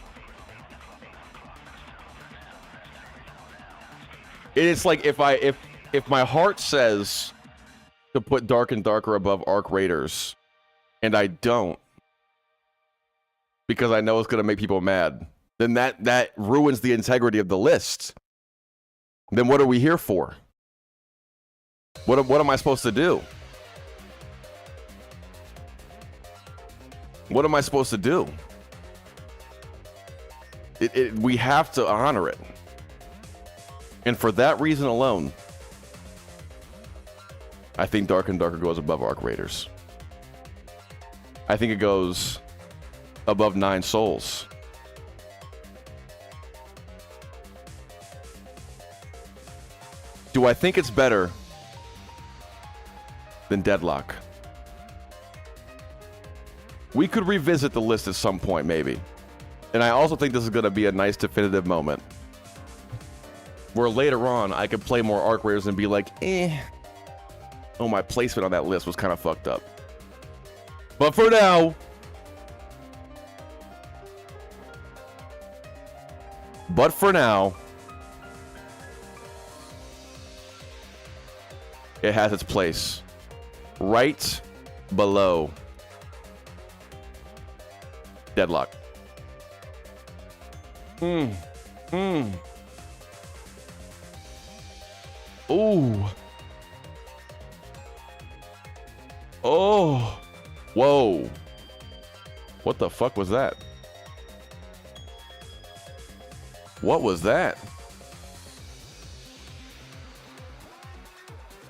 Speaker 2: It's like if my heart says to put Dark and Darker above Arc Raiders, and I don't, because I know it's gonna make people mad, then that ruins the integrity of the list. Then what are we here for? What am I supposed to do? What am I supposed to do? We have to honor it. And for that reason alone, I think Dark and Darker goes above Arc Raiders. I think it goes above 9 Souls. Do I think it's better than Deadlock? We could revisit the list at some point, maybe. And I also think this is going to be a nice definitive moment where later on I could play more Arc Raiders and be like, oh, my placement on that list was kind of fucked up. But for now, it has its place right below Deadlock. Ooh. Oh. Whoa. What the fuck was that? What was that?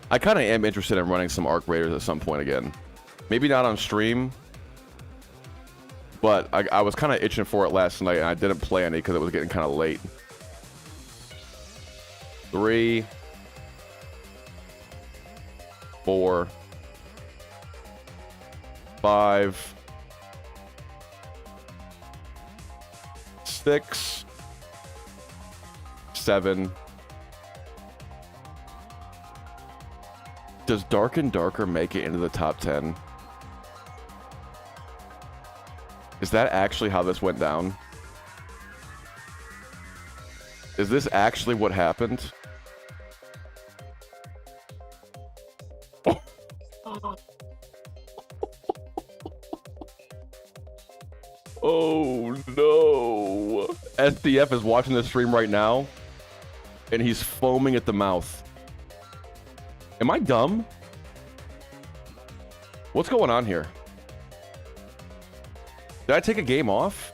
Speaker 2: I kind of am interested in running some Arc Raiders at some point again. Maybe not on stream, but I was kind of itching for it last night, and I didn't play any because it was getting kind of late. 3, 4, 5, 6, 7. Does Dark and Darker make it into the top 10? Is that actually how this went down? Is this actually what happened? Oh no. SDF is watching the stream right now, and he's foaming at the mouth. Am I dumb? What's going on here? Did I take a game off?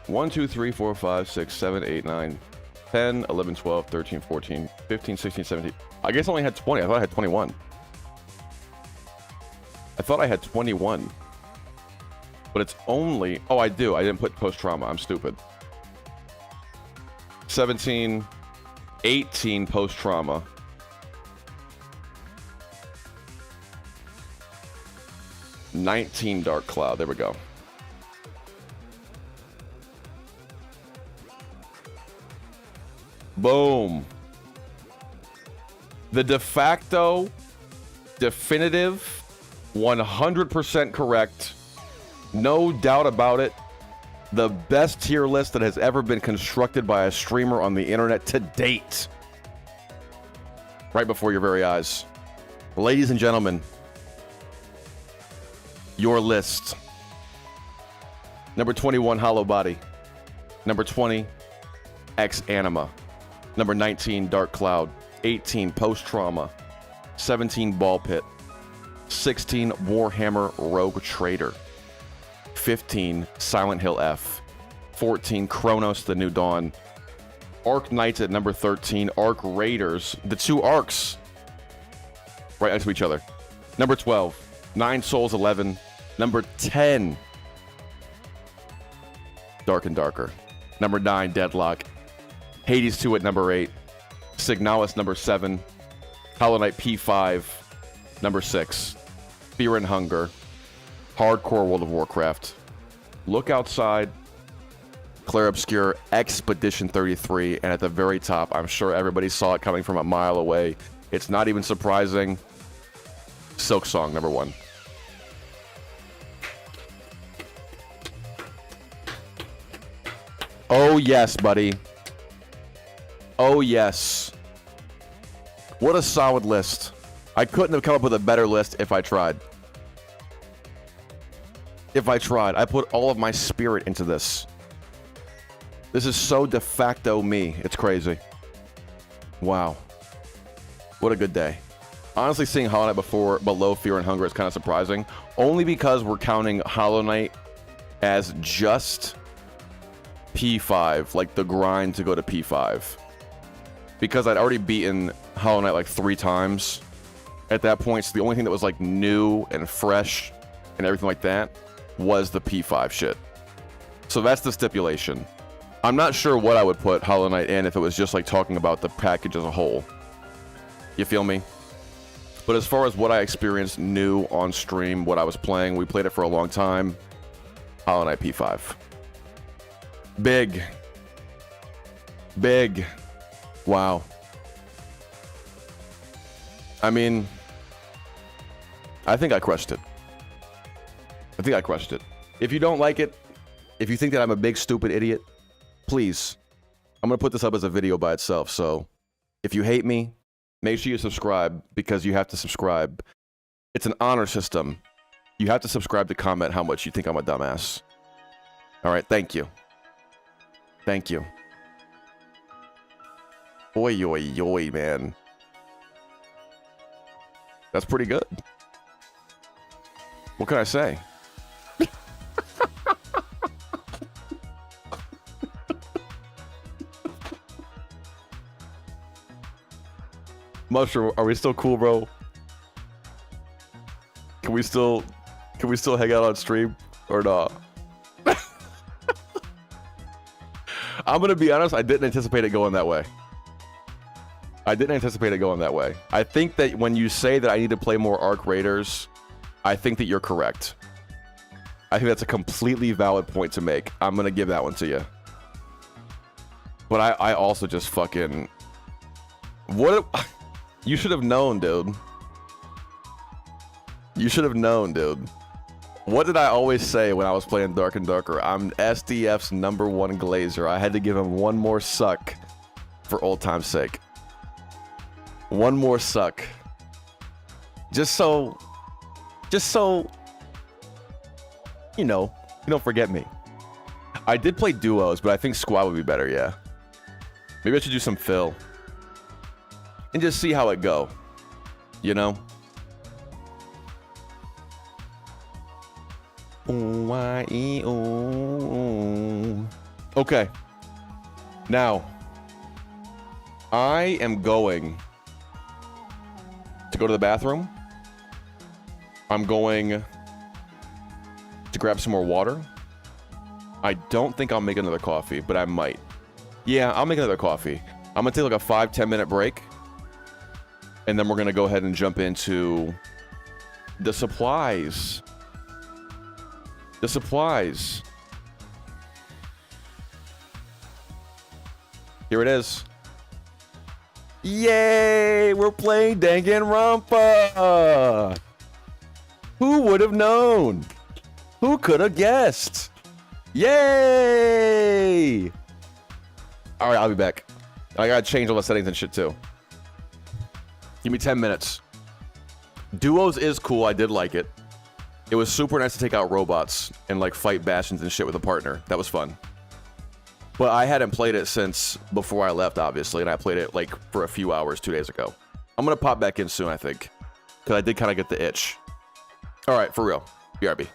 Speaker 2: One, 2, 3, 4, 5, 6, 7, 8, 9, 10, 11, 12, 13, 14, 15, 16, 17. I guess I only had 20. I thought I had 21. I thought I had 21. But it's only... Oh, I do. I didn't put post-trauma. I'm stupid. 17, 18 post-trauma. 19 Dark Cloud. There we go. Boom. The de facto, definitive, 100% correct, no doubt about it, the best tier list that has ever been constructed by a streamer on the internet to date. Right before your very eyes. Ladies and gentlemen, your list. Number 21, Hollow Body. Number 20, Ex Anima. Number 19, Dark Cloud. 18, Post Trauma. 17, Ball Pit. 16, Warhammer Rogue Trader. 15, Silent Hill F. 14, Chronos The New Dawn. Arc Knights at number 13. Arc Raiders. The two Arcs right next to each other. Number 12, Nine Souls 11. Number 10, Dark and Darker. Number 9, Deadlock. Hades 2 at number 8. Signalis number 7. Hollow Knight P5. Number 6. Fear and Hunger. Hardcore World of Warcraft. Look Outside. Clair Obscure. Expedition 33. And at the very top, I'm sure everybody saw it coming from a mile away. It's not even surprising. Silk Song number 1. Oh yes, buddy. Oh yes. What a solid list. I couldn't have come up with a better list if I tried. If I tried. I put all of my spirit into this. This is so de facto me. It's crazy. Wow. What a good day. Honestly, seeing Hollow Knight below Fear and Hunger is kind of surprising. Only because we're counting Hollow Knight as just P5, like the grind to go to P5. Because I'd already beaten Hollow Knight like 3 times at that point, so the only thing that was like new and fresh and everything like that was the P5 shit. So that's the stipulation. I'm not sure what I would put Hollow Knight in if it was just like talking about the package as a whole. You feel me? But as far as what I experienced new on stream, what I was playing, we played it for a long time. Hollow Knight P5. Big. Big. Wow. I mean, I think I crushed it. I think I crushed it. If you don't like it, if you think that I'm a big stupid idiot, please, I'm going to put this up as a video by itself. So if you hate me, make sure you subscribe, because you have to subscribe. It's an honor system. You have to subscribe to comment how much you think I'm a dumbass. All right, thank you. Thank you. Oi, oi, oi, man. That's pretty good. What can I say? Mushroom, are we still cool, bro? Can we still hang out on stream or not? I'm gonna be honest, I didn't anticipate it going that way. I think that when you say that I need to play more Arc Raiders, I think that you're correct. I think that's a completely valid point to make. I'm gonna give that one to you. But I also just fucking... You should have known, dude. You should have known, dude. What did I always say when I was playing Dark and Darker? I'm SDF's #1 glazer. I had to give him one more suck for old time's sake. One more suck. Just so, you know, you don't forget me. I did play duos, but I think squad would be better, yeah. Maybe I should do some fill. And just see how it go. You know? Okay. Now, I am going to go to the bathroom. I'm going to grab some more water. I don't think I'll make another coffee, but I might. Yeah, I'll make another coffee. I'm gonna take like a 5-10 minute break. And then we're gonna go ahead and jump into the supplies. The supplies. Here it is. Yay! We're playing Danganronpa! Who would have known? Who could have guessed? Yay! Alright, I'll be back. I gotta change all the settings and shit too. Give me 10 minutes. Duos is cool. I did like it. It was super nice to take out robots and like fight bastions and shit with a partner. That was fun. But I hadn't played it since before I left, obviously, and I played it like for a few hours 2 days ago. I'm gonna pop back in soon, I think, because I did kind of get the itch. All right, for real. BRB.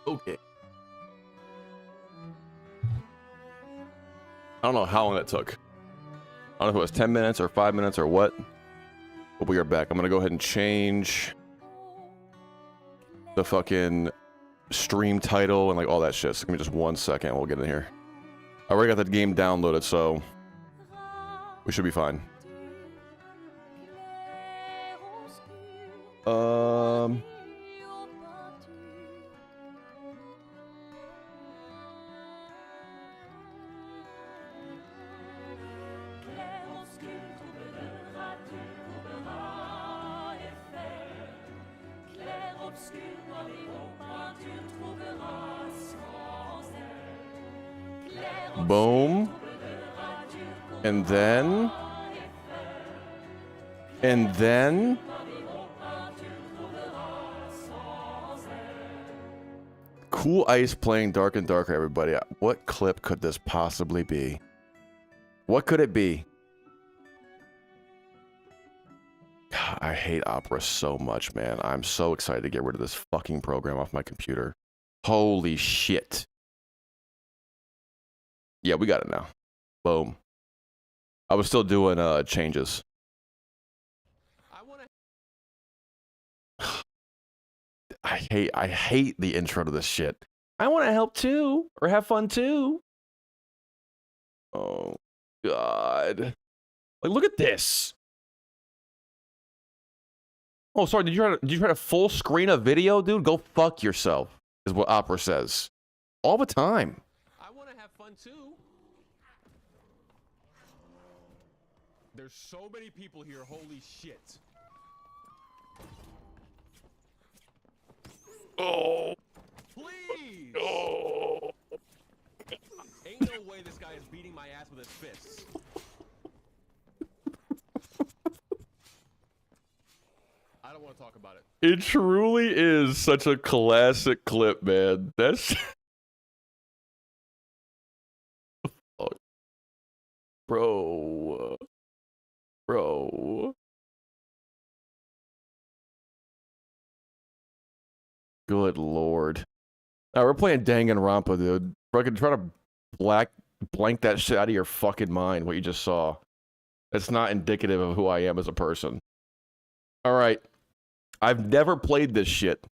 Speaker 2: Okay. I don't know how long that took. I don't know if it was 10 minutes or 5 minutes or what. But we are back. I'm gonna go ahead and change the fucking stream title and like all that shit. So give me just 1 second. We'll get in here. I already got that game downloaded, so we should be fine. Boom. And then Cool Ice playing Dark and Darker, everybody. What clip could this possibly be? What could it be? God, I hate Opera so much, man. I'm so excited to get rid of this fucking program off my computer. Holy shit. Yeah, we got it now. Boom. I was still doing changes. I hate the intro to this shit. I want to help too, or have fun too. Oh God! Like, look at this. Oh, sorry. Did you try to full screen a video, dude? Go fuck yourself. Is what Opera says all the time.
Speaker 3: I want to have fun too. There's so many people here. Holy shit.
Speaker 2: Oh.
Speaker 3: Please.
Speaker 2: Oh.
Speaker 3: Ain't no way this guy is beating my ass with his fists. I don't want to talk about it.
Speaker 2: It truly is such a classic clip, man. That's bro. Good lord. Now we're playing Danganronpa, dude. Fucking try to blank that shit out of your fucking mind, what you just saw. It's not indicative of who I am as a person. Alright. I've never played this shit.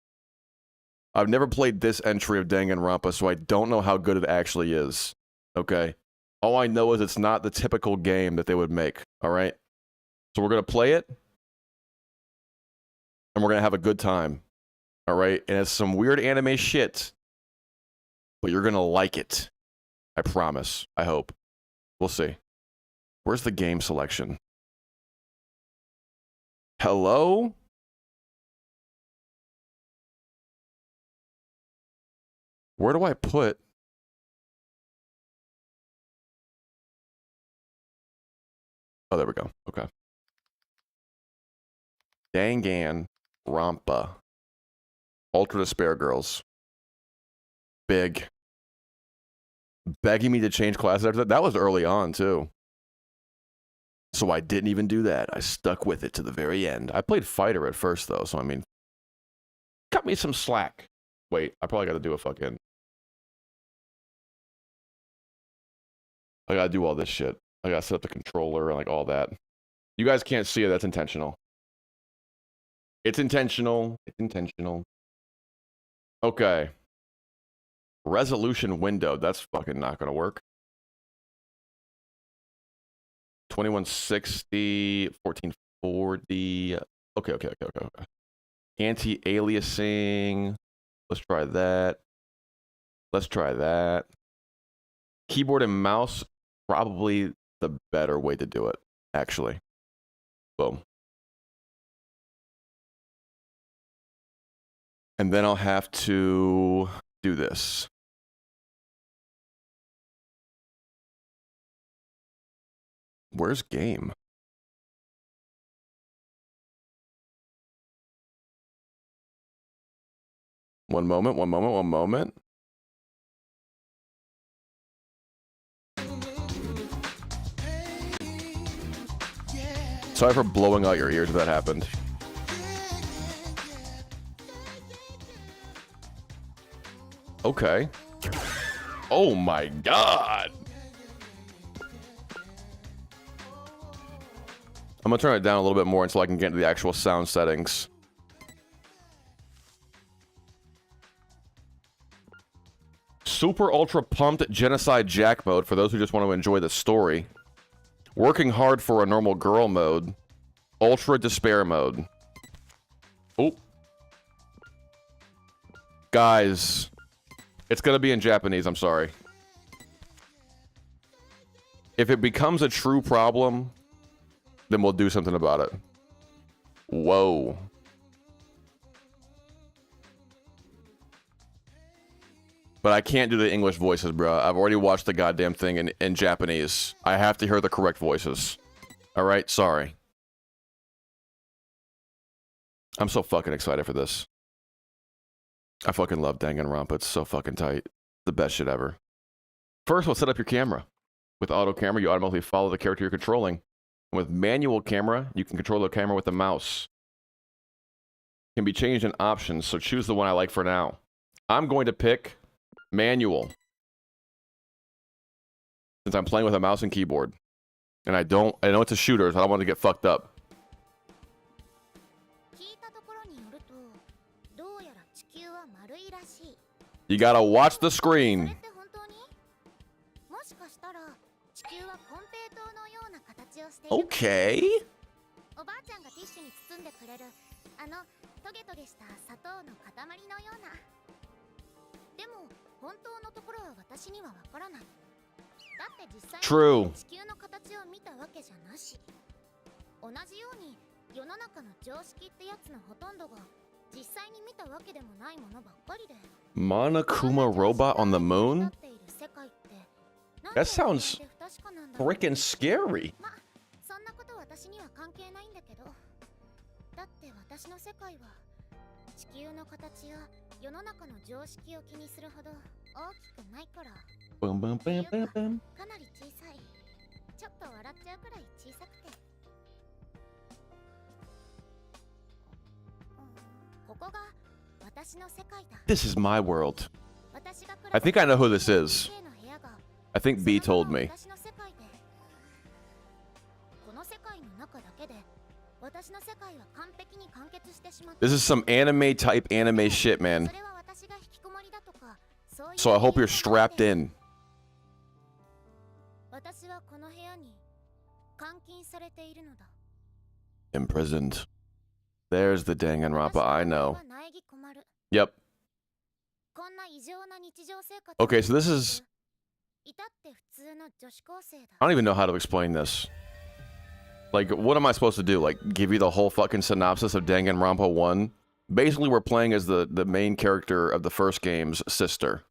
Speaker 2: I've never played this entry of Danganronpa, so I don't know how good it actually is. Okay? All I know is it's not the typical game that they would make. Alright? So we're gonna play it. and we're gonna have a good time. All right, and it's some weird anime shit, but you're gonna like it. I promise. I hope. We'll see. Where's the game selection? Hello? Where do I put? Oh, there we go. Okay. Dangan Rampa. Ultra Despair Girls. Big. Begging me to change classes after that. That was early on, too. So I didn't even do that. I stuck with it to the very end. I played Fighter at first, though, so I mean, cut me some slack. Wait, I probably got to do a fucking... I got to do all this shit. I got to set up the controller and like all that. You guys can't see it. That's intentional. It's intentional. It's intentional. Okay. Resolution window. That's fucking not going to work. 2160, 1440. Okay. Anti-aliasing. Let's try that. Let's try that. Keyboard and mouse, probably the better way to do it, actually. Boom. And then I'll have to do this. Where's game? One moment. Sorry for blowing out your ears if that happened. Okay. Oh my god. I'm gonna turn it down a little bit more until I can get into the actual sound settings. Super ultra pumped genocide jack mode for those who just want to enjoy the story. Working hard for a normal girl mode. Ultra despair mode. Oh. Guys. It's gonna be in Japanese, I'm sorry. If it becomes a true problem, then we'll do something about it. Whoa. But I can't do the English voices, bro. I've already watched the goddamn thing in Japanese. I have to hear the correct voices. Alright, sorry. I'm so fucking excited for this. I fucking love Danganronpa. It's so fucking tight. The best shit ever. First, we'll set up your camera. With auto camera, you automatically follow the character you're controlling. And with manual camera, you can control the camera with the mouse. Can be changed in options, so choose the one I like for now. I'm going to pick manual. Since I'm playing with a mouse and keyboard. And I know it's a shooter, so I don't want to get fucked up. You gotta watch the screen. Okay. True. Monokuma robot on the moon? That sounds freaking scary. Boom, boom, bam, bam, bam. This is my world. I think I know who this is. I think B told me. This is some anime type anime shit, man. So I hope you're strapped in. Imprisoned. There's the Danganronpa I know. Yep. Okay, so this is... I don't even know how to explain this. Like, what am I supposed to do? Like, give you the whole fucking synopsis of Danganronpa 1? Basically, we're playing as the main character of the first game's sister.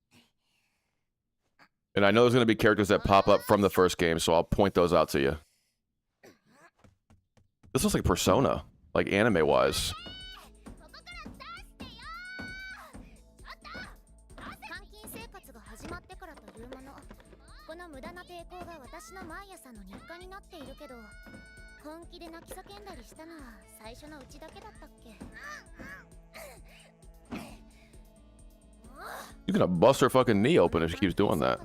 Speaker 2: And I know there's going to be characters that pop up from the first game, so I'll point those out to you. This looks like Persona, like anime-wise. You're gonna bust her fucking knee open if she keeps doing that.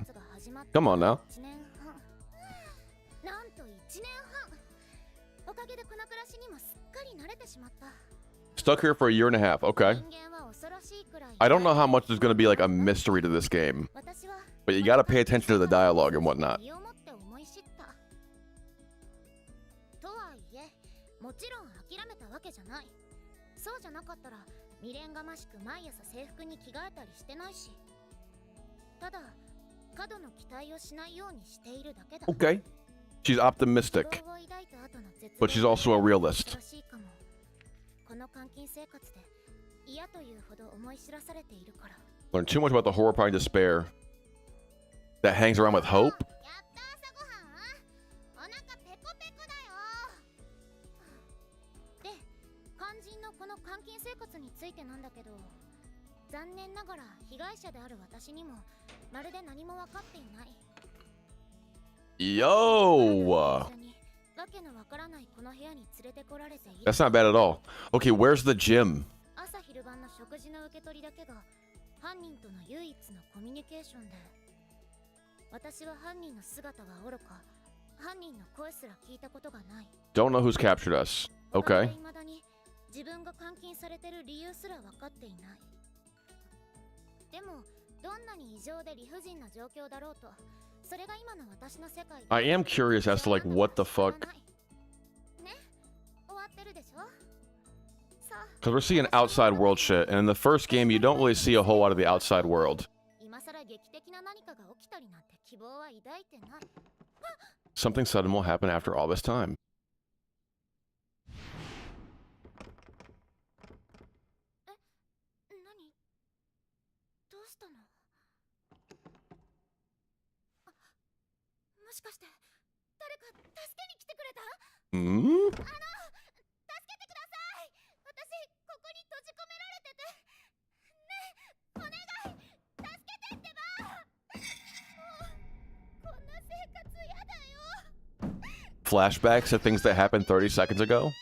Speaker 2: Come on now. Stuck here for a year and a half. Okay. I don't know how much there's gonna be like a mystery to this game, but you gotta pay attention to the dialogue and whatnot. Okay. She's optimistic, but she's also a realist. Learn too much about the horrifying despair that hangs around with hope. Yo! That's not bad at all. Okay, where's the gym? Don't know who's captured us. Okay. I am curious as to like what the fuck. Because we're seeing outside world shit, and in the first game you don't really see a whole lot of the outside world. Something sudden will happen after all this time. Hmm? Flashbacks to things that happened 30 seconds ago?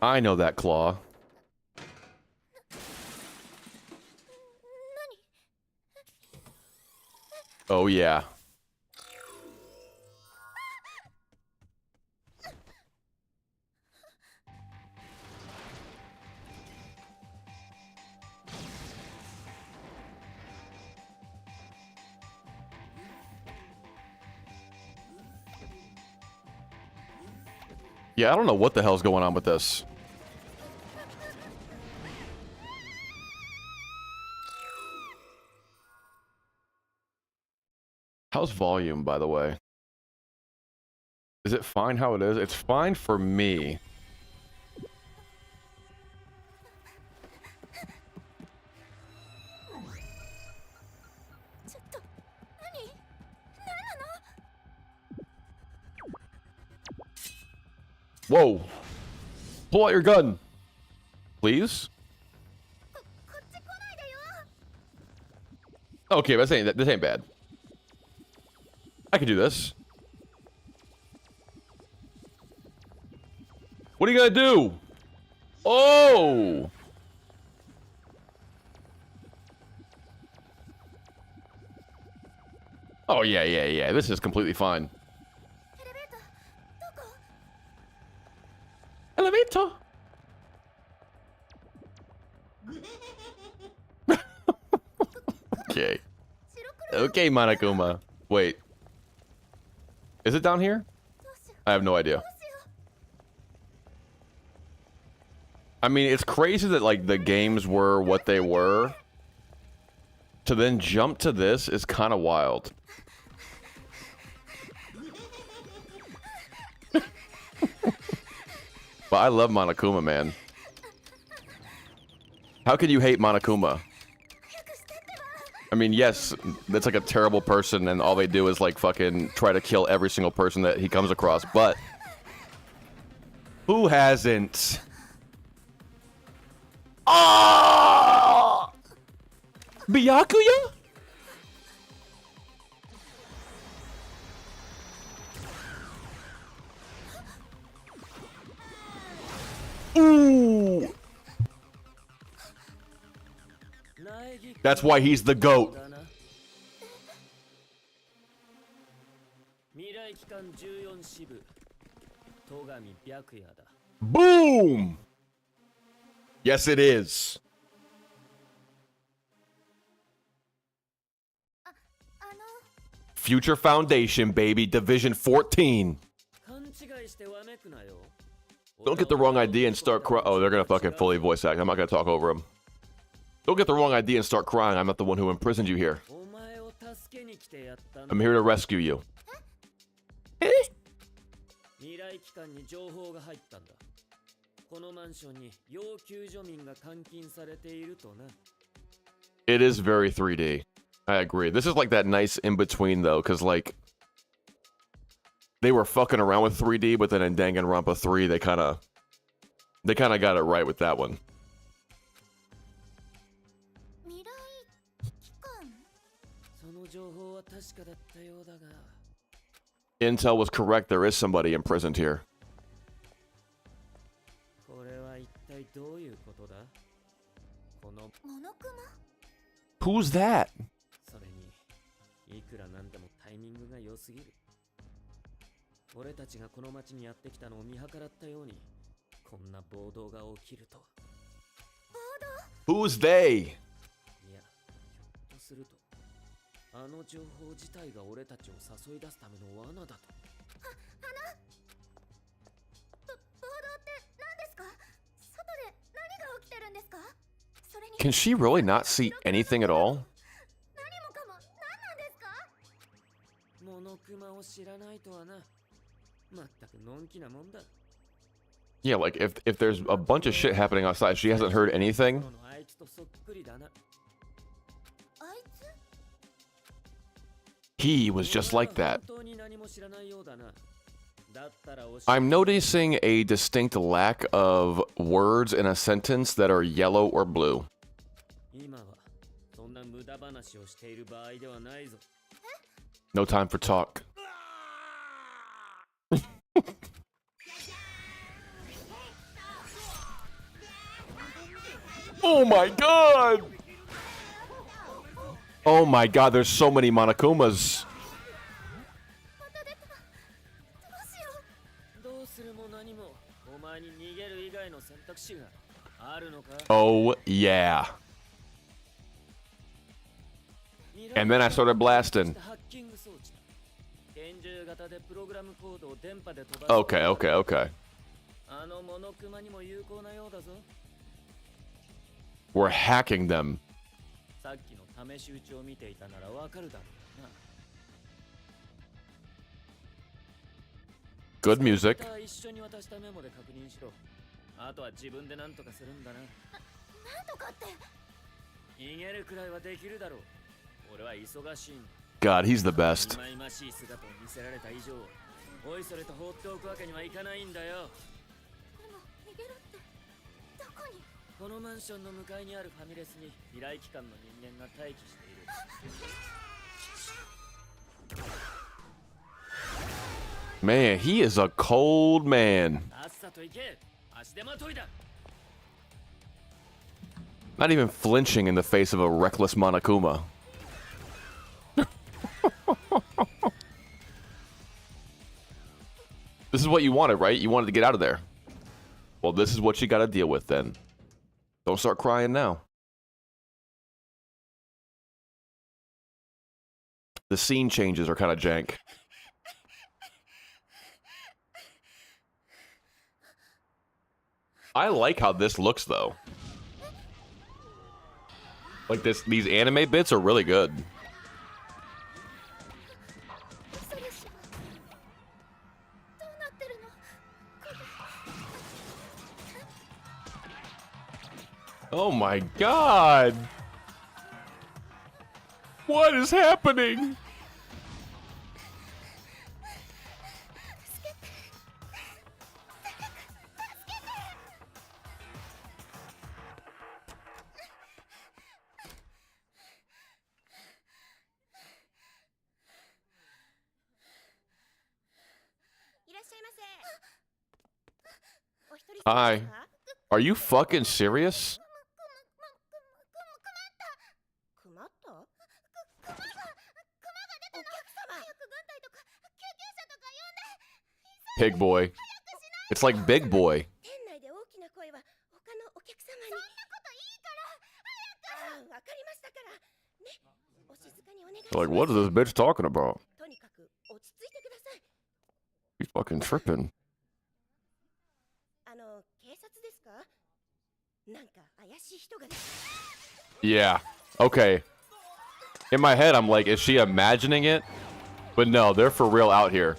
Speaker 2: I know that claw. Oh yeah. Yeah, I don't know what the hell's going on with this. How's volume, by the way? Is it fine how it is? It's fine for me. Whoa! Pull out your gun! Please? Okay, this ain't bad. I can do this. What are you gonna do? Oh! Oh, yeah. This is completely fine. Elevator! Okay. Okay, Monokuma. Wait. Is it down here? I have no idea. I mean, it's crazy that like the games were what they were. To then jump to this is kind of wild. But I love Monokuma, man. How could you hate Monokuma? I mean, yes, that's like a terrible person and all they do is like fucking try to kill every single person that he comes across, but who hasn't? Ah! Byakuya? Ooh! That's why he's the GOAT. Boom! Yes, it is. Future Foundation, baby. Division 14. Don't get the wrong idea and start crying. Oh, they're gonna fucking fully voice act. I'm not gonna talk over them. Don't get the wrong idea and start crying. I'm not the one who imprisoned you here. I'm here to rescue you. It is very 3D. I agree. This is like that nice in-between, though, because, like, they were fucking around with 3D, but then in Danganronpa 3, they kind of got it right with that one. Intel was correct. There is somebody imprisoned here. Who's that? Who's they? Can she really not see anything at all? Yeah, like if there's a bunch of shit happening outside, she hasn't heard anything. He was just like that. I'm noticing a distinct lack of words in a sentence that are yellow or blue. No time for talk. Oh my god! Oh my god, there's so many Monokumas. Oh yeah. And then I started blasting. Okay. We're hacking them. Good music. God, he's the best. Man, he is a cold man. Not even flinching in the face of a reckless Monokuma. This is what you wanted, right? You wanted to get out of there. Well, this is what you gotta deal with then. Don't start crying now. The scene changes are kind of jank. I like how this looks though. Like these anime bits are really good. Oh my god. What is happening? Hi. Are you fucking serious? Pig boy. It's like big boy. Like, what is this bitch talking about? He's fucking tripping. Yeah. Okay. In my head, I'm like, is she imagining it? But no, they're for real out here.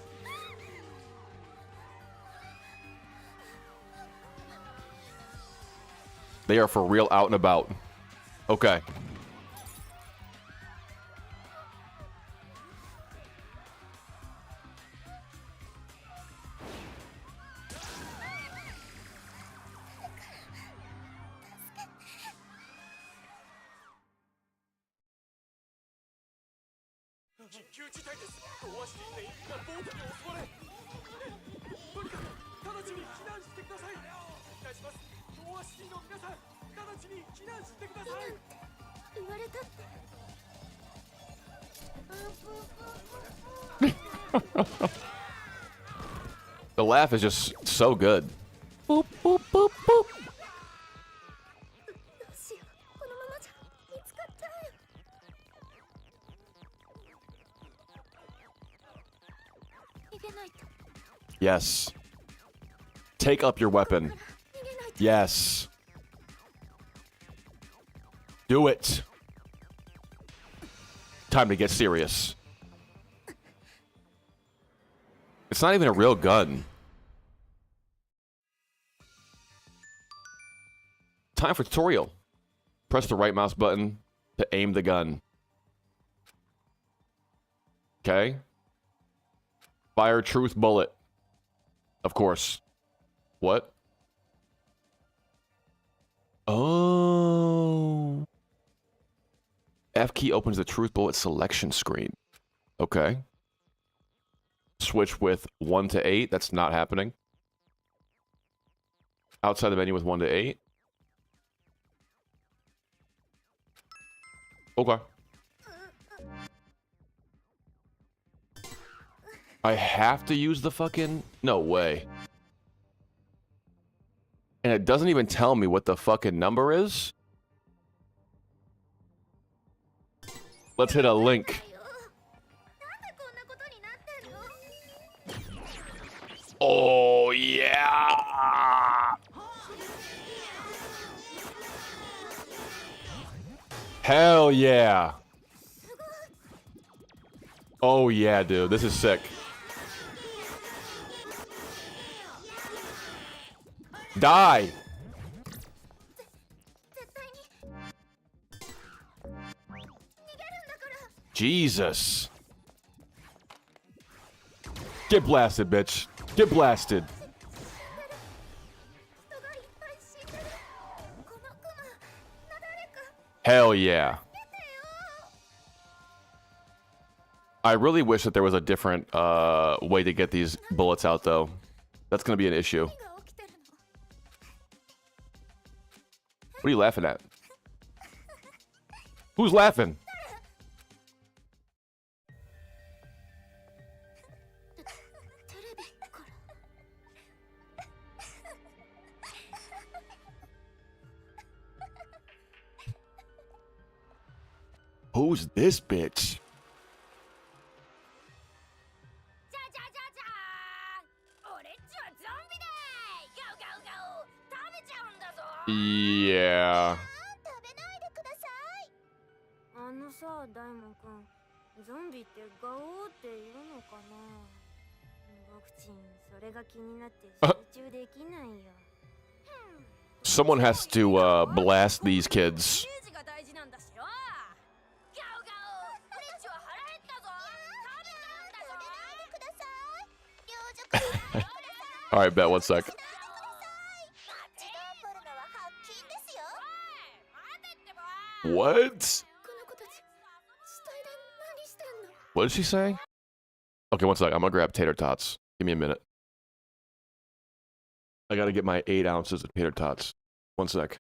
Speaker 2: They are for real out and about. Okay. The laugh is just so good. Boop, boop, boop, boop. Yes. Take up your weapon. Yes. Do it. Time to get serious. It's not even a real gun. Time for tutorial. Press the right mouse button to aim the gun. Okay. Fire truth bullet. Of course. What? Oh. F key opens the truth bullet selection screen. Okay. Switch with 1 to 8. That's not happening. Outside the menu with 1 to 8. Okay. I have to use the fucking... No way. And it doesn't even tell me what the fucking number is? Let's hit a link. Oh, yeah! Hell yeah! Oh yeah, dude. This is sick. Die! Jesus. Get blasted, bitch. Get blasted. Hell yeah. I really wish that there was a different way to get these bullets out, though. That's going to be an issue. What are you laughing at? Who's laughing? Who's this bitch? Yeah.
Speaker 4: 食べないでください。あのさ、大門くん、ゾンビってガオーって言うのかな。僕ちん、それが気になって集中できないよ。
Speaker 2: Someone has to blast these kids.
Speaker 4: 刑事が大事なんだしよ。ガオガオ、フレンチは腹減ったぞ。食べちゃうんだぞ。食べないでください。領事
Speaker 2: All right, bet. 1 sec.
Speaker 4: 自動ポルノは発禁ですよ。待てってば。
Speaker 2: What?
Speaker 4: この子たち、死体で何してんの？
Speaker 2: What did she say? Okay, 1 sec. I'm gonna grab tater tots. Give me a minute. I gotta get my 8 ounces of tater tots. 1 sec.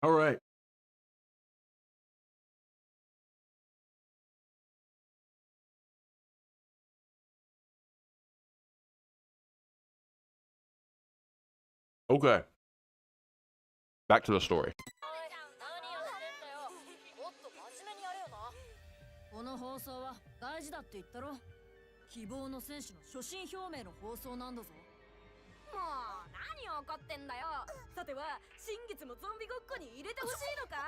Speaker 2: All right. Okay. Back to the story.
Speaker 5: この放送は大事だって言ったろ。希望の戦士の初心表明の放送なんだぞ。
Speaker 4: もう何怒ってんだよ。さては新月もゾンビごっこに入れてほしいのか。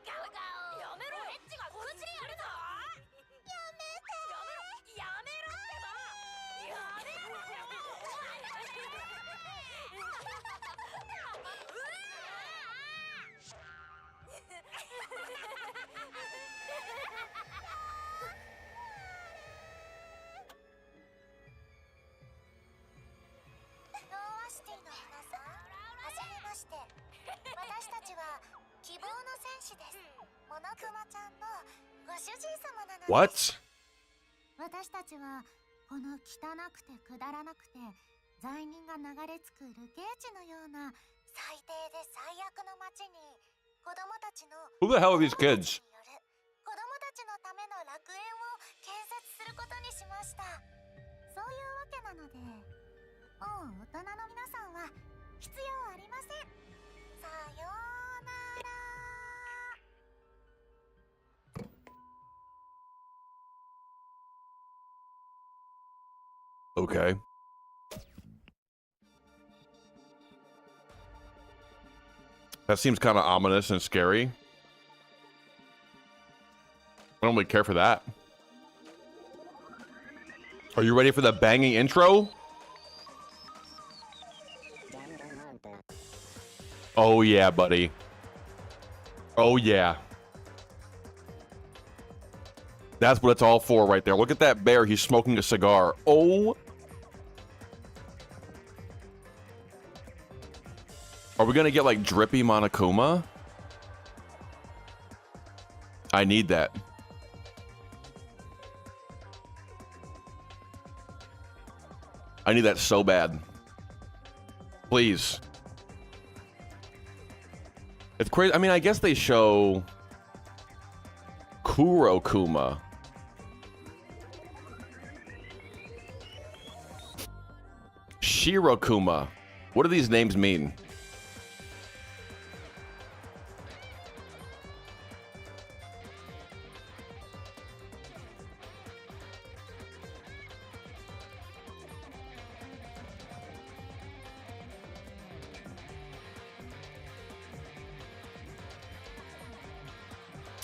Speaker 4: ガオガオ、やめろ。エッチがこっちにやるぞ。やめて。やめろってば。やめろ。ノーアシティの皆さん、はじめまして。私たちは希望の戦士です。モノクマちゃんのご主人様なのです。
Speaker 2: What?
Speaker 4: 私たちはこの汚くてくだらなくて罪人が流れ着く流刑地のような最低で最悪の町に子供たちの
Speaker 2: Who the hell are these kids?
Speaker 4: 子供たちのための楽園を建設することにしました。そういうわけなので、もう大人の皆さんは必要ありません。さようなら。
Speaker 2: Okay. That seems kind of ominous and scary. I don't really care for that. Are you ready for the banging intro? Oh yeah, buddy. Oh yeah. That's what it's all for right there. Look at that bear. He's smoking a cigar. Oh. Are we gonna get like drippy Monokuma? I need that. I need that so bad. Please. It's crazy. I mean, I guess they show Kurokuma. Shirokuma. What do these names mean?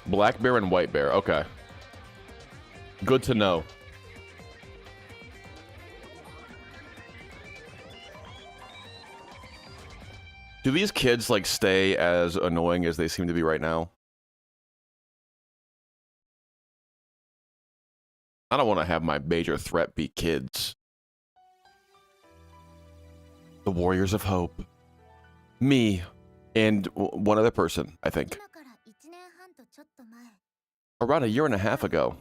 Speaker 2: Black bear and white bear. Okay. Good to know. Do these kids like stay as annoying as they seem to be right now? I don't want to have my major threat be kids. The Warriors of Hope. Me and one other person, I think. Around a year and a half ago.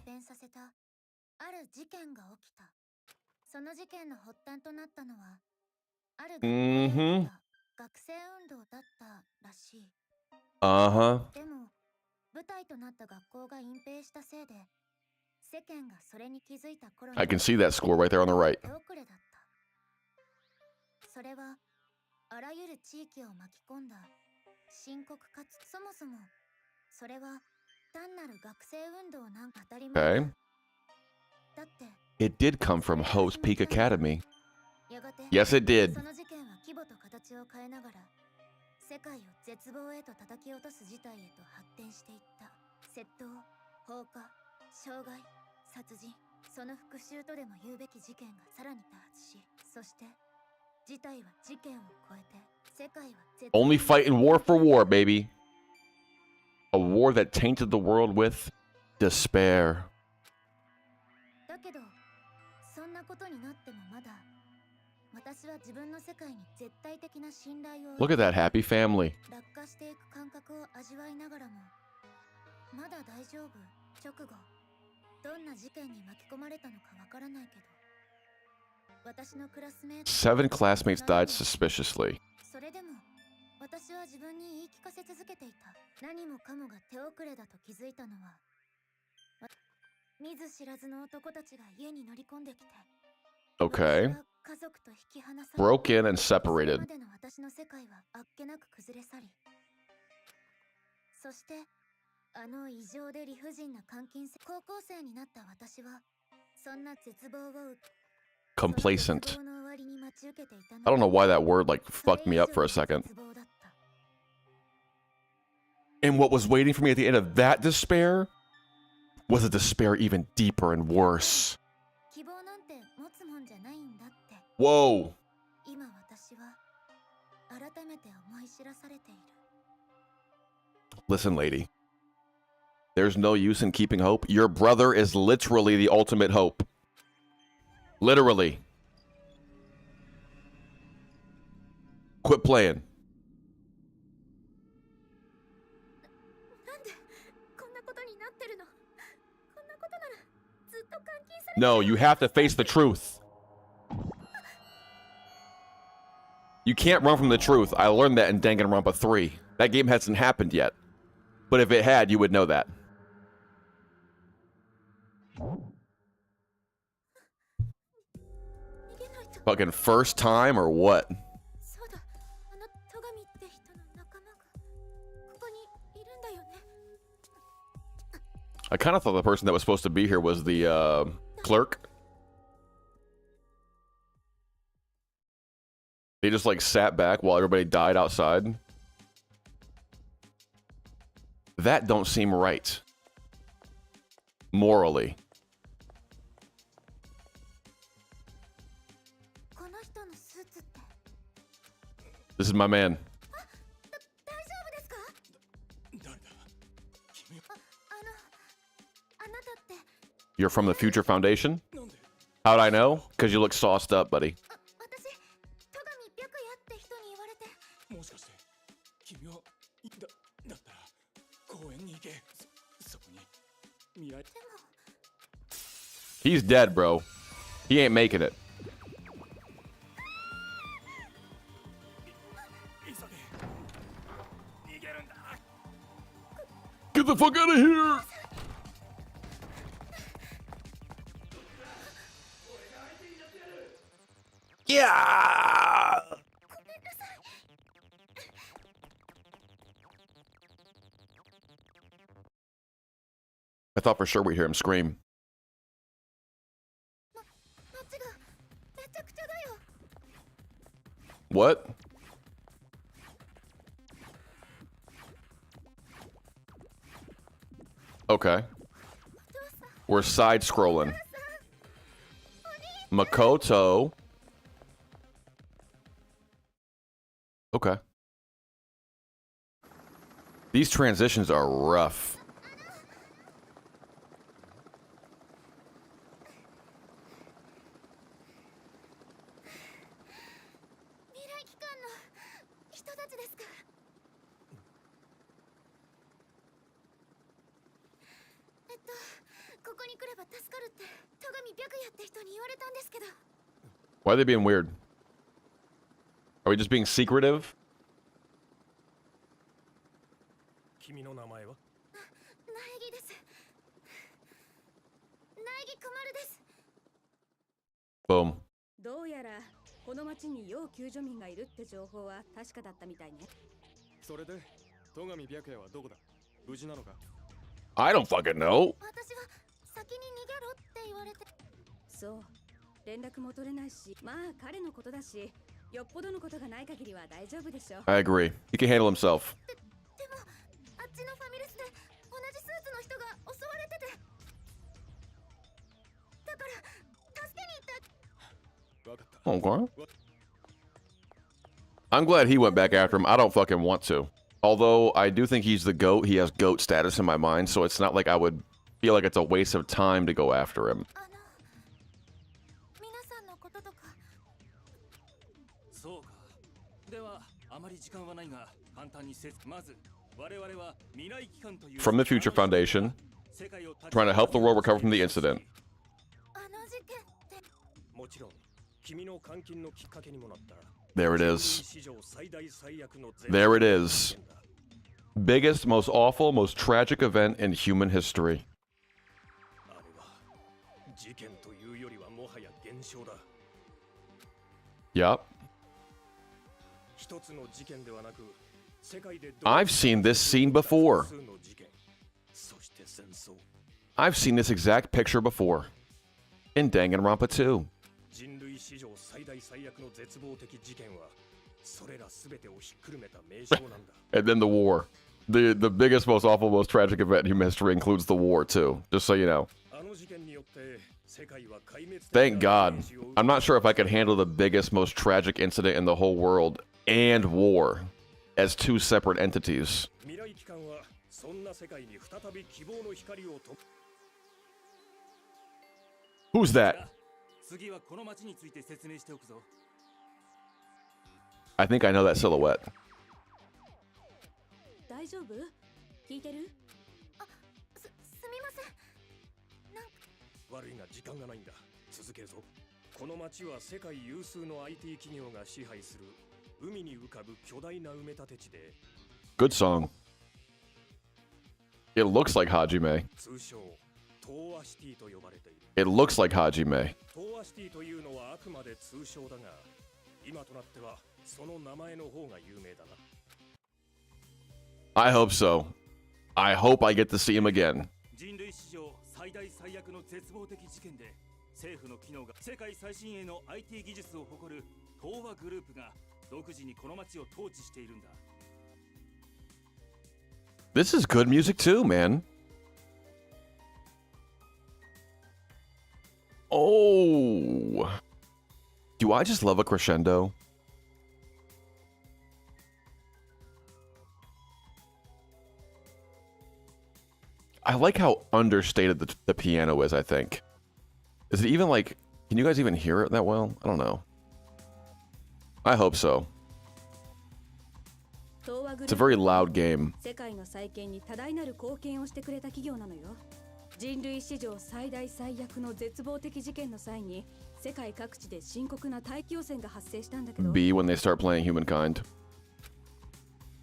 Speaker 2: Mm-hmm. Uh-huh. I can see that score right there on the right. Okay. It did come from Ho's Peak Academy. Yes, it did. Only fighting war for war, baby. A war that tainted the world with despair. Look at that happy family. Seven classmates died suspiciously. Okay. Broke in and separated. Complacent. I don't know why that word like fucked me up for a second. And what was waiting for me at the end of that despair was a despair even deeper and worse. Whoa. Listen, lady. There's no use in keeping hope. Your brother is literally the ultimate hope. Literally. Quit playing. No, you have to face the truth. You can't run from the truth. I learned that in Danganronpa 3. That game hasn't happened yet. But if it had, you would know that. Fucking first time or what? I kind of thought the person that was supposed to be here was the clerk. He just like sat back while everybody died outside. That don't seem right. Morally.
Speaker 4: この人のスーツって
Speaker 2: This is my man.
Speaker 4: 大丈夫ですか？
Speaker 3: 誰だ君は
Speaker 4: あなたって
Speaker 2: You're from the Future Foundation?
Speaker 3: なんで
Speaker 2: How'd I know? Because you look sauced up, buddy.
Speaker 4: 私戸上白夜って人に言われて
Speaker 3: もしかして君はだったら公園に行けそこに未来
Speaker 2: He's dead, bro. He ain't making it.
Speaker 3: 急げ逃げるんだ
Speaker 2: Get the fuck out of here! Yeah! I thought for sure we'd hear him scream.
Speaker 4: 街がめちゃくちゃだよ
Speaker 2: What? Okay. We're side scrolling. Makoto. Okay. These transitions are rough.
Speaker 4: 未来機関の人たちですか？ここに来れば助かるって戸上白夜って人に言われたんですけど
Speaker 2: Why are they being weird? Are we just being secretive?
Speaker 3: 君の名前は
Speaker 4: 苗木です苗木くまるです
Speaker 2: Boom.
Speaker 6: どうやらこの町に要救助民がいるって情報は確かだったみたいね。
Speaker 3: それで戸上白夜はどこだ無事なのか
Speaker 2: I don't fucking know.
Speaker 4: 私は先に逃げろって言われて
Speaker 6: そう、連絡も取れないし、まあ彼のことだし、よっぽどのことがない限りは大丈夫でしょ。
Speaker 2: I agree. He can handle himself.
Speaker 4: でもあっちのファミレスで同じスーツの人が襲われててだから助けに行った
Speaker 3: 分かった
Speaker 2: Okay. I'm glad he went back after him. I don't fucking want to. Although I do think he's the GOAT. He has GOAT status in my mind, so it's not like I would feel like it's a waste of time to go after him.
Speaker 4: 皆さんのこととか
Speaker 3: そうかではあまり時間はないが簡単にまず我々は未来機関という
Speaker 2: From the Future Foundation, trying to help the world recover from the incident.
Speaker 4: あの事件って
Speaker 3: もちろん君の監禁のきっかけにもなった
Speaker 2: There it is.
Speaker 3: 史上最大最悪の
Speaker 2: There it is. Biggest, most awful, most tragic event in human history.
Speaker 3: あれは事件というよりはもはや現象だ
Speaker 2: Yup.
Speaker 3: 一つの事件ではなく世界で
Speaker 2: I've seen this scene before.
Speaker 3: 複数の事件そして戦争
Speaker 2: I've seen this exact picture before. In Danganronpa 2.
Speaker 3: 人類史上最大最悪の絶望的事件はそれらすべてをひっくるめた名称なんだ
Speaker 2: And then the war. The biggest, most awful, most tragic event in human history includes the war, too. Just so you know.
Speaker 3: あの事件によって世界は壊滅的
Speaker 2: Thank
Speaker 3: な
Speaker 2: God.
Speaker 3: ダメージを受け
Speaker 2: I'm not sure if I could handle the biggest, most tragic incident in the whole world and war as two separate entities.
Speaker 3: 未来機関はそんな世界に再び希望の光をと
Speaker 2: Who's that?
Speaker 3: 次はこの街について説明しておくぞ
Speaker 2: I think I know that silhouette.
Speaker 6: 大丈夫？聞いてる？
Speaker 4: すみませんなんか
Speaker 3: 悪いが時間がないんだ続けるぞこの街は世界有数の IT 企業が支配する海に浮かぶ巨大な埋め立て地で
Speaker 2: Good song. It looks like Hajime.
Speaker 3: 通称東亜シティと呼ばれている
Speaker 2: It looks like Hajime.
Speaker 3: 東亜シティというのはあくまで通称だが今となってはその名前の方が有名だな
Speaker 2: I hope so. I hope I get to see him again.
Speaker 3: 人類史上最大最悪の絶望的事件で政府の機能が世界最新鋭の IT 技術を誇る東亜グループが独自にこの街を統治しているんだ
Speaker 2: This is good music too, man. Oh. Do I just love a crescendo? I like how understated the piano is, I think. Is it even like... Can you guys even hear it that well? I don't know. I hope so. It's a very loud game.
Speaker 6: 人類史上最大最悪の絶望的事件の際に世界各地で深刻な大気汚染が発生したんだけど
Speaker 2: B when they start playing Humankind.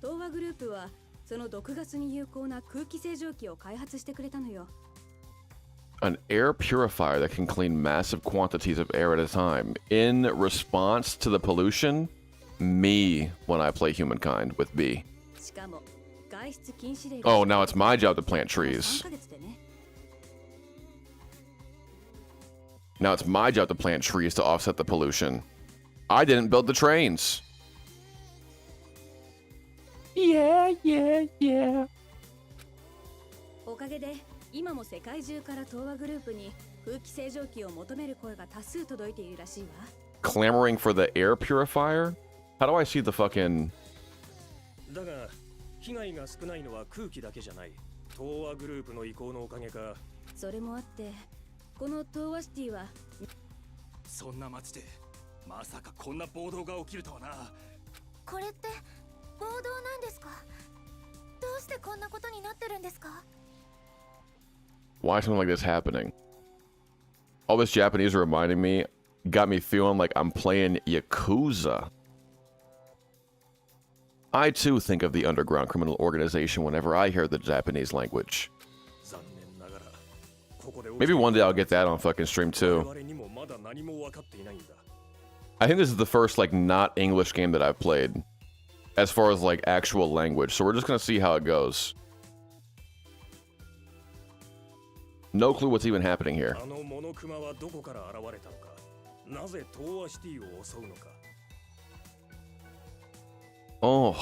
Speaker 6: 東和グループはその毒ガスに有効な空気清浄機を開発してくれたのよ
Speaker 2: An air purifier that can clean massive quantities of air at a time. In response to the pollution, me when I play Humankind with B.
Speaker 6: しかも外出禁止令
Speaker 2: Oh, now it's my job to plant trees.
Speaker 6: 3ヶ月でね
Speaker 2: Now it's my job to plant trees to offset the pollution. I didn't build the trains. Yeah, yeah, yeah.
Speaker 6: おかげで今も世界中から東和グループに空気清浄機を求める声が多数届いているらしいわ
Speaker 2: Clamoring for the air purifier? How do I see the fucking...
Speaker 7: だが被害が少ないのは空気だけじゃない東和グループの意向のおかげか
Speaker 6: それもあってこの東和シティは
Speaker 3: そんな街でまさかこんな暴動が起きるとはな
Speaker 4: これって暴動なんですかどうしてこんなことになってるんですか
Speaker 2: Why is something like this happening? All this Japanese reminding me got me feeling like I'm playing Yakuza. I too think of the underground criminal organization whenever I hear the Japanese language.
Speaker 7: 残念ながらここで
Speaker 2: Maybe one day I'll get that on fucking stream too.
Speaker 7: 我々にもまだ何も分かっていないんだ
Speaker 2: I think this is the first like not English game that I've played as far as like actual language. So we're just gonna see how it goes. No clue what's even happening here.
Speaker 7: あのモノクマはどこから現れたのかなぜ東和シティを襲うのか
Speaker 2: Oh,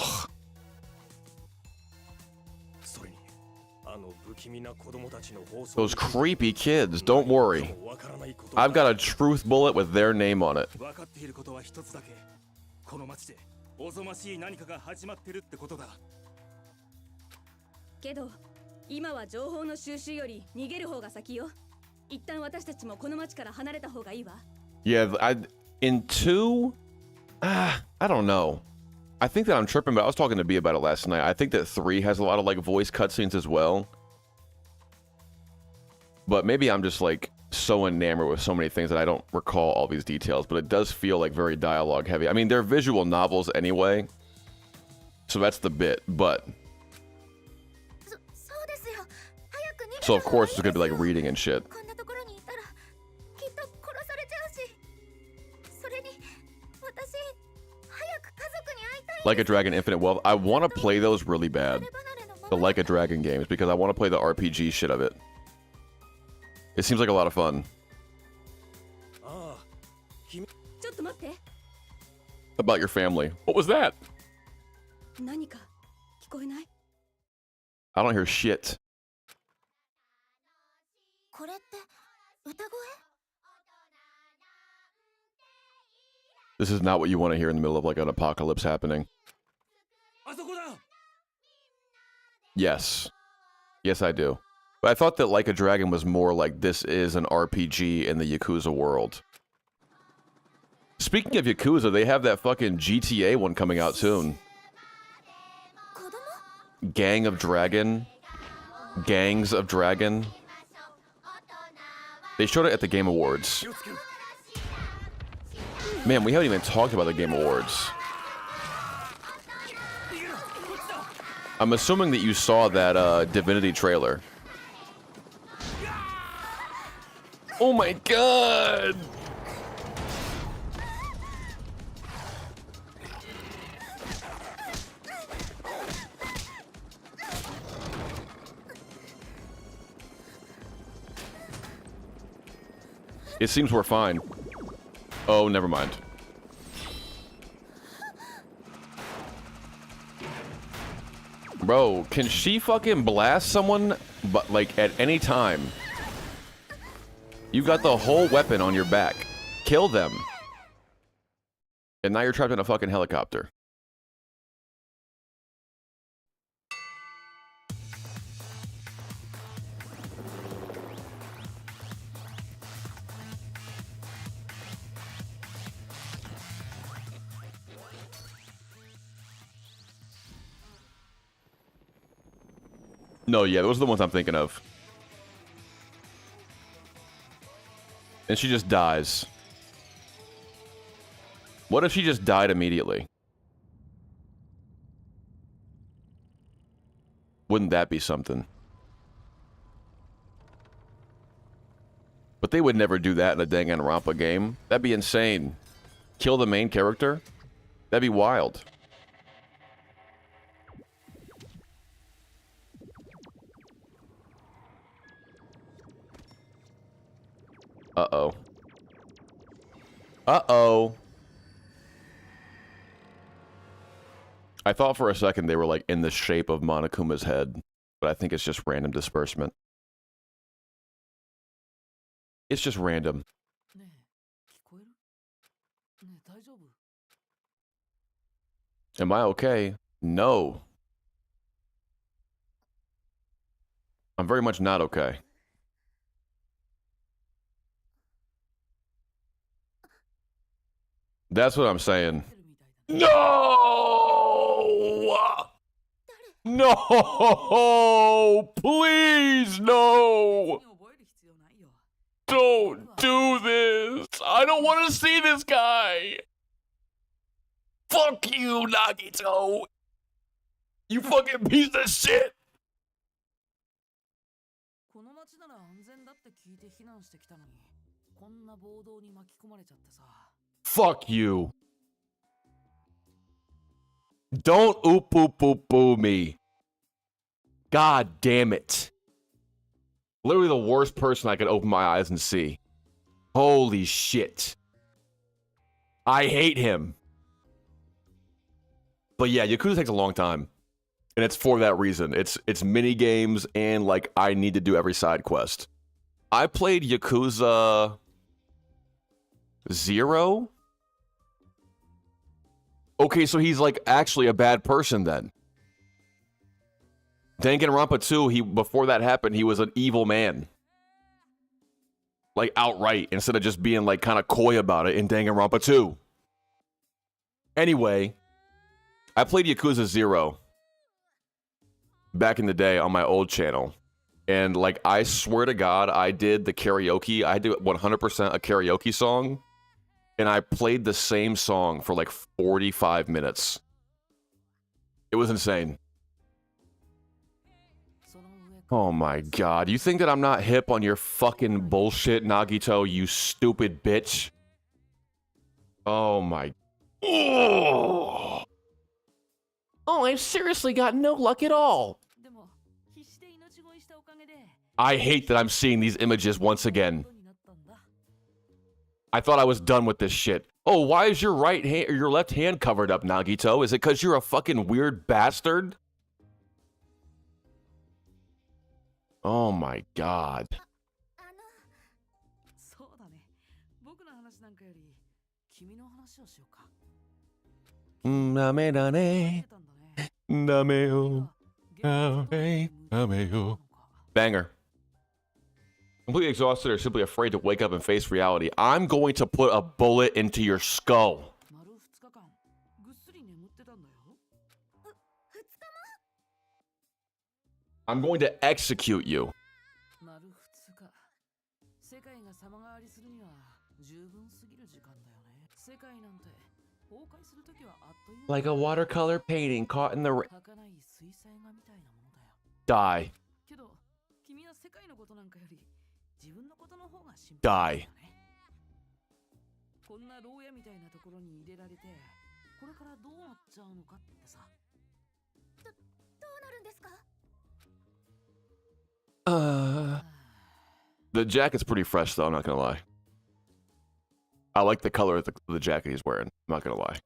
Speaker 7: それにあの不気味な子供たちの放送
Speaker 2: those creepy kids. Don't worry. I've got a truth bullet with their name on it.
Speaker 3: 分かっていることは一つだけこの街でおぞましい何かが始まってるってことだ
Speaker 6: けど今は情報の収集より逃げる方が先よ一旦私たちもこの街から離れた方がいいわ
Speaker 2: Yeah, in 2, I don't know. I think that I'm tripping, but I was talking to B about it last night. I think that 3 has a lot of like voice cutscenes as well. But maybe I'm just like so enamored with so many things that I don't recall all these details, but it does feel like very dialogue heavy. I mean, they're visual novels anyway, so that's the bit, but... So of course it's gonna be like reading and shit. Like a Dragon Infinite Wealth. I want to play those really bad. The Like a Dragon games, because I want to play the RPG shit of it. It seems like a lot of fun. About your family. What was that? I don't hear shit. This is not what you want to hear in the middle of like an apocalypse happening. Yes. Yes, I do. But I thought that Like a Dragon was more like this is an RPG in the Yakuza world. Speaking of Yakuza, they have that fucking GTA one coming out soon. Gang of Dragon. Gangs of Dragon. They showed it at the Game Awards. Man, we haven't even talked about the Game Awards. I'm assuming that you saw that Divinity trailer. Oh my god! It seems we're fine. Oh, never mind. Bro, can she fucking blast someone, but like at any time? You got the whole weapon on your back. Kill them. And now you're trapped in a fucking helicopter. No, yeah, those are the ones I'm thinking of. And she just dies. What if she just died immediately? Wouldn't that be something? But they would never do that in a Danganronpa game. That'd be insane. Kill the main character? That'd be wild. Uh-oh. Uh-oh. I thought for a second they were like in the shape of Monokuma's head, but I think it's just random disbursement. It's just random. Am I okay? No. I'm very much not okay. That's what I'm saying. No! No! Please, no! Don't do this! I don't want to see this guy! Fuck you, Nagito! You fucking piece of shit! Fuck you. Don't oop oop oop boo me. God damn it. Literally the worst person I could open my eyes and see. Holy shit. I hate him. But yeah, Yakuza takes a long time. And it's for that reason. It's mini games and like I need to do every side quest. I played Yakuza 0. Okay, so he's like actually a bad person then. Danganronpa 2, before that happened, he was an evil man. Like outright, instead of just being like kind of coy about it in Danganronpa 2. Anyway, I played Yakuza 0 back in the day on my old channel. And like, I swear to God, I did the karaoke. I did 100% a karaoke song. And I played the same song for like 45 minutes. It was insane. Oh my God. You think that I'm not hip on your fucking bullshit, Nagito, you stupid bitch? Oh my... Oh, I've seriously got no luck at all. I hate that I'm seeing these images once again. I thought I was done with this shit. Oh, why is your right hand or your left hand covered up, Nagito? Is it because you're a fucking weird bastard? Oh my God. Banger. Completely exhausted or simply afraid to wake up and face reality. I'm going to put a bullet into your skull. I'm going to execute you. Like a watercolor painting caught in the rain. Die. Die. The jacket's pretty fresh though, I'm not gonna lie. I like the color of the jacket he's wearing, I'm not gonna lie.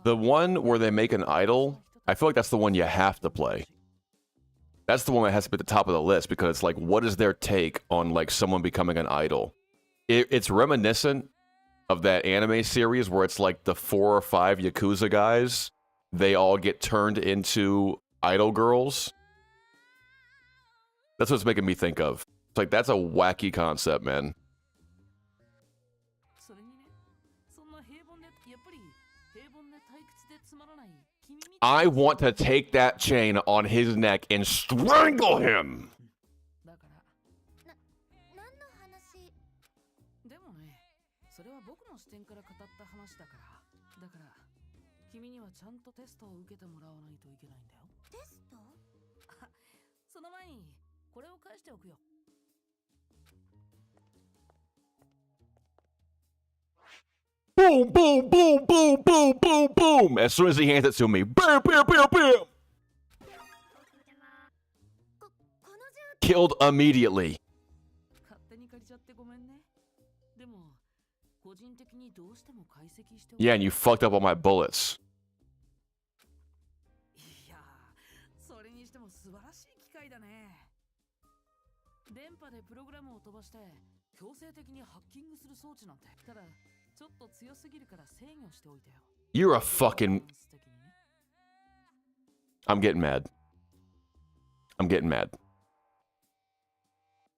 Speaker 2: The one where they make an idol, I feel like that's the one you have to play. That's the one that has to be at the top of the list because it's like, what is their take on like someone becoming an idol? It's reminiscent of that anime series where it's like the 4 or 5 Yakuza guys, they all get turned into idol girls. That's what it's making me think of. It's like, that's a wacky concept, man. I want to take that chain on his neck and strangle him.
Speaker 5: でもね、それは僕の視点から語った話だから。だから、君にはちゃんとテストを受けてもらわないといけないんだよ。テスト？その前にこれを返しておくよ。
Speaker 2: Boom, boom, boom, boom, boom, boom, boom. As soon as he hands it to me, bam, bam, bam, bam. Killed immediately. Yeah, and you fucked up all my bullets. You're a fucking... I'm getting mad. I'm getting mad.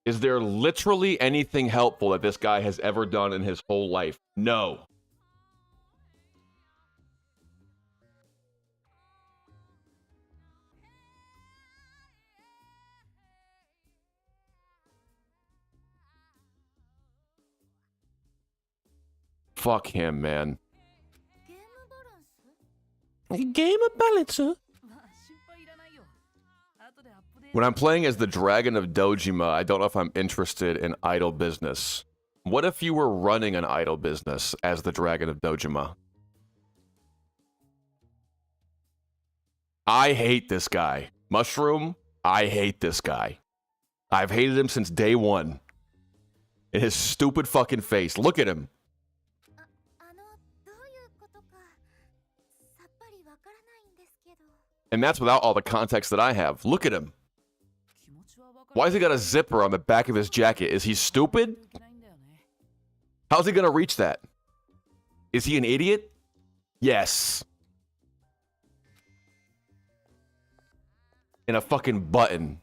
Speaker 2: Is there literally anything helpful that this guy has ever done in his whole life? No. Fuck him, man. Game of balance, huh? When I'm playing as the Dragon of Dojima, I don't know if I'm interested in idol business. What if you were running an idol business as the Dragon of Dojima? I hate this guy. Mushroom, I hate this guy. I've hated him since day one. In his stupid fucking face. Look at him. And that's without all the context that I have. Look at him. Why has he got a zipper on the back of his jacket? Is he stupid? How's he gonna reach that? Is he an idiot? Yes. And a fucking button.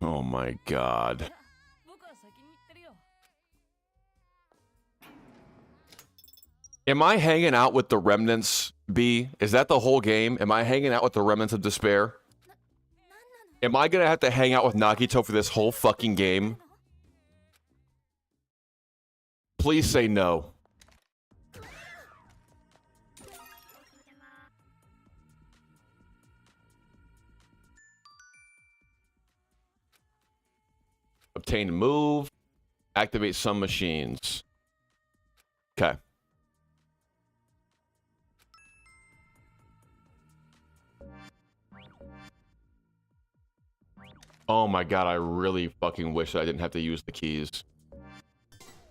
Speaker 2: Oh my god. Am I hanging out with the remnants, B? Is that the whole game? Am I hanging out with the remnants of despair? Am I gonna have to hang out with Nagito for this whole fucking game? Please say no. Obtain move. Activate some machines. Okay. Oh my god, I really fucking wish I didn't have to use the keys.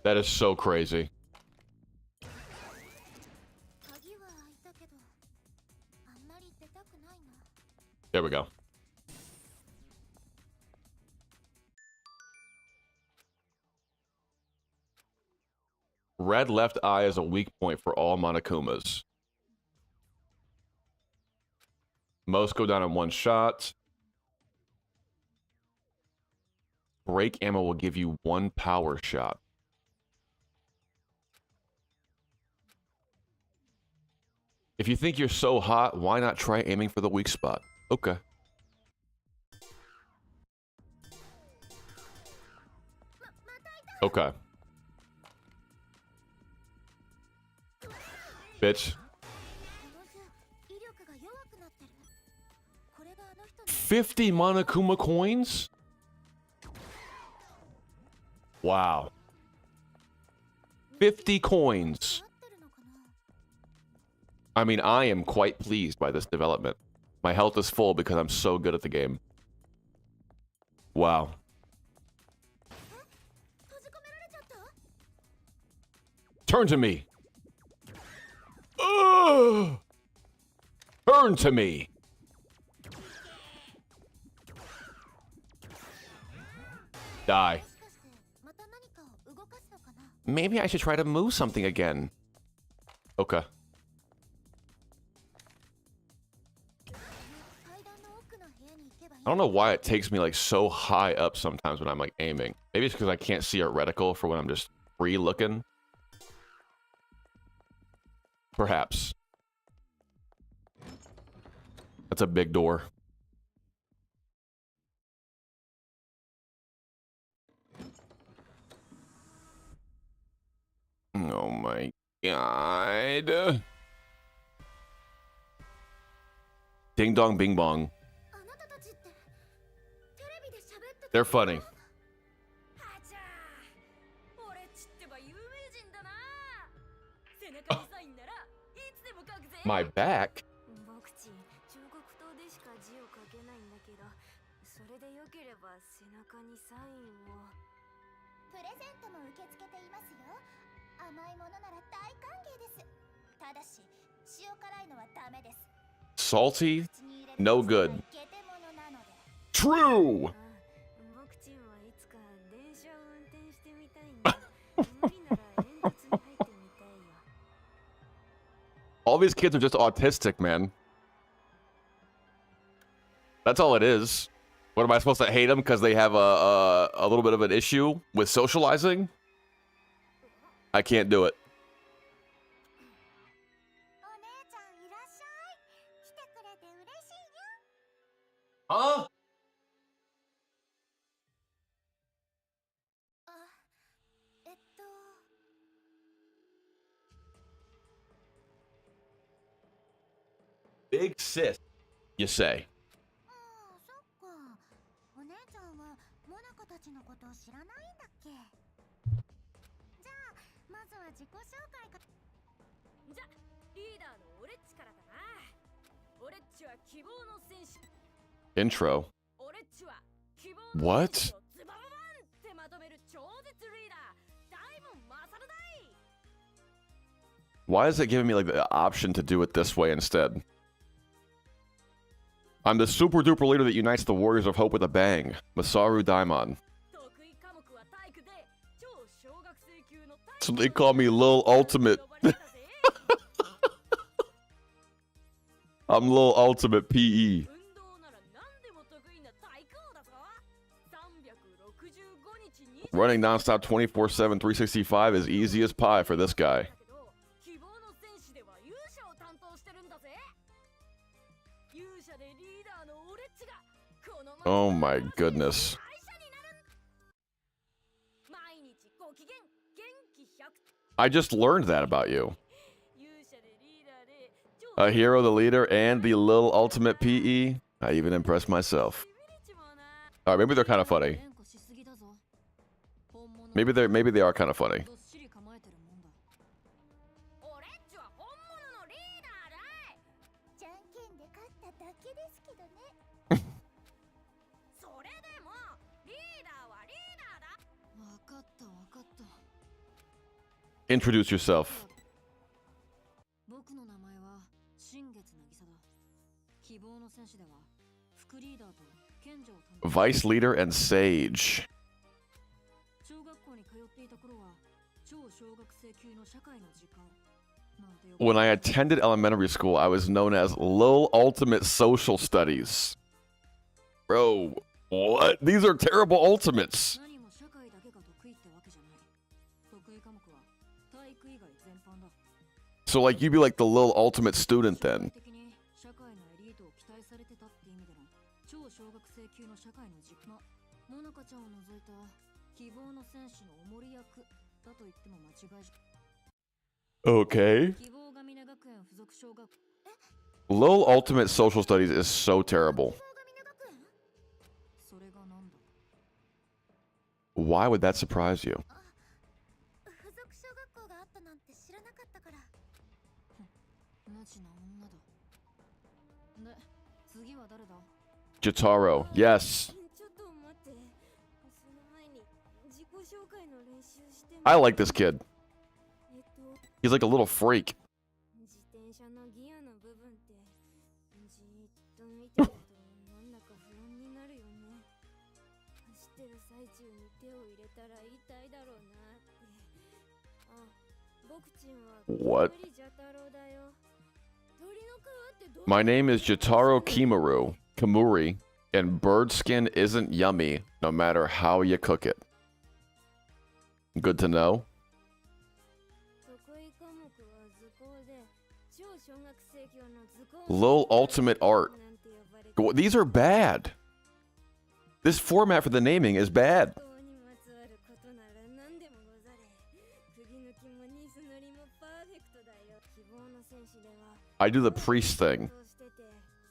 Speaker 2: That is so crazy. There we go. Red left eye is a weak point for all Monokumas. Most go down in one shot. Break ammo will give you 1 power shot. If you think you're so hot, why not try aiming for the weak spot? Okay. Okay. Bitch. 50 Monokuma coins? Wow. 50 coins. I mean, I am quite pleased by this development. My health is full because I'm so good at the game. Wow. Turn to me. Ugh! Turn to me. Die. Maybe I should try to move something again. Okay. I don't know why it takes me like so high up sometimes when I'm like aiming. Maybe it's because I can't see a reticle for when I'm just free looking. Perhaps. That's a big door. Oh my god. Ding dong bing bong. They're funny. My back? Salty? No good. True! All these kids are just autistic, man. That's all it is. What am I supposed to hate them because they have a little bit of an issue with socializing? I can't do it. Huh? Big sis, you say. Intro. What? Why is it giving me like the option to do it this way instead? I'm the super duper leader that unites the warriors of hope with a bang. Masaru Daimon. So they call me Lil Ultimate. I'm Lil Ultimate PE. Running nonstop 24/7, 365 is easy as pie for this guy. Oh my goodness. I just learned that about you. A hero, the leader, and the Lil Ultimate PE. I even impressed myself. Alright, maybe they're kind of funny. Maybe they are kind of funny. Introduce yourself. Vice leader and sage. When I attended elementary school, I was known as Lil Ultimate Social Studies. Bro, what? These are terrible ultimates. So like you'd be like the Lil Ultimate student then. Okay. Lil Ultimate Social Studies is so terrible. Why would that surprise you?
Speaker 5: 誰だ？
Speaker 2: Jotaro. Yes.
Speaker 6: ちょっと待って。その前に自己紹介の練習しても。
Speaker 2: I like this kid. He's like a little freak.
Speaker 6: 自転車のギアの部分ってじーっと見てるとなんだか不安になるよね。走ってる最中に手を入れたら痛いだろうなって。あ、僕ちんは
Speaker 2: What?
Speaker 6: 鳥ジャタロウだよ。鳥の皮ってどう
Speaker 2: My name is Jotaro Kimuri, and bird skin isn't yummy no matter how you cook it. Good to know.
Speaker 6: 得意科目は図工で超小学生教の図工
Speaker 2: Lol Ultimate Art.
Speaker 6: なんて呼ばれてる。
Speaker 2: These are bad. This format for the naming is bad.
Speaker 6: 図工にまつわることなら何でもござれ。釘抜きもニス塗りもパーフェクトだよ。希望の戦士では
Speaker 2: I do the priest thing.
Speaker 6: どうしてて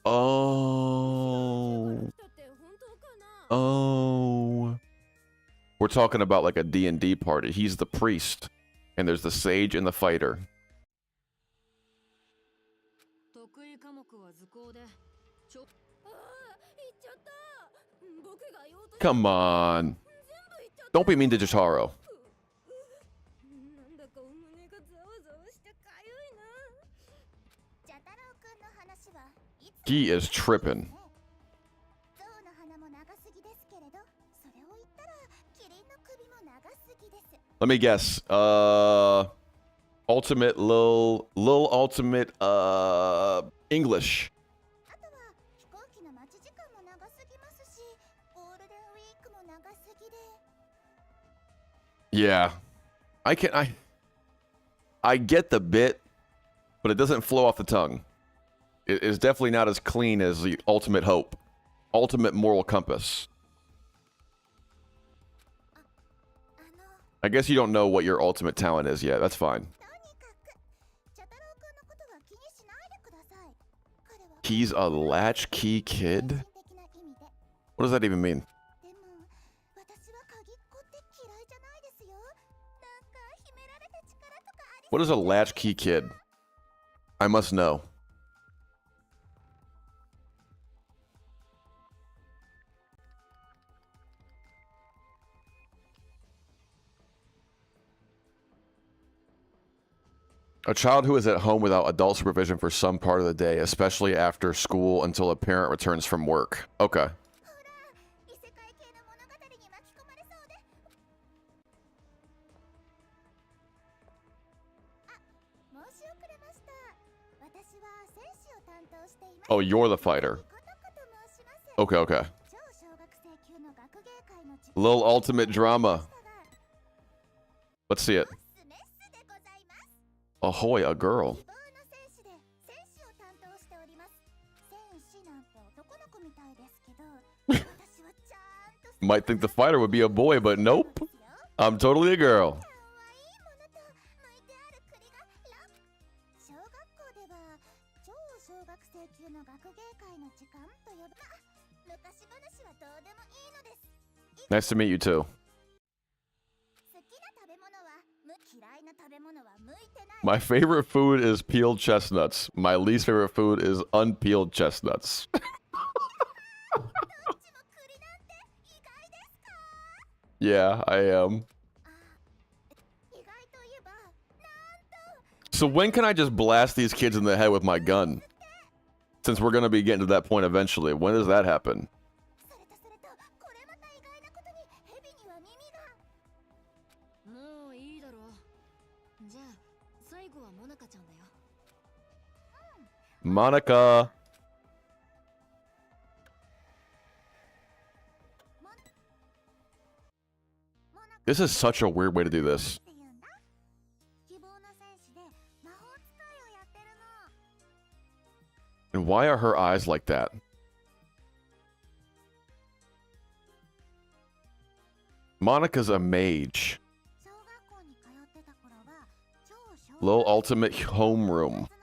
Speaker 2: Oh.
Speaker 6: 人って本当かな。
Speaker 2: Oh. We're talking about like a D&D party. He's the priest, and there's the sage and the fighter.
Speaker 5: 得意科目は図工で。
Speaker 6: ああ、言っちゃった。僕が言おうと
Speaker 2: Come on.
Speaker 6: 全部言っちゃった。
Speaker 2: Don't be mean to Jotaro.
Speaker 6: なんだか胸がざわざわしてかゆいな。
Speaker 4: ジャタロウくんの話はいつ
Speaker 2: He is tripping.
Speaker 4: 象の鼻も長すぎですけれど、それを言ったらキリンの首も長すぎです。
Speaker 2: Let me guess. Ultimate Lil Ultimate English.
Speaker 4: あとは飛行機の待ち時間も長すぎますし、ゴールデンウィークも長すぎで。
Speaker 2: Yeah. I get the bit, but it doesn't flow off the tongue. It is definitely not as clean as the ultimate hope. Ultimate moral compass.
Speaker 4: あの、
Speaker 2: I guess you don't know what your ultimate talent is yet. That's fine.
Speaker 4: とにかくジャタロウくんのことは気にしないでください。彼は
Speaker 2: He's a latchkey
Speaker 4: 精
Speaker 2: kid?
Speaker 4: 神的な意味で。
Speaker 2: What does that even mean?
Speaker 4: でも私は鍵っ子って嫌いじゃないですよ。なんか秘められた力とかあり
Speaker 2: What is a latchkey kid? I must know. A child who is at home without adult supervision for some part of the day, especially after school until a parent returns from work. Okay.
Speaker 4: ほら、異世界系の物語に巻き込まれそうで。あ、申し遅れました。私は戦士を担当しています。
Speaker 2: Oh, you're the fighter.
Speaker 4: ことこと申します。
Speaker 2: Okay, okay.
Speaker 4: 超小学生級の学芸会の実
Speaker 2: Little ultimate drama. Let's see it.
Speaker 4: メスでございます。
Speaker 2: Ahoy, a girl.
Speaker 4: 希望の戦士で戦士を担当しております。戦士なんて男の子みたいですけど、私はちゃんと
Speaker 2: Might think the fighter would be a boy, but nope. I'm totally a girl.
Speaker 4: 可愛いものと向いてある栗がラブ。小学校では超小学生級の学芸会の時間と呼ぶ。まあ、昔話はどうでもいいのです。
Speaker 2: Nice to meet you too.
Speaker 4: 好きな食べ物は嫌いな食べ物は向いてない。
Speaker 2: My favorite food is peeled chestnuts. My least favorite food is unpeeled chestnuts.
Speaker 4: どっちも栗なんて意外ですか？
Speaker 2: Yeah, I am.
Speaker 4: 意外といえば、なんと
Speaker 2: So when can I just blast these kids in the head with my gun? Since we're gonna be getting to that point eventually. When does that happen?
Speaker 4: それとこれまた意外なことにヘビには耳が。
Speaker 5: もういいだろう。じゃあ最後はモナカちゃんだよ。
Speaker 2: Monica. This is such a weird way to do this.
Speaker 4: っていうんだ。希望の戦士で魔法使いをやってるの。
Speaker 2: And why are her eyes like that? Monica's a mage.
Speaker 4: 小学校に通ってた頃は超小
Speaker 2: Little ultimate homeroom.
Speaker 4: 学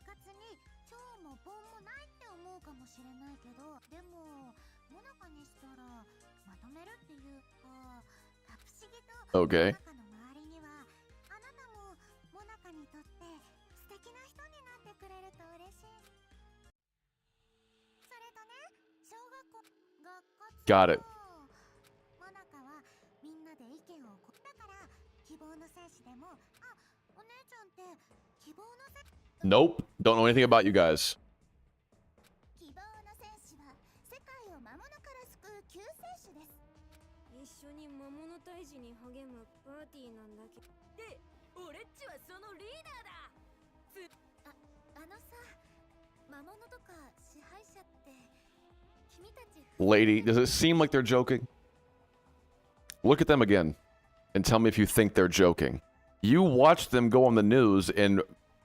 Speaker 4: 活に超もポンもないって思うかもしれないけど、でもモナカにしたらまとめるっていうか、不思議と
Speaker 2: Okay.
Speaker 4: モナカの周りにはあなたもモナカにとって素敵な人になってくれると嬉しい。それとね、
Speaker 2: Got it.
Speaker 4: モナカはみんなで意見をだから希望の戦士でもお姉ちゃんって希望の戦
Speaker 2: Nope. Don't know anything about you guys.
Speaker 4: 希望の戦士は世界を魔物から救う救世主です。
Speaker 6: 一緒に魔物退治に励むパーティーなんだけど。で、俺っちはそのリーダーだ。
Speaker 4: あのさ、魔物とか支配者って君たち
Speaker 2: Lady, does it seem like they're joking? Look at them again and tell me if you think they're joking. You watch them go on the news and,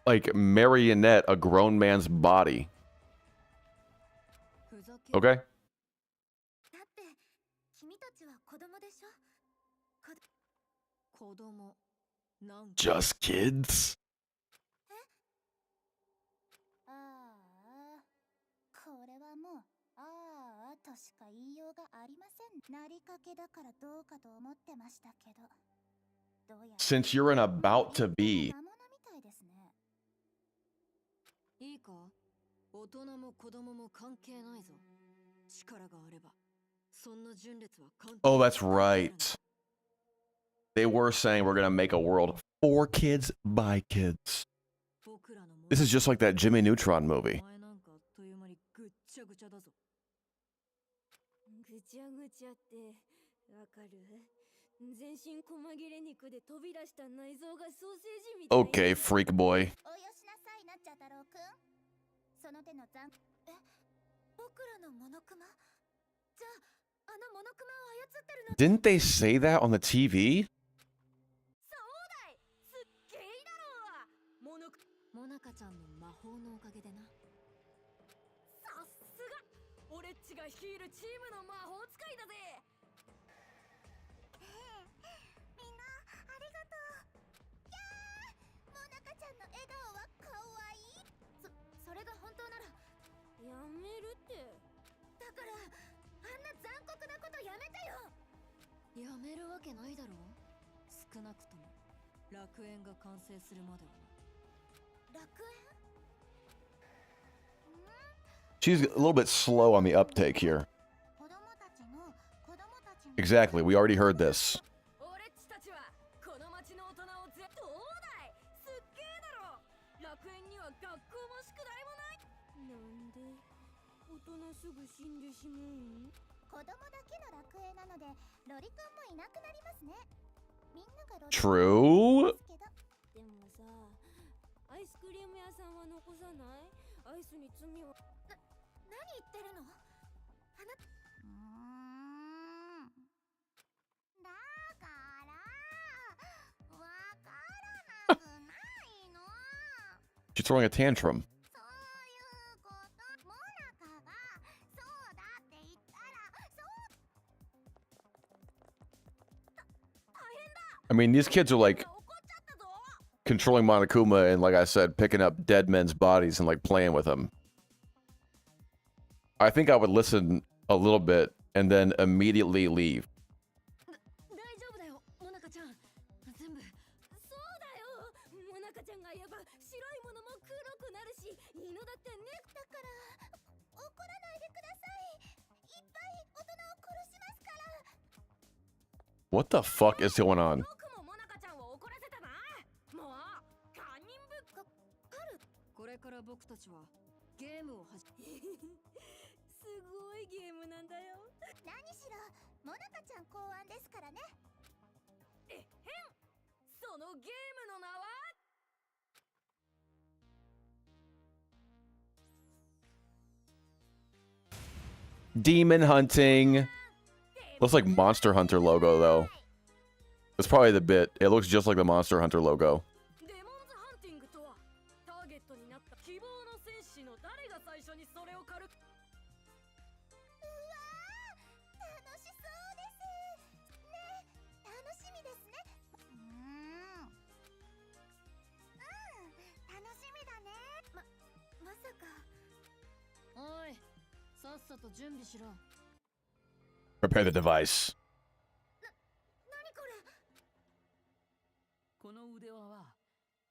Speaker 2: like, marionette a grown man's body. Okay?
Speaker 4: だって君たちは子供でしょ。
Speaker 6: 子供なんか
Speaker 2: Just kids?
Speaker 4: これはもうとしか言いようがありません。なりかけだからどうかと思ってましたけど。どうやら
Speaker 2: Since you're an about to be.
Speaker 4: 魔物みたいですね。
Speaker 6: いいか、大人も子供も関係ないぞ。力があれば、そんな順列は関係
Speaker 2: Oh, that's right. They were saying we're gonna make a world for kids by kids.
Speaker 6: 僕らのも
Speaker 2: This is just like that Jimmy Neutron movie.
Speaker 6: お前なんかあっという間にぐっちゃぐちゃだぞ。ぐちゃぐちゃってわかる？全身細切れ肉で飛び出した内臓がソーセージみたい。
Speaker 2: Okay, freak boy.
Speaker 4: およしなさいなっちゃ太郎くん。その手の残僕らのモノクマ？じゃああのモノクマを操ってるの
Speaker 2: Didn't they say that on the TV?
Speaker 6: そうだい。すっげえだろう。モナカちゃんの魔法のおかげでな。さすが俺っちが率いるチームの魔法使いだぜ。
Speaker 4: みんなありがとう。やー、モナカちゃんの笑顔はかわいい。それが本当なら
Speaker 6: やめるって。
Speaker 4: だからあんな残酷なことやめてよ。
Speaker 6: やめるわけないだろう。少なくとも楽園が完成するまではな。
Speaker 4: 楽園？
Speaker 2: She's a little bit slow on the uptake here.
Speaker 4: 子供たちの
Speaker 2: Exactly, we already heard this.
Speaker 6: 俺っちたちはこの町の大人をどうだい。すっげえだろ。楽園には学校も宿題もない。なんで大人すぐ死んでしまう？
Speaker 4: 子供だけの楽園なのでロリくんもいなくなりますね。みんながロリ
Speaker 2: True?
Speaker 4: ですけど。
Speaker 6: でもさ、アイスクリーム屋さんは残さない？アイスに罪は。
Speaker 4: 何言ってるの？あなただからわからなくないの。
Speaker 2: She's throwing a tantrum.
Speaker 4: そういうこと。モナカがそうだって言ったらそう大変だ。
Speaker 2: I mean, these kids are like
Speaker 4: 怒っちゃったぞ。
Speaker 2: controlling Monokuma and, like I said, picking up dead men's bodies and like playing with them. I think I would listen a little bit and then immediately leave.
Speaker 6: 大丈夫だよ、モナカちゃん。全部。そうだよ。モナカちゃんが言えば白いものも黒くなるし、犬だってね。
Speaker 4: だから怒らないでください。いっぱい大人を殺しますから。
Speaker 2: What the fuck is going on?
Speaker 6: 僕もモナカちゃんを怒らせたな。もう堪忍ぶっこれから僕たちはゲームを始めすごいゲームなんだよ。
Speaker 4: 何しろモナカちゃん考案ですからね。
Speaker 6: えへん。そのゲームの名は
Speaker 2: Demon hunting. Looks like Monster Hunter logo though. That's probably the bit. It looks just like the Monster Hunter logo.
Speaker 6: デモンズハンティングとはターゲットになった希望の戦士の誰が最初にそれを狩る。
Speaker 4: うわー、楽しそうですね。楽しみですね。楽しみだね。まさか。
Speaker 6: おい、さっさと準備しろ。
Speaker 2: Prepare the device.
Speaker 4: 何これ。
Speaker 5: この腕輪は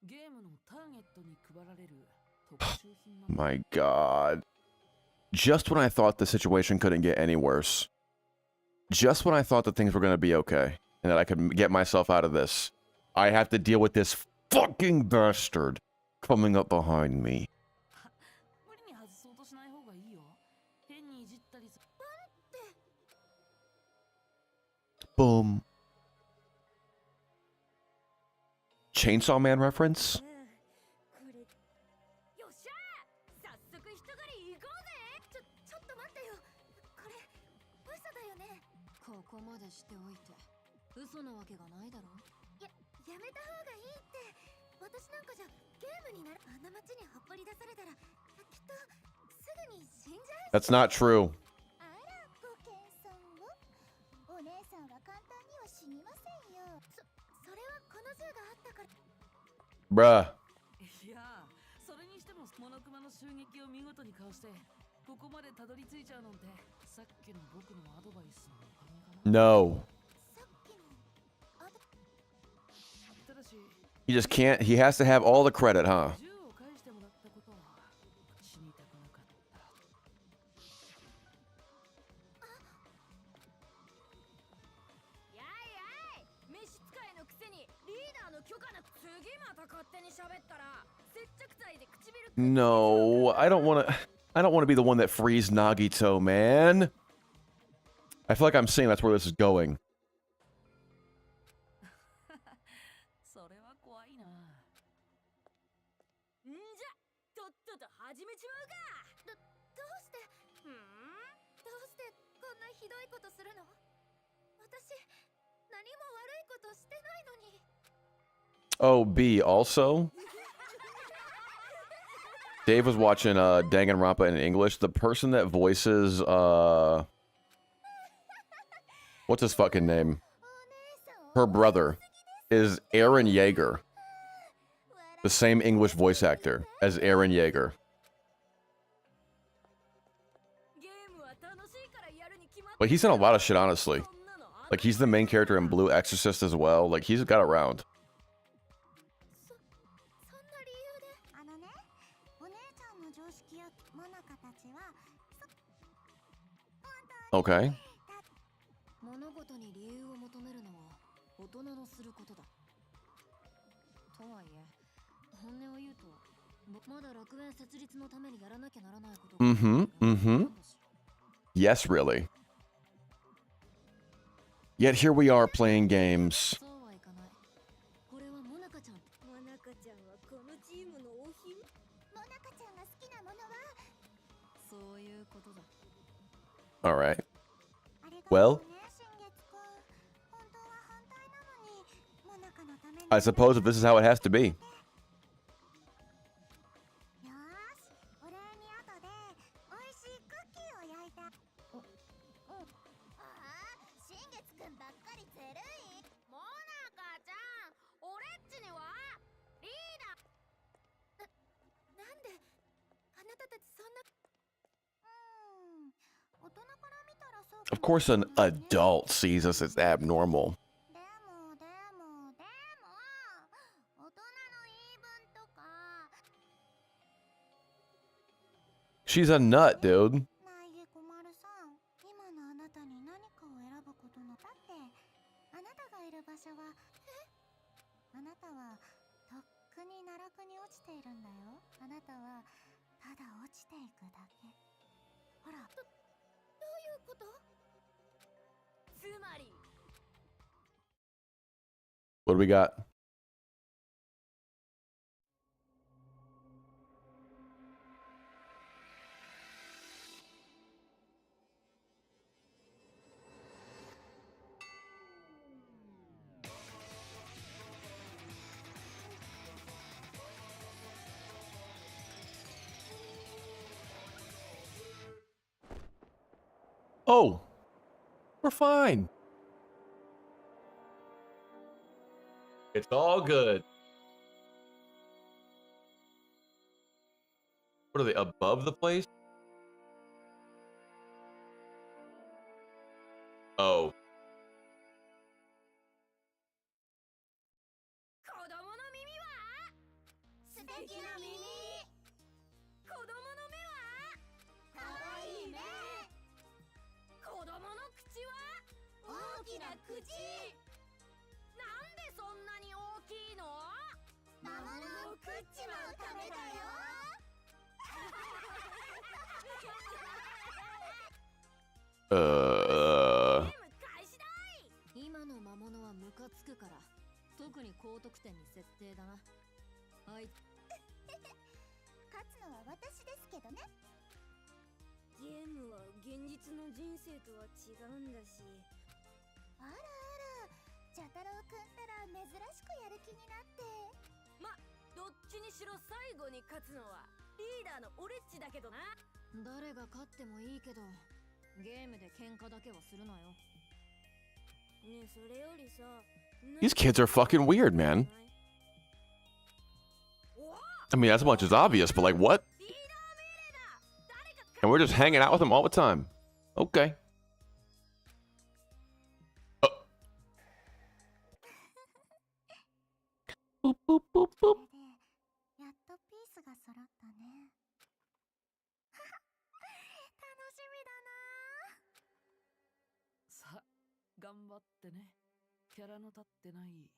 Speaker 5: ゲームのターゲットに配られる特殊品なんだ。
Speaker 2: My god. just when I thought the situation couldn't get any worse. Just when I thought that things were going to be okay and that I could get myself out of this, I have to deal with this fucking bastard coming up behind me. Boom. Chainsaw Man reference?
Speaker 6: よっしゃー、早速人狩り行こうぜ。ちょっと待ってよ。これ嘘だよね。ここまでしておいて嘘なわけがないだろ。やめた方がいいって。私なんかじゃゲームになる。あんな街にほっぽり出されたらきっとすぐに死んじゃう。
Speaker 2: That's not true.
Speaker 4: あら、ご謙遜を。お姉さんは簡単には死にませんよ。
Speaker 6: それはこの銃があったから。
Speaker 2: Bruh.
Speaker 5: いや、それにしてもモノクマの襲撃を見事にかわしてここまでたどり着いちゃうなんて、さっきの僕のアドバイスのおかげかな。
Speaker 2: No.
Speaker 6: さっきの
Speaker 5: ただし
Speaker 2: He just can't. He has to have all the credit, huh?
Speaker 5: 銃を返してもらったことは死にたくなかった。
Speaker 6: やいやい、召使いのくせにリーダーの許可なく次また勝手に喋ったら接着剤で唇。
Speaker 2: No, I don't want to. I don't want to be the one that frees Nagito, man. I feel like I'm saying that's where this is going.
Speaker 5: それは怖いな。
Speaker 6: んじゃ、とっとと始めちまうか。どうしてどうしてこんなひどいことするの。私何も悪いことしてないのに。
Speaker 2: Oh, B, also? Dave was watching Danganronpa in English. The person that voices, what's his fucking name? Her brother is Aaron Yeager. The same English voice actor as Aaron Yeager.
Speaker 6: ゲームは楽しいからやるに決まっ
Speaker 2: But he's in a lot of shit, honestly. Like, he's the main character in Blue Exorcist as well. Like, he's got around.
Speaker 6: そんな理由で。
Speaker 4: あのね、お姉ちゃんの常識やモナカたちは
Speaker 2: Okay.
Speaker 6: 物事に理由を求めるのは大人のすることだ。とはいえ、本音を言うと、まだ楽園設立のためにやらなきゃならないことが。
Speaker 2: Yes, really. Yet here we are playing games.
Speaker 6: そうはいかない。これはモナカちゃん。モナカちゃんはこのチームのお姫。
Speaker 4: モナカちゃんが好きなものは
Speaker 6: そういうことだ。
Speaker 2: All right.
Speaker 4: あれが
Speaker 2: Well?
Speaker 4: ね、新月くん。本当は反対なのに、モナカのために。
Speaker 2: I suppose if this is how it has to be.
Speaker 4: よーし、お礼に後で美味しいクッキーを焼いた。ああ、新月くんばっかりずるい。
Speaker 6: モナカちゃん、俺っちにはリーダー。なんであなたたちそんな。
Speaker 4: 大人から見たらそう。
Speaker 2: Of course, an adult sees us as abnormal.
Speaker 4: でも大人の言い分とか。
Speaker 2: She's a nut, dude.
Speaker 4: ナイゲコマルさん、今のあなたに何かを選ぶことのだってあなたがいる場所はあなたはとっくに奈落に落ちているんだよ。あなたはただ落ちていくだけ。ほら、
Speaker 6: どういうこと。つまり
Speaker 2: What do we got? Oh, we're fine. It's all good. What are they, above the place? Oh.
Speaker 6: 子供の耳は
Speaker 4: 素敵な耳。
Speaker 6: 子供の目は
Speaker 4: かわい
Speaker 6: なんでそんなに大きいの？魔物を食っちまうためだよ。今の魔物はムカつくから、特に高得点に設定だな。はい。
Speaker 4: 勝つのは私ですけどね。
Speaker 6: ゲームは現実の人生とは違うんだし。
Speaker 4: あらあら、茶太郎くんったら珍しくやる気になって。
Speaker 6: どっちにしろ最後に勝つのはリーダーの俺っちだけどな。誰が勝ってもいいけど、ゲームで喧嘩だけはするなよ。ねえ、それよりさ、
Speaker 2: These kids are fucking weird, man. I mean, as much as obvious, but like, what? And we're just hanging out with him all the time. Okay. Boop, boop, boop, boop.
Speaker 4: やっとピースが揃ったね。楽しみだな。
Speaker 5: さ、頑張ってね。キャラの立ってない。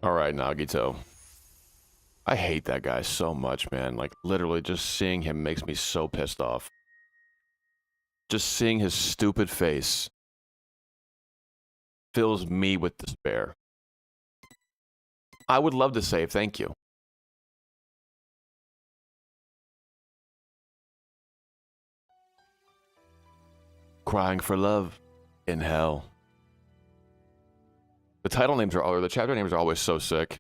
Speaker 2: All right, Nagito. I hate that guy so much, man. Like, literally, just seeing him makes me so pissed off. Just seeing his stupid face fills me with despair. I would love to save, thank you. Crying for love in hell. The title names are, or the chapter names are always so sick.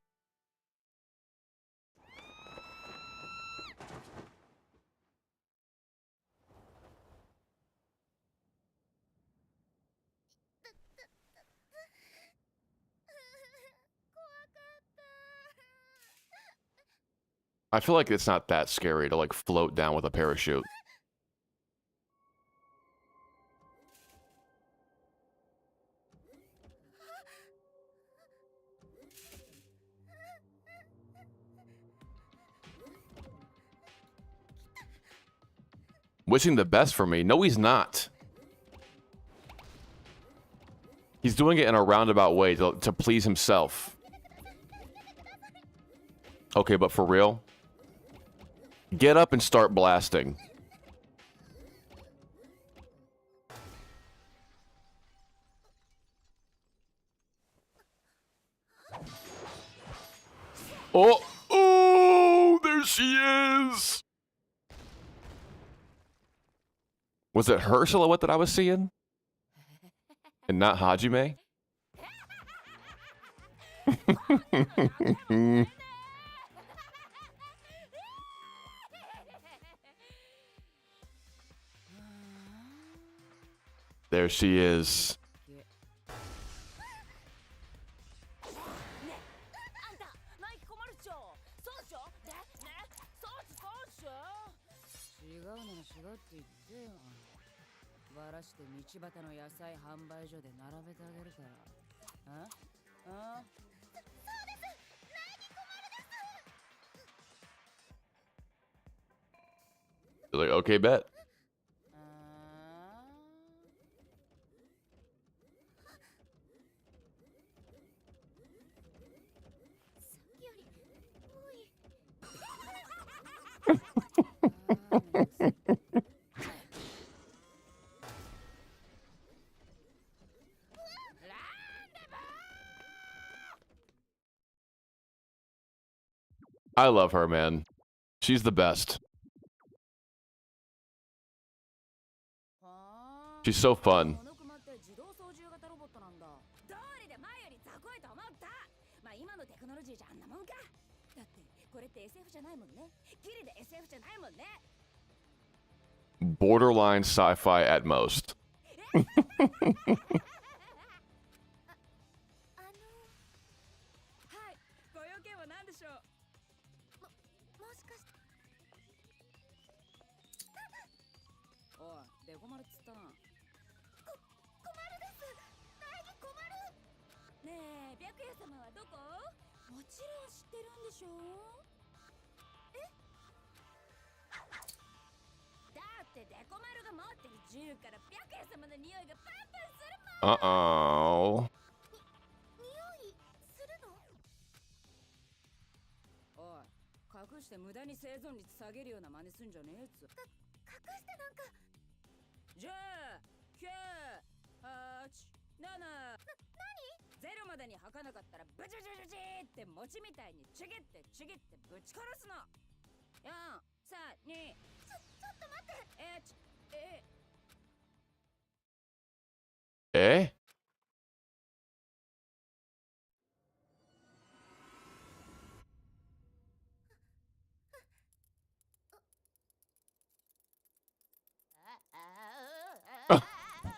Speaker 2: I feel like it's not that scary to like float down with a parachute. Wishing the best for me? No, he's not. He's doing it in a roundabout way to please himself. Okay, but for real? Get up and start blasting. Oh! Oh! There she is! Was it her silhouette that I was seeing? And not Hajime? There she is. Like, okay, bet. I love her, man. She's the best. She's so fun. Borderline sci-fi at most.
Speaker 6: だって
Speaker 2: Uh-oh.
Speaker 4: 匂いするの？
Speaker 5: おい、隠して無駄に生存率下げるような真似すんじゃねえっつ。
Speaker 4: 隠してなんか。
Speaker 5: 10、9、8、7。ゼロまでに吐かなかったらブチブチブチって餅みたいにちぎってちぎってぶち殺すの。4、3、2。
Speaker 4: ちょっと待って。
Speaker 2: Eh?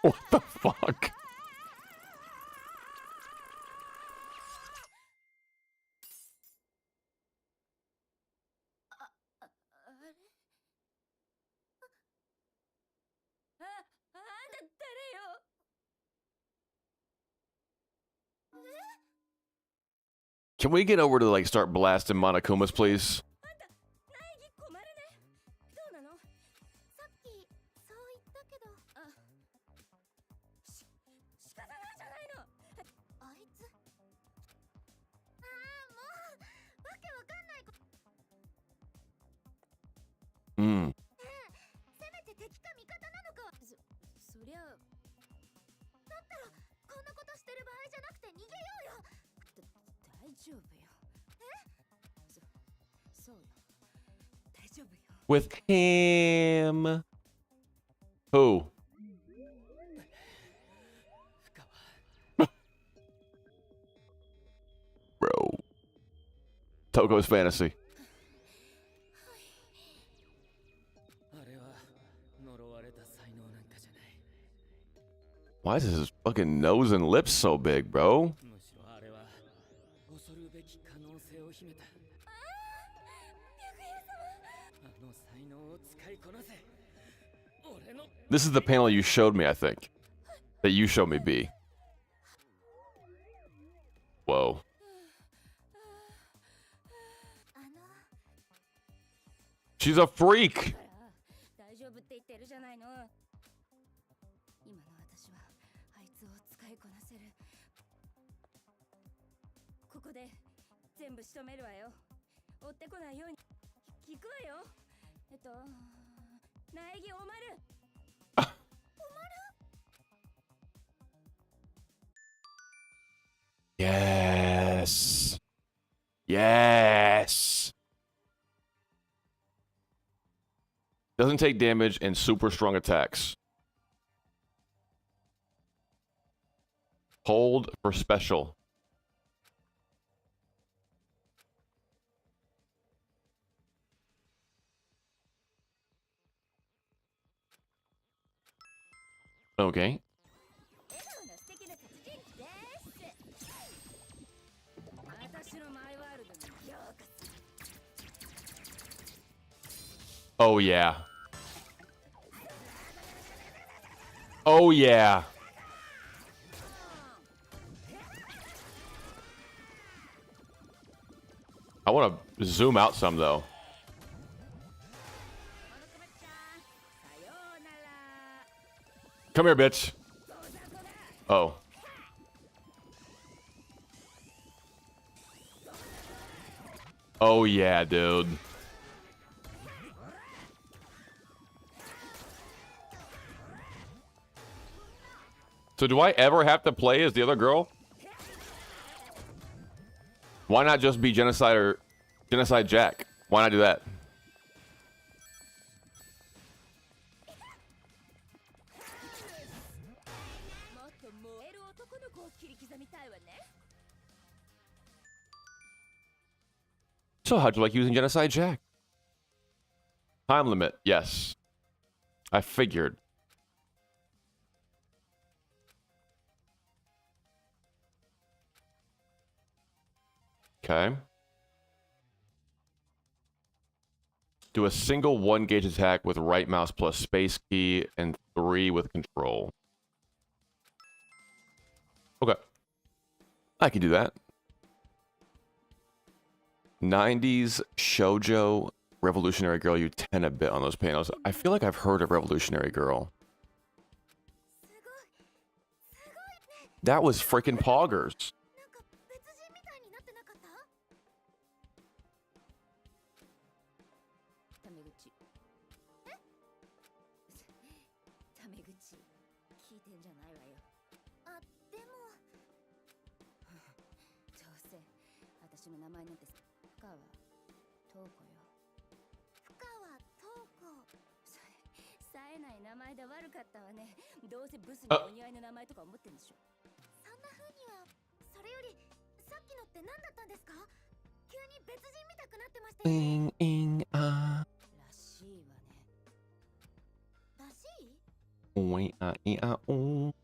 Speaker 2: What the fuck? Can we get over to like start blasting Monokumas, please?
Speaker 4: さっきそう言ったけど。
Speaker 5: 仕方ないじゃないの。
Speaker 4: あいつ。ああ、もうわけわかんないこと。
Speaker 2: Hmm.
Speaker 4: せめて敵か味方なのか。
Speaker 5: そりゃ。
Speaker 4: だったらこんなことしてる場合じゃなくて逃げようよ。
Speaker 5: 大丈夫よ。そうよ。大丈夫よ。
Speaker 2: With him. Who? Bro. Toko's fantasy. Why is his fucking nose and lips so big, bro? This is the panel you showed me, I think. That you showed me, B. Whoa. She's a freak!
Speaker 5: 大丈夫って言ってるじゃないの。今の私はあいつを使いこなせる。ここで全部仕留めるわよ。追ってこないように聞くわよ。苗木おまる。
Speaker 2: Yes. Yes. Doesn't take damage and super strong attacks. Hold for special. Okay. Oh yeah. Oh yeah. I want to zoom out some though. Come here, bitch. Oh. Oh yeah, dude. So do I ever have to play as the other girl? Why not just be Genocide or Genocide Jack? Why not do that? So how'd you like using Genocide Jack? Time limit, yes. I figured. Okay. Do a single 1-gauge attack with right mouse plus space key and 3 with control. Okay. I can do that. 90s shoujo Revolutionary Girl, you tend a bit on those panels. I feel like I've heard of Revolutionary Girl. That was freaking Poggers.
Speaker 4: なんか別人みたいになってなかった？
Speaker 6: タメ口。タメ口。聞いてんじゃないわよ。
Speaker 4: あ、でも
Speaker 6: どうせ私の名前なんて深川東子よ。
Speaker 4: 深川東子。
Speaker 6: 冴えない名前で悪かったわね。どうせブスにお似合いの名前とか思ってんでしょ。
Speaker 4: そんな風には。それよりさっきのって何だったんですか？急に別人見たくなってましたよね。
Speaker 6: らしいわね。
Speaker 4: らしい？
Speaker 2: おいあいあお。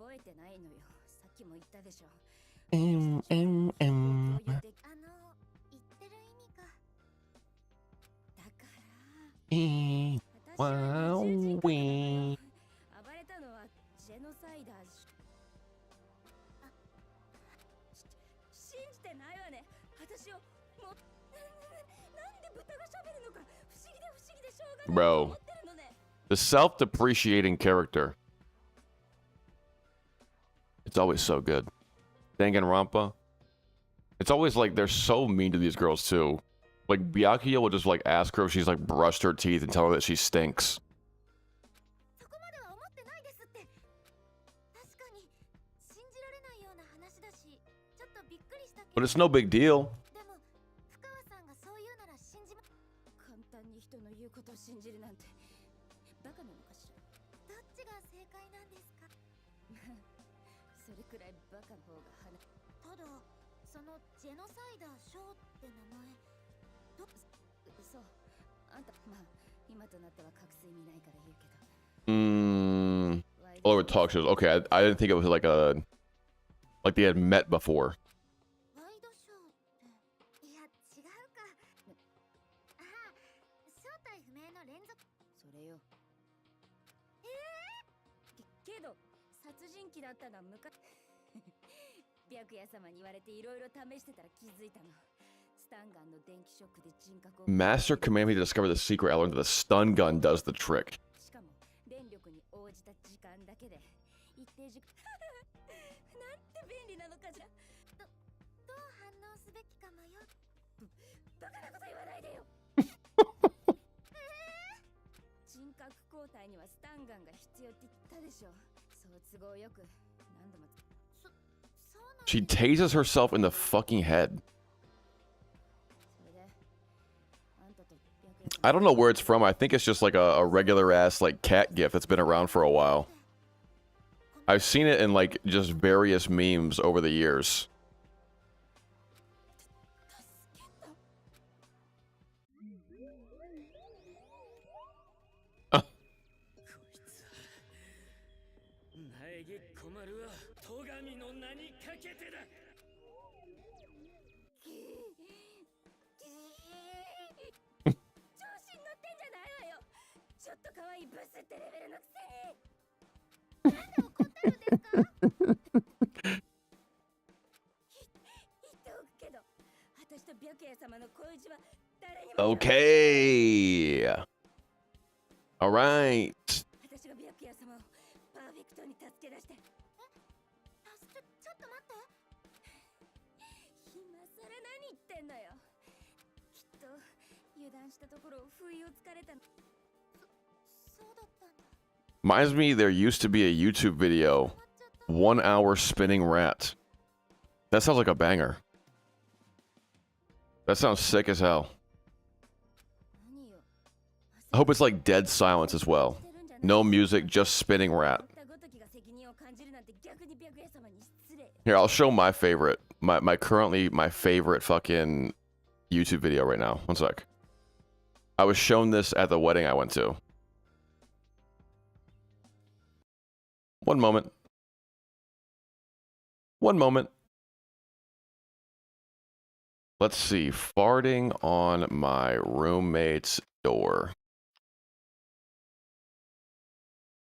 Speaker 6: 覚えてないのよ。さっきも言ったでしょ。
Speaker 4: 言ってる意味が。だから
Speaker 2: わおウィー。
Speaker 6: 暴れたのはジェノサイダー信じてないわね。私をもうなんで豚が喋るのか不思議でしょうがないと
Speaker 2: Bro,
Speaker 6: 思ってるのね。
Speaker 2: the self-depreciating character. It's always so good. Danganronpa. It's always like they're so mean to these girls too. Like Byakuya will just like ask her if she's like brushed her teeth and tell her that she stinks.
Speaker 4: そこまでは思ってないですって。確かに信じられないような話だし、ちょっとびっくりしたけ
Speaker 2: But
Speaker 4: ど。
Speaker 2: it's no big deal.
Speaker 4: でも深川さんがそう言うなら信じま。
Speaker 6: 簡単に人の言うことを信じるなんてバカなのかしら。
Speaker 4: どっちが正解なんですか？
Speaker 6: それくらいバカの方が話。
Speaker 4: ただそのジェノサイダーショーって名前
Speaker 6: そうあんたまあ今となっては隠す意味ないから言うけど。
Speaker 2: All over talk shows. Okay, I didn't think it was like they had met before.
Speaker 4: ワイドショーっていや違うか。ああ、正体不明の連続。
Speaker 6: それよ。けど殺人鬼だったのは昔。白夜様に言われていろいろ試してたら気づいたの。スタンガンの電気ショックで人格を。
Speaker 2: Master commanded me to discover the secret. I learned that the stun gun does the trick.
Speaker 6: しかも電力に応じた時間だけで一定時間。なんて便利なのかしら。
Speaker 4: どう反応すべきか迷う。
Speaker 6: バカなこと言わないでよ。人格交代にはスタンガンが必要って言ったでしょ。そう都合よく何度も。
Speaker 4: そうなん
Speaker 2: She tases herself in the fucking head.
Speaker 6: それであんたと白夜
Speaker 2: I don't know where it's from. I think it's just like a regular ass like cat gif that's been around for a while. I've seen it in like just various memes over the years. Ah.
Speaker 7: 苗木困るわ。戸上の名にかけてだ。
Speaker 6: 調子に乗ってんじゃないわよ。ちょっと可愛いブスってレベルのくせに。
Speaker 4: で怒ってるんですか？
Speaker 6: 言っておくけど、私と白夜様の恋路は誰にも。
Speaker 2: Okay. All right.
Speaker 6: 私が白夜様をパーフェクトに助け出して。
Speaker 4: ちょっと待って。
Speaker 6: 今更何言ってんのよ。きっと油断したところを不意をつかれたの。
Speaker 4: そうだったんだ。
Speaker 2: Reminds me there used to be a YouTube video. 1 hour spinning rat. That sounds like a banger. That sounds sick as hell.
Speaker 6: 何よ。
Speaker 2: I hope it's like dead silence as well. No music, just spinning rat.
Speaker 6: ごときが責任を感じるなんて逆に白夜様に失礼。
Speaker 2: Here, I'll show my favorite. My currently my favorite fucking YouTube video right now. One sec. I was shown this at the wedding I went to. One moment. One moment. Let's see. Farting on my roommate's door.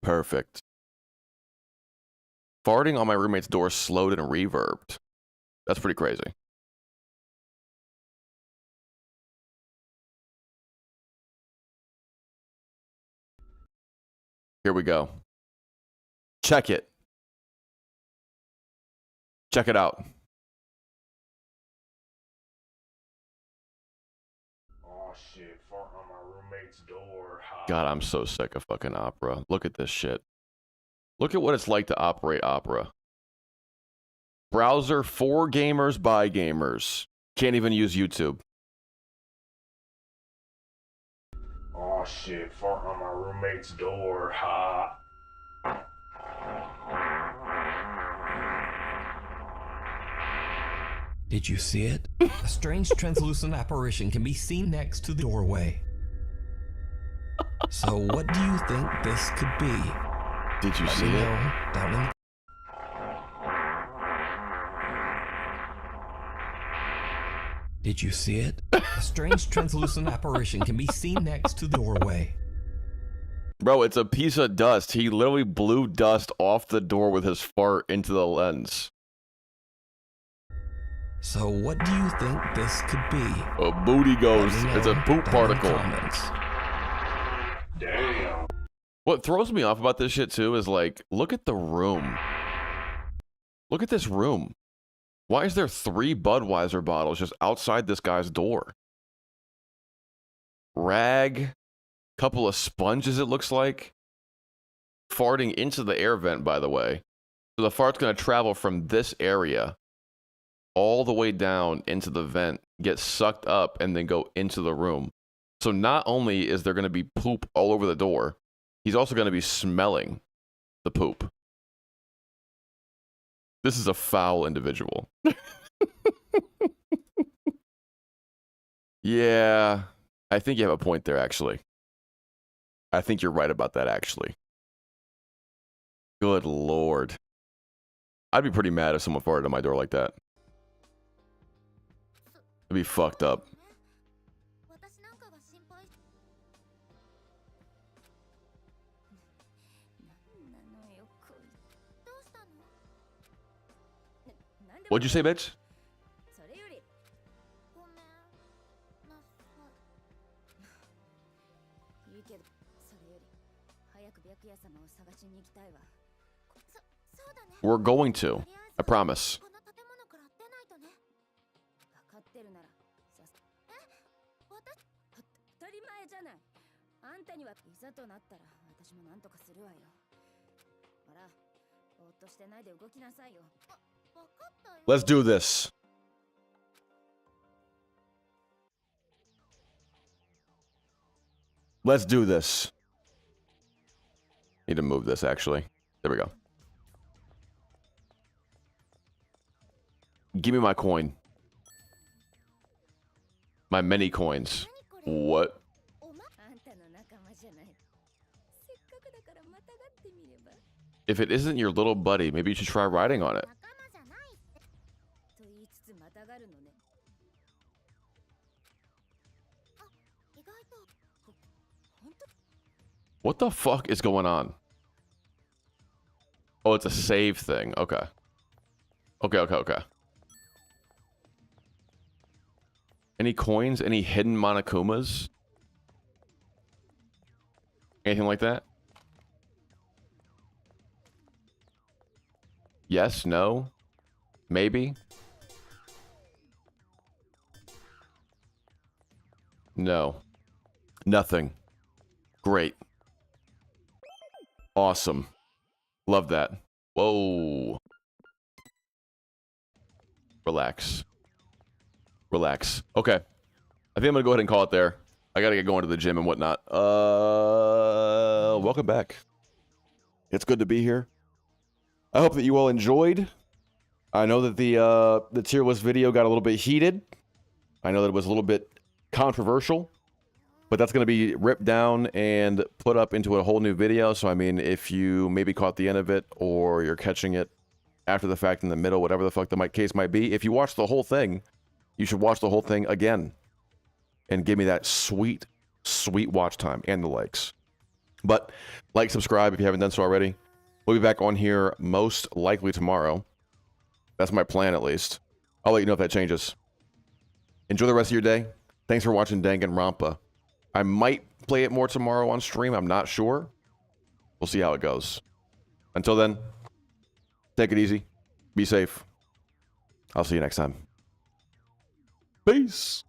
Speaker 2: Perfect. Farting on my roommate's door slowed and reverbed. That's pretty crazy. Here we go. Check it. Check it out.
Speaker 8: Oh shit, fart on my roommate's door.
Speaker 2: God, I'm so sick of fucking Opera. Look at this shit. Look at what it's like to operate Opera. Browser for gamers by gamers. Can't even use YouTube.
Speaker 8: Oh shit, fart on my roommate's door. Ha.
Speaker 9: Did you see it? A strange translucent apparition can be seen next to the doorway. So what do you think this could be?
Speaker 2: Did you
Speaker 9: Let
Speaker 2: see
Speaker 9: me
Speaker 2: it?
Speaker 9: know down in the... Did you see it? A strange translucent apparition can be seen next to the doorway.
Speaker 2: Bro, it's a piece of dust. He literally blew dust off the door with his fart into the lens.
Speaker 9: So what do you think this could be?
Speaker 2: A booty ghost.
Speaker 9: Let me know
Speaker 2: It's a poop
Speaker 9: down in the
Speaker 2: particle.
Speaker 9: comments.
Speaker 8: Damn.
Speaker 2: What throws me off about this shit too is like, look at the room. Look at this room. Why is there 3 Budweiser bottles just outside this guy's door? Rag, couple of sponges it looks like. Farting into the air vent, by the way. So the fart's gonna travel from this area all the way down into the vent, get sucked up, and then go into the room. So not only is there gonna be poop all over the door, he's also gonna be smelling the poop. This is a foul individual. Yeah, I think you have a point there, actually. I think you're right about that, actually. Good Lord. I'd be pretty mad if someone farted on my door like that. It'd be fucked up.
Speaker 4: 私なんかが心配なんなのよこいどうしたの
Speaker 2: What'd you say, bitch?
Speaker 6: それより
Speaker 4: ごめんなさい
Speaker 6: いいけどそれより早く白夜様を探しに行きたいわ
Speaker 4: そうだね
Speaker 2: We're going to.
Speaker 4: とりあえず
Speaker 2: I promise.
Speaker 4: この建物から出ないとね
Speaker 6: 分かってるならさす
Speaker 4: 私
Speaker 6: 当たり前じゃないあんたにはいざとなったら私も何とかするわよほらぼーっとしてないで動きなさいよ
Speaker 4: 分かったよ
Speaker 2: Let's do this. Let's do this. Need to move this, actually. There we go. Give me my coin. My many coins. What?
Speaker 4: おま
Speaker 6: あんたの仲間じゃないせっかくだからまたがってみれば
Speaker 2: If it isn't your little buddy, maybe you should try riding on it.
Speaker 4: 仲間じゃないって
Speaker 6: と言いつつまたがるのね
Speaker 4: 意外と
Speaker 6: 本当
Speaker 2: What the fuck is going on? Oh, it's a save thing. Okay. Okay. Any coins? Any hidden Monokumas? Anything like that? Yes? No? Maybe? No. Nothing. Great. Awesome. Love that. Whoa. Relax. Relax. Okay. I think I'm gonna go ahead and call it there. I gotta get going to the gym and whatnot. Welcome back. It's good to be here. I hope that you all enjoyed. I know that the tier list video got a little bit heated. I know that it was a little bit controversial. But that's going to be ripped down and put up into a whole new video. So, I mean, if you maybe caught the end of it or you're catching it after the fact in the middle, whatever the fuck the case might be, if you watch the whole thing, you should watch the whole thing again and give me that sweet, sweet watch time and the likes. But like, subscribe if you haven't done so already. We'll be back on here most likely tomorrow. That's my plan, at least. I'll let you know if that changes. Enjoy the rest of your day. Thanks for watching Danganronpa. I might play it more tomorrow on stream. I'm not sure. We'll see how it goes. Until then, take it easy. Be safe. I'll see you next time. Peace.